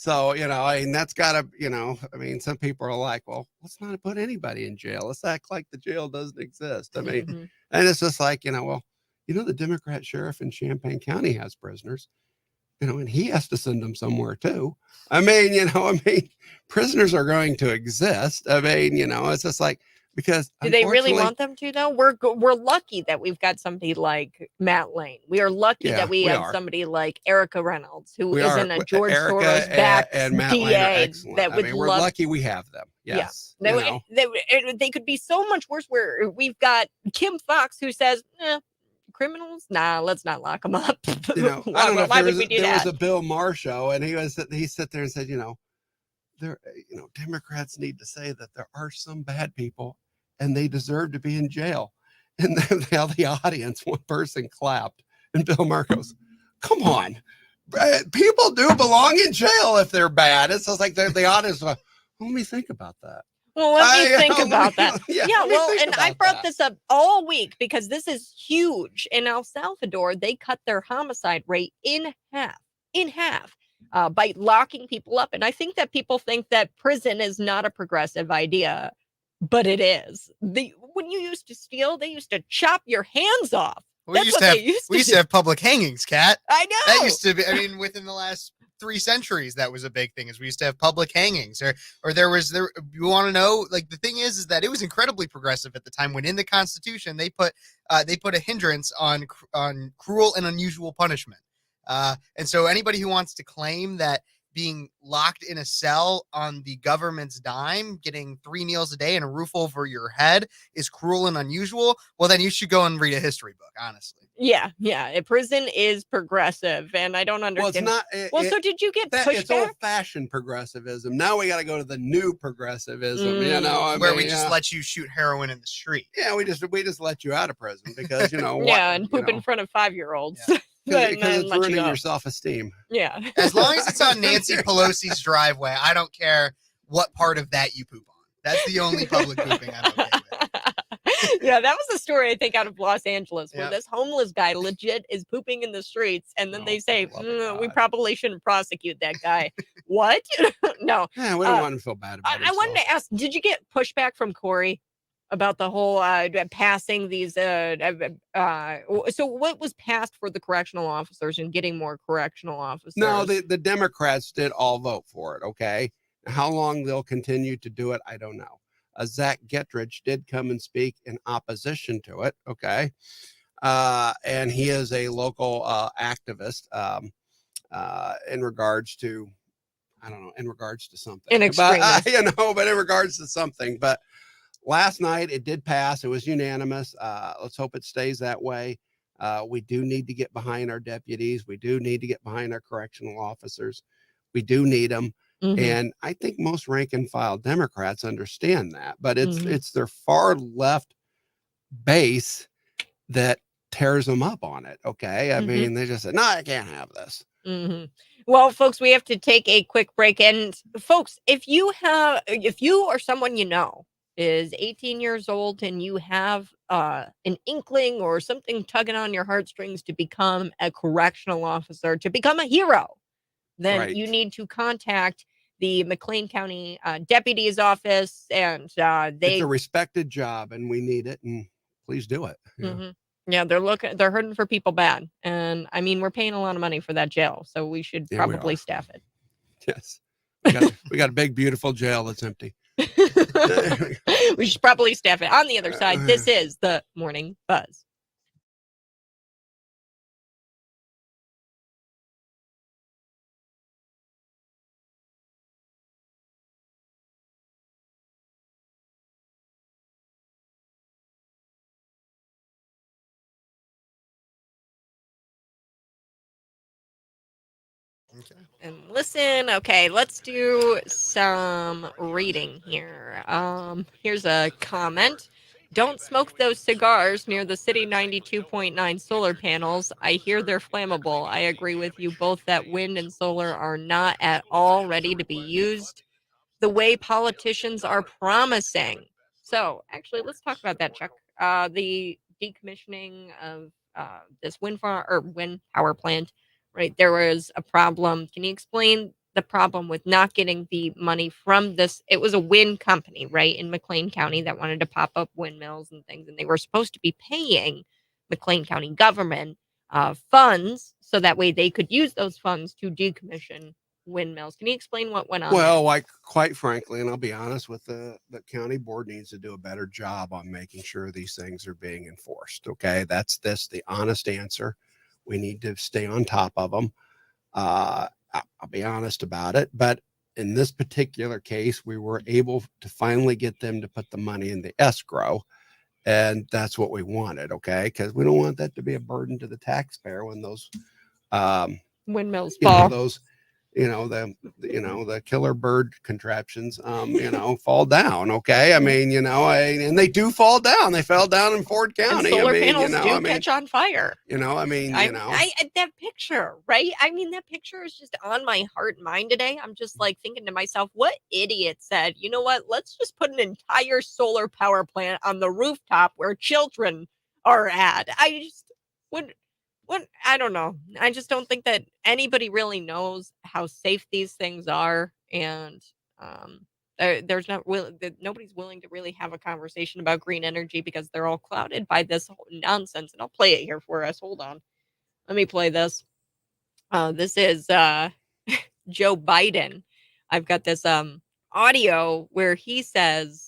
So, that's got to, some people are like, well, let's not put anybody in jail. Let's act like the jail doesn't exist. I mean, and it's just like, the Democrat sheriff in Champaign County has prisoners, and he has to send them somewhere too. Prisoners are going to exist. It's just like, because do they really want them to though? We're lucky that we've got somebody like Matt Lane. We are lucky that we have somebody like Erica Reynolds, who is in a George Soros backed DA that would we're lucky we have them. Yes. Yeah. They could be so much worse, where we've got Kim Fox, who says, criminals? Nah, let's not lock them up. I don't know if there was a Bill Maher show, and he sat there and said, Democrats need to say that there are some bad people and they deserve to be in jail. And then the audience, one person clapped, and Bill Maher goes, come on, people do belong in jail if they're bad. It's just like the audience, let me think about that. Well, let me think about that. And I brought this up all week because this is huge. In El Salvador, they cut their homicide rate in half. By locking people up. And I think that people think that prison is not a progressive idea, but it is. When you used to steal, they used to chop your hands off. We used to have public hangings, Kat. I know. That used to be, within the last 3 centuries, that was a big thing, is we used to have public hangings. Or there you want to know, like, the thing is that it was incredibly progressive at the time, when in the Constitution they put a hindrance on cruel and unusual punishment. And so anybody who wants to claim that being locked in a cell on the government's dime, getting 3 meals a day and a roof over your head is cruel and unusual, well, then you should go and read a history book, honestly. Yeah, prison is progressive, and I don't Well, it's understand. not. So did you get It's pushback? old-fashioned progressivism. Now we got to go to the new progressivism. You know, I Where we mean, just let you shoot heroin in the street. yeah, we just let you out of prison because Yeah, and poop in front of 5-year-olds. because and then it's let you ruining go. your self-esteem. Yeah. As long as it's on Nancy Pelosi's driveway, I don't care what part of that you poop on. That's the only public pooping I'm okay with. Yeah, that was a story I think out of Los Angeles where Yep. this homeless guy legit is pooping in the streets, and then they say we God. probably shouldn't prosecute that guy. What? No. Yeah, we don't want him to feel bad about it. I wanted to ask, did you get pushback from Corey about the whole passing these? So what was passed for the correctional officers and getting more correctional officers? No, the Democrats did all vote for it. Okay, how long they'll continue to do it, I don't know. Zach Gettridge did come and speak in opposition to it. Okay, and he is a local activist in regards to, I don't know, in regards to something. An extremist. But in regards to something. But last night it did pass. It was unanimous. Let's hope it stays that way. We do need to get behind our deputies. We do need to get behind our correctional officers. We do need them. Mhm. And I think most rank and file Democrats understand that, but Mhm. it's their far left base that tears them up on it. Okay. I Mhm. mean, they just said, no, I can't have this. Well, folks, we have to take a quick break. And folks, if you or someone you know is 18 years old and you have an inkling or something tugging on your heartstrings to become a correctional officer, to become a hero, then Right. you need to contact the McLean County Deputy's Office, and It's a respected job and we need it, and please do it. Mhm. Yeah, they're hurting for people bad. And I mean, we're paying a lot of money for that jail, so we should Yeah, we probably are. staff it. Yes. We got a big, beautiful jail that's empty. We should probably staff it. On the other side, this is the Morning Buzz. Okay. And listen, okay, let's do some reading here. Here's a comment. Don't smoke those cigars near the City 92.9 solar panels. I hear they're flammable. I agree with you both that wind and solar are not at all ready to be used the way politicians are promising. So, actually, let's talk about that, Chuck. The decommissioning of this wind farm or wind power plant, right? There was a problem. Can you explain the problem with not getting the money from this? It was a wind company, right, in McLean County that wanted to pop up windmills and things, and they were supposed to be paying McLean County government funds so that way they could use those funds to decommission windmills. Can you explain what went on? Well, like, quite frankly, and I'll be honest with the county board needs to do a better job on making sure these things are being enforced. Okay. That's the honest answer. We need to stay on top of them. I'll be honest about it, but in this particular case, we were able to finally get them to put the money in the escrow. And that's what we wanted. Okay. Because we don't want that to be a burden to the taxpayer when those, windmills fall. Those, the killer bird contraptions, fall down. Okay. I mean, and they do fall down. They fell down in Ford County. And solar I mean, panels catch on fire. That picture, right? I mean, that picture is just on my heart and mind today. I'm just like thinking to myself, what idiot said, you know what? Let's just put an entire solar power plant on the rooftop where children are at. I just would. I don't know. I just don't think that anybody really knows how safe these things are, and nobody's willing to really have a conversation about green energy because they're all clouded by this whole nonsense. And I'll play it here for us. Hold on, let me play this. This is Joe Biden. I've got this audio where he says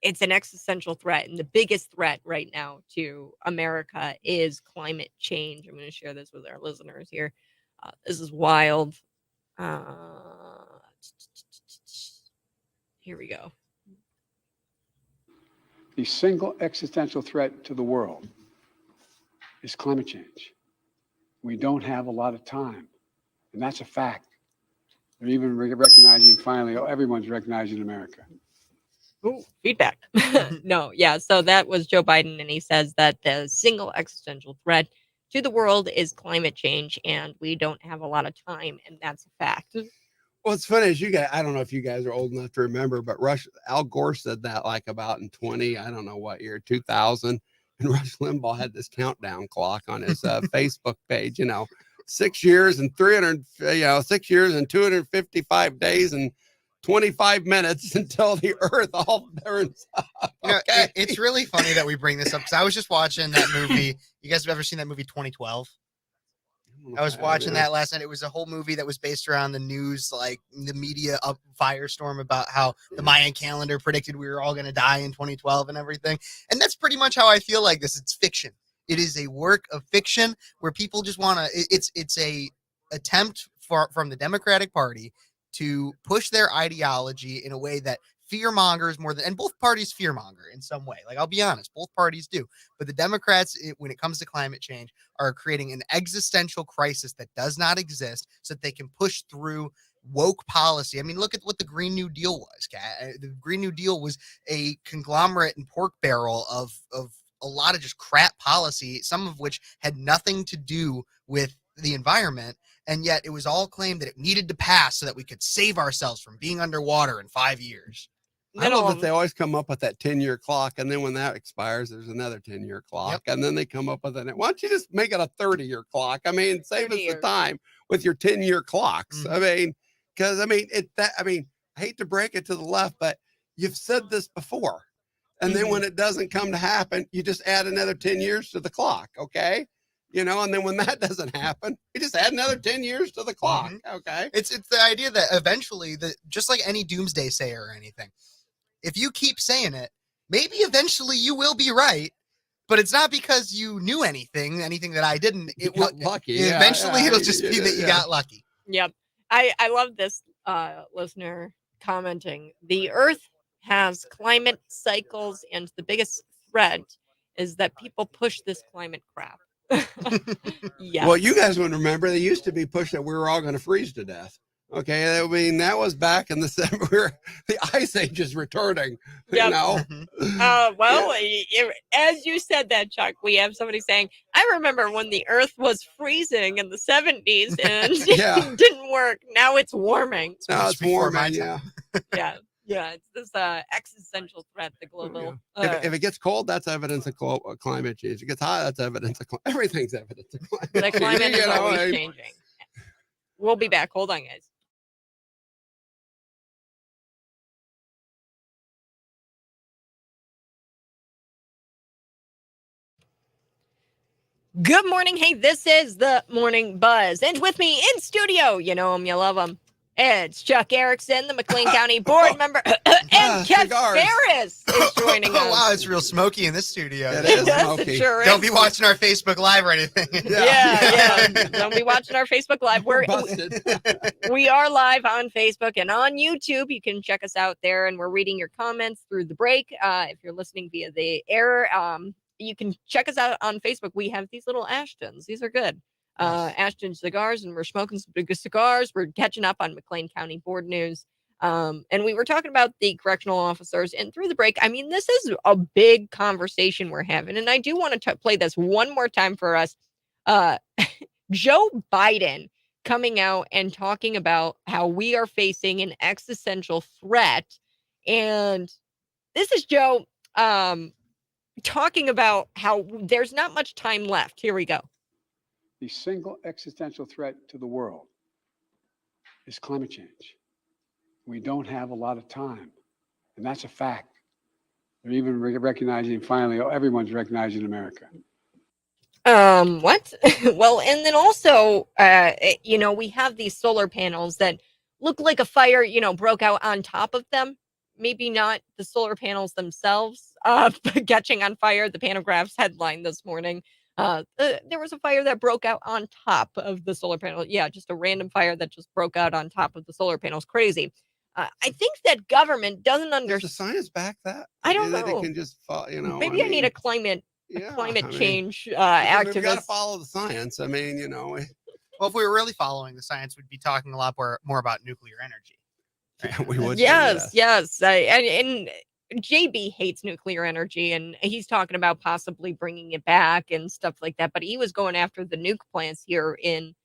it's an existential threat, and the biggest threat right now to America is climate change. I'm going to share this with our listeners here. This is wild. Here we go. The single existential threat to the world is climate change. We don't have a lot of time, and that's a fact. They're even recognizing, finally, everyone's recognizing America. Ooh, feedback. No, yeah. So that was Joe Biden, and he says that the single existential threat to the world is climate change, and we don't have a lot of time, and that's a fact. What's funny is you guys, I don't know if you guys are old enough to remember, but Al Gore said that like about in 20, I don't know what year, 2000. And Rush Limbaugh had this countdown clock on his Facebook page, 6 years and 6 years and 255 days and 25 minutes until the earth all burns up. Okay. It's really funny that we bring this up because I was just watching that movie. You guys have ever seen that movie 2012? I was watching that last night. It was a whole movie that was based around the news, like the media firestorm about how the Mayan calendar predicted we were all going to die in 2012 and everything. And that's pretty much how I feel like this. It's fiction. It is a work of fiction where people just want to. It's a attempt from the Democratic Party to push their ideology in a way that fear mongers more than, and both parties fear monger in some way. Like, I'll be honest, both parties do. But the Democrats, when it comes to climate change, are creating an existential crisis that does not exist so that they can push through woke policy. I mean, look at what the Green New Deal was, Kat. The Green New Deal was a conglomerate and pork barrel of a lot of just crap policy, some of which had nothing to do with the environment. And yet it was all claimed that it needed to pass so that we could save ourselves from being underwater in 5 years. I love that they always come up with that 10-year clock, and then when that expires, there's another 10-year clock, and then they come up with it. Why don't you just make it a 30-year clock? I mean, save us the time with your 10-year clocks. I mean, because I hate to break it to the left, but you've said this before, and then when it doesn't come to happen, you just add another 10 years to the clock, okay? And then when that doesn't happen, you just add another 10 years to the clock, okay? It's the idea that eventually, just like any doomsday sayer or anything, if you keep saying it, maybe eventually you will be right, but it's not because you knew anything that I didn't. It will lucky. Eventually, it'll just be that you got lucky. Yep. I love this listener commenting. The Earth has climate cycles, and the biggest threat is that people push this climate crap. Yes. Well, you guys would remember they used to be pushed that we were all going to freeze to death. Okay, I mean, that was back in the Ice Age is returning, Yep. Well, as you said that, Chuck, we have somebody saying, I remember when the Earth was freezing in the 70s and it didn't work. Now it's warming. Now it's warming, yeah. Yeah, it's this existential threat, the global. If it gets cold, that's evidence of climate change. If it gets hot, that's evidence of everything's evidence of climate change. The climate is always changing. We'll be back. Hold on, guys. Good morning. Hey, this is the Morning Buzz. And with me in studio, you know him, you love him. It's Chuck Erickson, the McLean County board member, and Kev Ferris is joining us. Oh, wow, it's real smoky in this studio. It is smoky. Sure Don't be watching our Facebook Live or anything. Yeah. Don't be watching our Facebook Live. We are live on Facebook and on YouTube. You can check us out there, and we're reading your comments through the break. If you're listening via the air, you can check us out on Facebook. We have these little Ashtons. These are good. Ashton cigars, and we're smoking some big cigars. We're catching up on McLean County board news. And we were talking about the correctional officers, and through the break, I mean, this is a big conversation we're having. And I do want to play this one more time for us. Joe Biden coming out and talking about how we are facing an existential threat. And this is Joe talking about how there's not much time left. Here we go. The single existential threat to the world is climate change. We don't have a lot of time, and that's a fact. They're even recognizing, finally, everyone's recognizing America. What? Well, and then also, we have these solar panels that look like a fire, broke out on top of them. Maybe not the solar panels themselves, catching on fire. The Pantograph's headline this morning. There was a fire that broke out on top of the solar panel. Yeah, just a random fire that just broke out on top of the solar panels. Crazy. I think that government doesn't Does the understand. science back that? I don't That it know. can just fall, Maybe I need a climate I mean, change because we got to activist. follow the science. I mean, Well, if we were really following the science, we'd be talking a lot more about nuclear energy. yeah, we would. Yes, yes. And JB hates nuclear energy, and he's talking about possibly bringing it back and stuff like that. But he was going after the nuke plants here in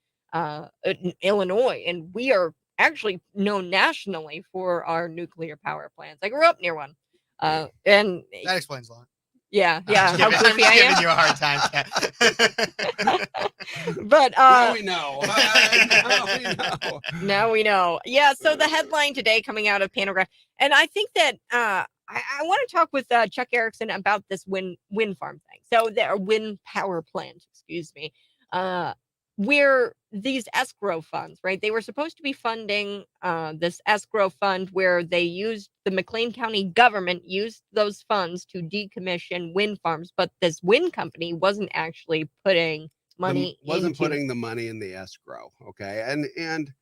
Illinois, and we are actually known nationally for our nuclear power plants. I grew up near one, and That explains a lot. yeah, I'm yeah. just How giving, I'm goofy just I giving am. you a hard time, Kat. But Now we know. Now we know. now we know. Yeah. So the headline today coming out of Pentagon, and I think that I want to talk with Chuck Erickson about this wind farm thing. So their wind power plant, excuse me, where these escrow funds, right? They were supposed to be funding this escrow fund where they used the McLean County government used those funds to decommission wind farms, but this wind company wasn't actually putting money Wasn't into putting the money in the escrow. Okay. And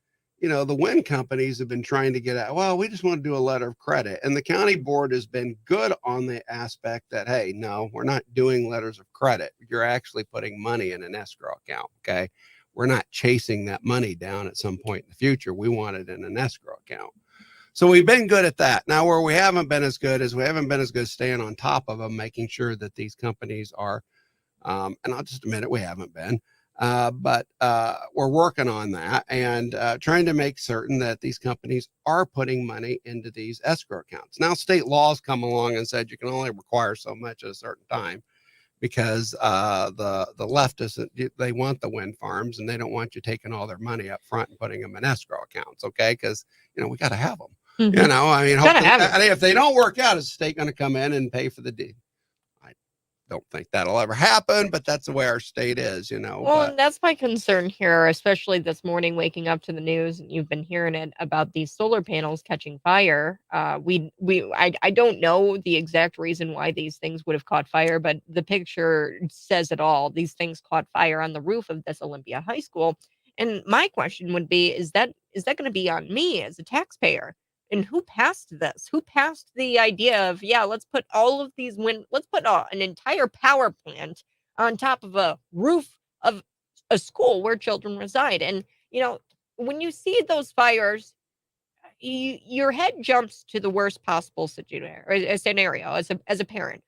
the wind companies have been trying to get out. Well, we just want to do a letter of credit. And the county board has been good on the aspect that, hey, no, we're not doing letters of credit. You're actually putting money in an escrow account. Okay. We're not chasing that money down at some point in the future. We want it in an escrow account. So we've been good at that. Now, where we haven't been as good staying on top of them, making sure that these companies are, and I'll just admit it, we haven't been. But we're working on that and trying to make certain that these companies are putting money into these escrow accounts. Now, state laws come along and said you can only require so much at a certain time because the leftists, they want the wind farms and they don't want you taking all their money up front and putting them in escrow accounts. Okay, because we got to have them. Mhm. I mean, Gotta have it. if they don't work out, is the state going to come in and pay for the deed? Don't think that'll ever happen, but that's the way our state is, Well, and that's my concern here, especially this morning waking up to the news, and you've been hearing it about these solar panels catching fire. I don't know the exact reason why these things would have caught fire, but the picture says it all. These things caught fire on the roof of this Olympia High School. And my question would be, is that going to be on me as a taxpayer? And who passed this? Who passed the idea of, yeah, let's put all of these let's put an entire power plant on top of a roof of a school where children reside. And, when you see those fires, your head jumps to the worst possible scenario as a parent.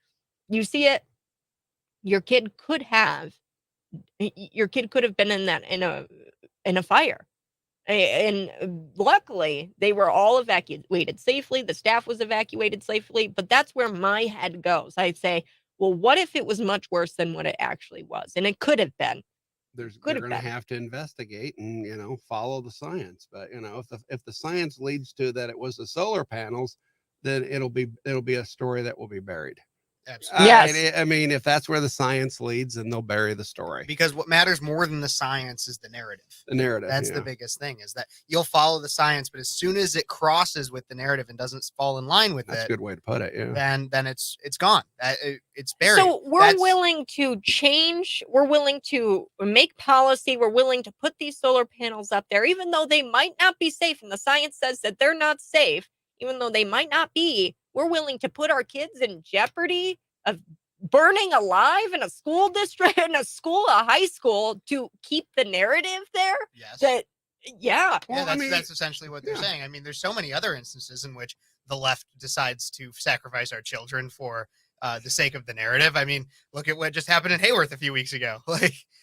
You see it, your kid could have been in a fire. And luckily, they were all evacuated safely. The staff was evacuated safely. But that's where my head goes. I'd say, well, what if it was much worse than what it actually was? And it could have been. They're going to have to investigate and follow the science. But if the science leads to that it was the solar panels, then it'll be a story that will be buried. Absolutely. Yes. I mean, if that's where the science leads, then they'll bury the story. Because what matters more than the science is the narrative. The narrative. That's the biggest thing, is that you'll follow the science, but as soon as it crosses with the narrative and doesn't fall in line with That's it, a good way to put it. Yeah. then it's gone. It's buried. So we're willing to change. We're willing to make policy. We're willing to put these solar panels up there, even though they might not be safe. And the science says that they're not safe, even though they might not be. We're willing to put our kids in jeopardy of burning alive in a school district, in a high school, to keep the narrative there. Yes. Yeah. Well, that's essentially what they're saying. I mean, there's so many other instances in which the left decides to sacrifice our children for the sake of the narrative. I mean, look at what just happened in Hayworth a few weeks ago.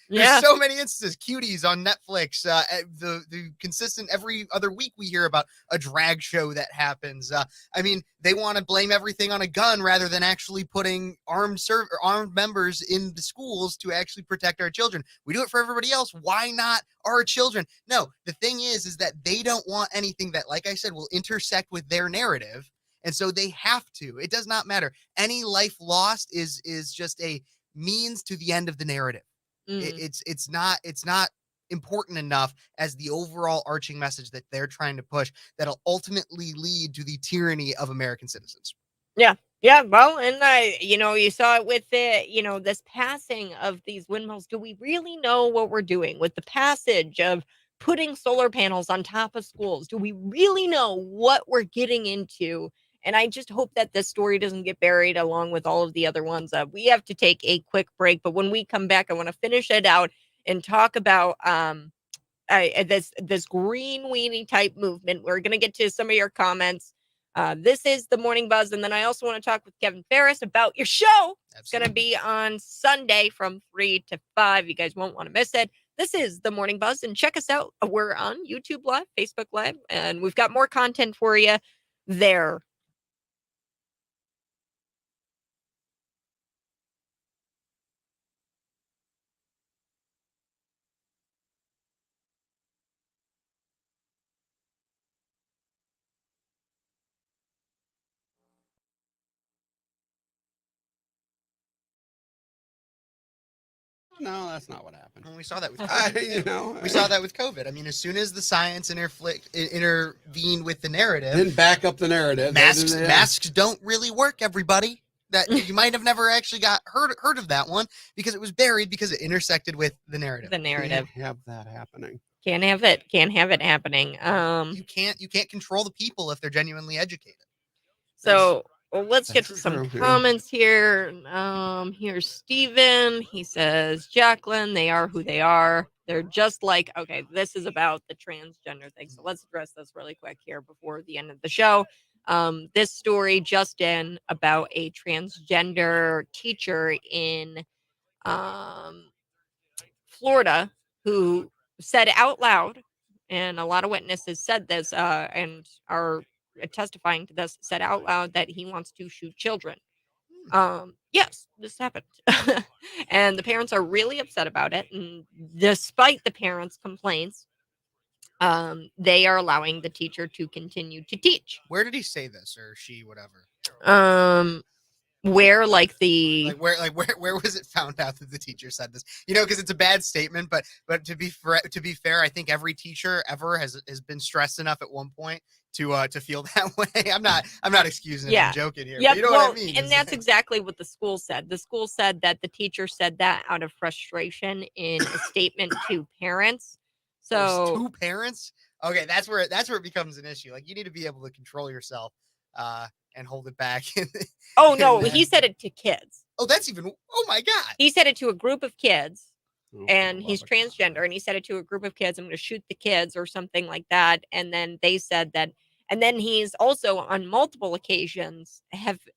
There's so many instances. Cuties on Netflix. The consistent every other week we hear about a drag show that happens. I mean, they want to blame everything on a gun rather than actually putting armed members in the schools to actually protect our children. We do it for everybody else. Why not our children? No, the thing is that they don't want anything that, like I said, will intersect with their narrative. And so they have to. It does not matter. Any life lost is just a means to the end of the narrative. It's not important enough as the overall arching message that they're trying to push that'll ultimately lead to the tyranny of American citizens. Yeah. Yeah, well, and you saw it with this passing of these windmills. Do we really know what we're doing with the passage of putting solar panels on top of schools? Do we really know what we're getting into? And I just hope that this story doesn't get buried along with all of the other ones. We have to take a quick break, but when we come back, I want to finish it out and talk about this green weenie type movement. We're gonna get to some of your comments. This is the Morning Buzz, and then I also want to talk with Kevin Ferris about your show. It's gonna be on Sunday from 3 to 5. You guys won't want to miss it. This is the Morning Buzz, and check us out. We're on YouTube Live, Facebook Live, and we've got more content for you there. No, that's not what happened. Well, we saw that with COVID. We saw that with COVID. I mean, as soon as the science intervened with the narrative, Didn't back up the narrative. masks don't really work. Everybody, that you might have never actually heard of that one because it was buried because it intersected with the narrative. The narrative. Can't have that happening. Can't have it happening. You can't control the people if they're genuinely educated. So let's get to That's some true, yeah. comments here. Here's Steven. He says, Jacqueline, they are who they are. They're just like, okay, this is about the transgender thing. So let's address this really quick here before the end of the show. This story just in about a transgender teacher in Florida who said out loud, and a lot of witnesses said this and are testifying to this, said out loud that he wants to shoot children. Yes, this happened. And the parents are really upset about it. And despite the parents' complaints, they are allowing the teacher to continue to teach. Where did he say this, or she, whatever? Where where was it found out that the teacher said this? Because it's a bad statement, but to be fair, I think every teacher ever has been stressed enough at one point to feel that way. I'm not excusing it. I'm joking here. Yeah, But you know what I mean? And that's exactly what the school said. The school said that the teacher said that out of frustration in a statement to parents. So to parents, okay, that's where it becomes an issue. Like, you need to be able to control yourself and hold it back. Oh no, he said it to kids. Oh, that's even. Oh my God. He said it to a group of kids. Oh, And he's transgender, and he said it to a group of kids, I'm going to shoot the kids or something like that. And then they said that, and then he's also on multiple occasions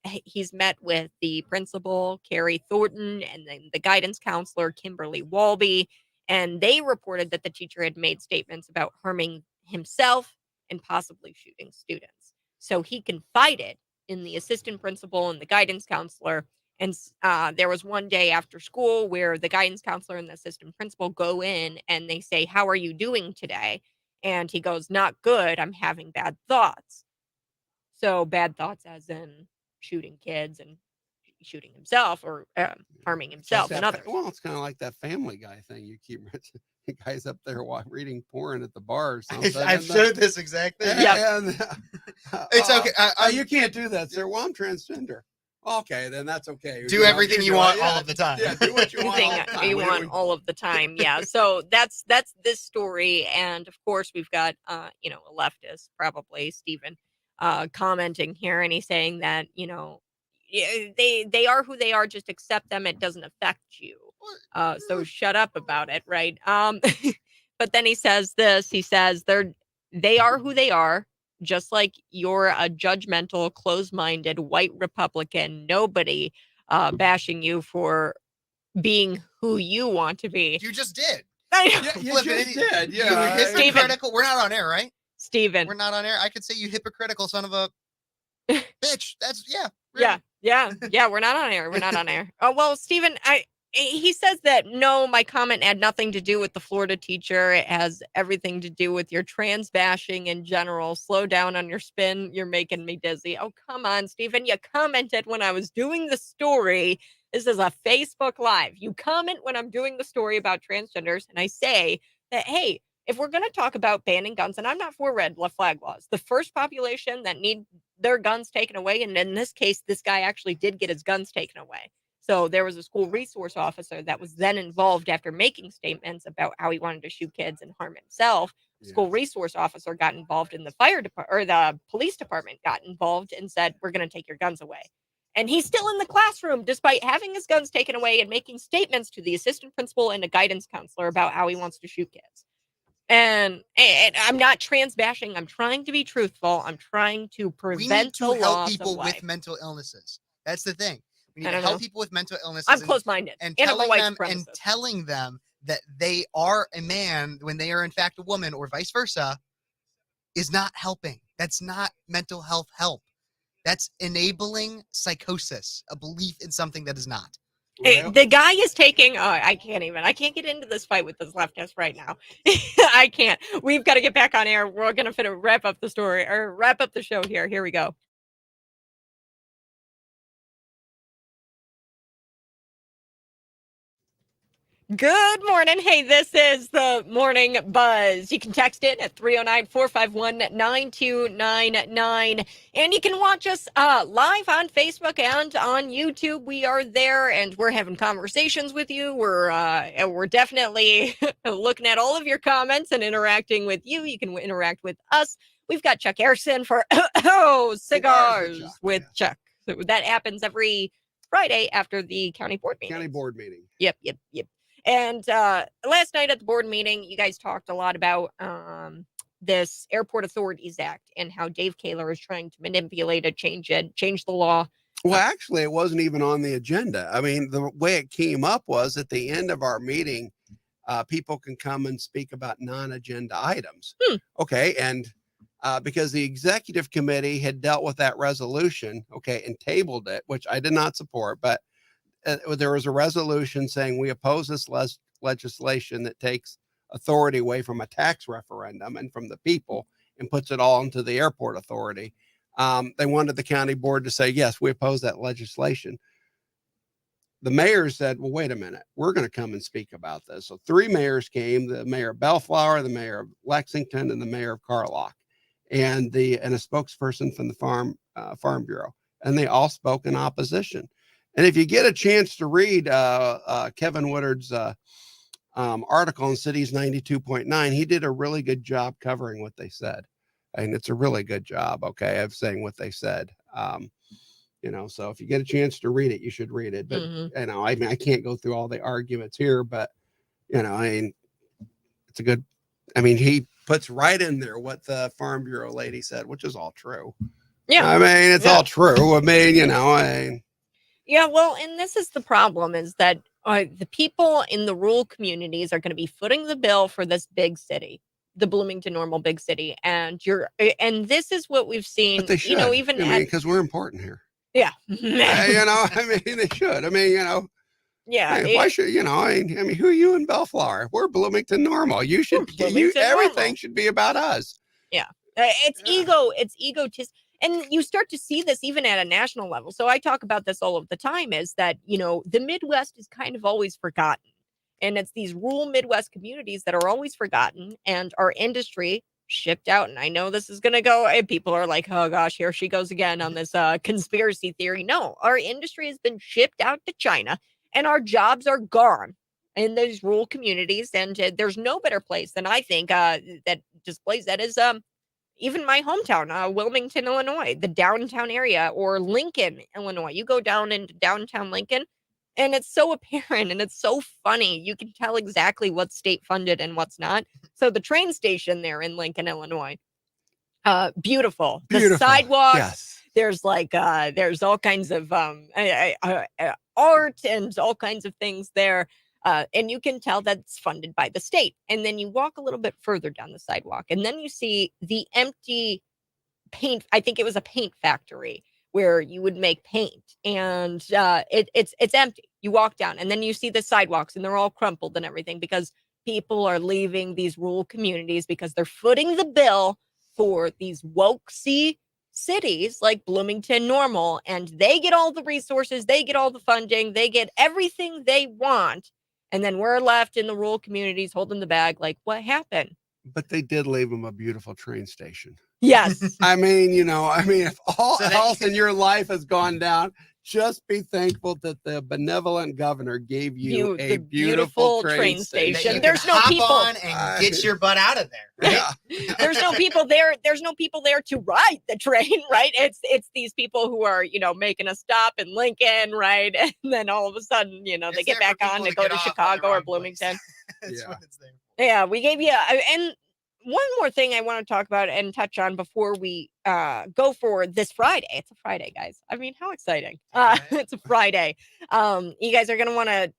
he's met with the principal, Carrie Thornton, and then the guidance counselor, Kimberly Walby, and they reported that the teacher had made statements about harming himself and possibly shooting students. So he confided in the assistant principal and the guidance counselor. And there was one day after school where the guidance counselor and the assistant principal go in and they say, how are you doing today? And he goes, not good. I'm having bad thoughts. So bad thoughts as in shooting kids and shooting himself or harming himself and others. Well, it's kind of like that Family Guy thing. You keep the guys up there reading porn at the bar or something. I've showed this exact thing. Yeah. It's okay. You can't do that, sir. Well, I'm transgender. Okay, then that's okay. Do everything you want all of the time. Yeah, do what you want all the time. You want all of the time. Yeah. So that's this story. And of course we've got a leftist, probably Stephen, commenting here, and he's saying that, they are who they are, just accept them. It doesn't affect you. So shut up about it, right? But then he says this, he says they are who they are. Just like you're a judgmental, closed-minded white Republican, nobody bashing you for being who you want to be. You just did. I know. You just did. Yeah. You hypocritical. We're not on air, right? Steven. We're not on air. I could say you hypocritical son of a bitch. That's really. Yeah. We're not on air. We're not on air. Oh well, Steven, he says that no, my comment had nothing to do with the Florida teacher. It has everything to do with your trans bashing in general. Slow down on your spin. You're making me dizzy. Oh, come on, Stephen. You commented when I was doing the story. This is a Facebook Live. You comment when I'm doing the story about transgenders, and I say that, hey, if we're going to talk about banning guns, and I'm not for red flag laws, the first population that need their guns taken away. And in this case, this guy actually did get his guns taken away. So there was a school resource officer that was then involved after making statements about how he wanted to shoot kids and harm himself. The school resource officer got involved in the fire department, or the police department got involved and said, we're going to take your guns away. And he's still in the classroom despite having his guns taken away and making statements to the assistant principal and a guidance counselor about how he wants to shoot kids. And I'm not trans bashing. I'm trying to be truthful. I'm trying to prevent We need to the help loss people of with life. mental illnesses. That's the thing. We need I to don't help know. people with mental illnesses. I'm close-minded. And I'm a telling white them supremacist. telling them that they are a man when they are in fact a woman, or vice versa, is not helping. That's not mental health help. That's enabling psychosis, a belief in something that is not. Hey, the guy is taking. Oh, I can't get into this fight with this leftist right now. I can't. We've got to get back on air. We're gonna wrap up the story or wrap up the show here. Here we go. Good morning. Hey, this is the Morning Buzz. You can text in at 309-451-9299. And you can watch us live on Facebook and on YouTube. We are there and we're having conversations with you. We're definitely looking at all of your comments and interacting with you. You can interact with us. We've got Chuck Harrison for Cigars with Chuck. So that happens every Friday after the county board meeting. County board meeting. Yep. And last night at the board meeting, you guys talked a lot about this Airport Authorities Act and how Dave Kaler is trying to manipulate it, change the law. Well, actually, it wasn't even on the agenda. I mean, the way it came up was at the end of our meeting, people can come and speak about non-agenda items. Okay, and because the executive committee had dealt with that resolution, okay, and tabled it, which I did not support, but there was a resolution saying we oppose this legislation that takes authority away from a tax referendum and from the people and puts it all into the airport authority. They wanted the county board to say, yes, we oppose that legislation. The mayor said, well, wait a minute, we're going to come and speak about this. So 3 mayors came, the mayor of Bellflower, the mayor of Lexington, and the mayor of Carlock, and a spokesperson from the Farm Bureau. And they all spoke in opposition. And if you get a chance to read Kevin Woodard's article in Cities 92.9, he did a really good job covering what they said. And it's a really good job, okay, of saying what they said. So if you get a chance to read it, you should read it. But, I mean, I can't go through all the arguments here, but, it's a good, he puts right in there what the Farm Bureau lady said, which is all true. Yeah. I mean, it's all true. Yeah, well, and this is the problem is that the people in the rural communities are going to be footing the bill for this big city, the Bloomington Normal big city. And this is what we've seen, but they should, even because we're important here. Yeah. They should. Yeah. Why should, who are you in Bellflower? We're Bloomington Normal. You should, everything should be about us. Yeah. It's egotistic. And you start to see this even at a national level. So I talk about this all of the time is that, the Midwest is kind of always forgotten. And it's these rural Midwest communities that are always forgotten, and our industry shipped out. And I know this is going to go, and people are like, oh gosh, here she goes again on this conspiracy theory. No, our industry has been shipped out to China and our jobs are gone in those rural communities. And there's no better place than I think that displays that is even my hometown, Wilmington, Illinois, the downtown area, or Lincoln, Illinois. You go down into downtown Lincoln, and it's so apparent and it's so funny. You can tell exactly what's state funded and what's not. So the train station there in Lincoln, Illinois, beautiful. The sidewalks. Yes. There's there's all kinds of art and all kinds of things there. And you can tell that's funded by the state. And then you walk a little bit further down the sidewalk, and then you see the empty paint. I think it was a paint factory where you would make paint, and it's empty. You walk down, and then you see the sidewalks, and they're all crumpled and everything because people are leaving these rural communities because they're footing the bill for these wokesy cities like Bloomington Normal, and they get all the resources, they get all the funding, they get everything they want. And then we're left in the rural communities holding the bag like, what happened? But they did leave him a beautiful train station. Yes. I mean, if all So that- else in your life has gone down, just be thankful that the benevolent governor gave you a the beautiful train that station. you There's can no hop people. on and get your butt out of there. Right? Yeah. There's no people there. There's no people there to ride the train, right? It's these people who are, making a stop in Lincoln, right? And then all of a sudden, they It's get there back for on people to to go get to off on the Chicago or wrong place. Bloomington. That's Yeah. what it's there. Yeah, we gave you, and one more thing I want to talk about and touch on before we go for this Friday. It's a Friday, guys. I mean, how exciting. It's a Friday. You guys are going to want to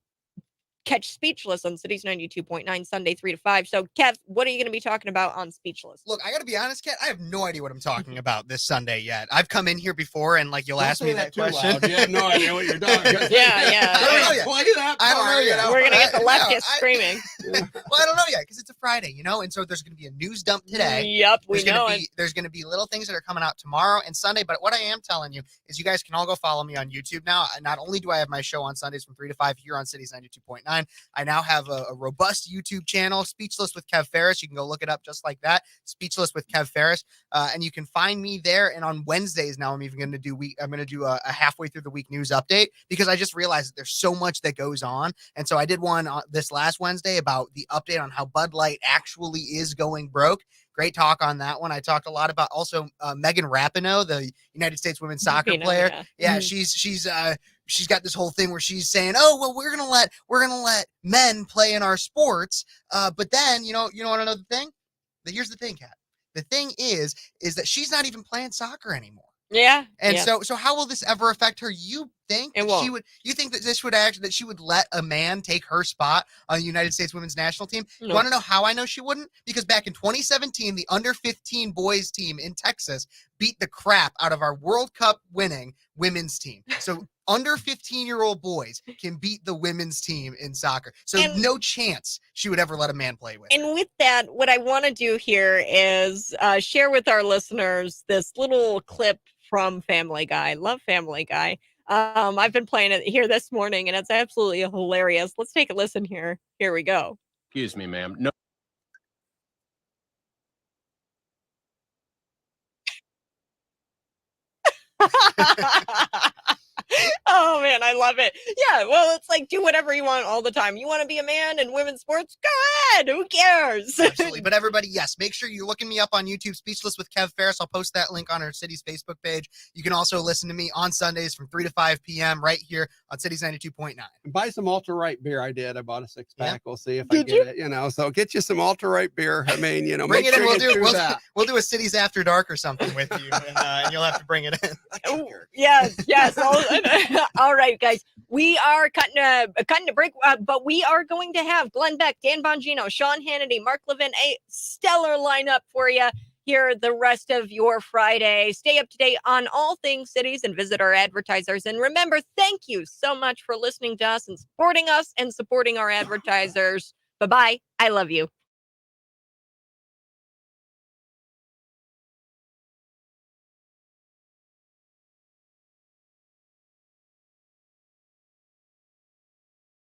catch Speechless on Cities 92.9 Sunday 3 to 5. So, Kev, what are you going to be talking about on Speechless? Look, I got to be honest, Kat. I have no idea what I'm talking about this Sunday yet. I've come in here before, and you'll Don't ask say me that too question. loud. You have no idea what you're talking about. Yeah. I don't know yet. Play that I don't know part, yet. We're going to get the No, leftists I- screaming. Well, I don't know yet because it's a Friday, and so there's going to be a news dump today. Yep, we know it. There's going to be little things that are coming out tomorrow and Sunday. But what I am telling you is, you guys can all go follow me on YouTube now. Not only do I have my show on Sundays from 3 to 5 here on Cities 92.9, I now have a robust YouTube channel, Speechless with Kev Ferris. You can go look it up just like that, Speechless with Kev Ferris, and you can find me there. And on Wednesdays now, I'm going to do a halfway through the week news update, because I just realized that there's so much that goes on. And so I did one this last Wednesday about the update on how Bud Light actually is going broke. Great talk on that one. I talked a lot about also Megan Rapinoe, the United States women's soccer player. Yeah, she's got this whole thing where she's saying, "Oh, well, we're gonna let men play in our sports." But then you want to know the thing? Here's the thing, Kat. The thing is that she's not even playing soccer anymore. Yeah. And so how will this ever affect her? You think It that won't. you think that that she would let a man take her spot on the United States women's national team? You No. want to know how I know she wouldn't? Because back in 2017, the under 15 boys team in Texas beat the crap out of our World Cup winning women's team. So under 15-year-old boys can beat the women's team in soccer. So And- no chance she would ever let a man play with her. And with that, what I want to do here is share with our listeners this little clip from Family Guy. Love Family Guy. I've been playing it here this morning, and it's absolutely hilarious. Let's take a listen here. Here we go. Excuse me, ma'am. No. Oh man, I love it. Yeah, well, it's like do whatever you want all the time. You want to be a man in women's sports? Go ahead. Who cares? Absolutely. But everybody, yes, make sure you're looking me up on YouTube, Speechless with Kev Ferris. I'll post that link on our Cities Facebook page. You can also listen to me on Sundays from 3 to 5 p.m. right here on Cities 92.9. Buy some ultra-right beer. I bought a 6-pack. Yeah. We'll see if I get it. So get you some ultra-right beer. I mean, Bring make it sure in. you chew that. We'll do a Cities After Dark or something with you, and you'll have to bring it in. Oh, yes. All right, guys. We are cutting a break, but we are going to have Glenn Beck, Dan Bongino, Sean Hannity, Mark Levin, a stellar lineup for you here the rest of your Friday. Stay up to date on all things cities and visit our advertisers. And remember, thank you so much for listening to us and supporting our advertisers. Bye-bye. I love you.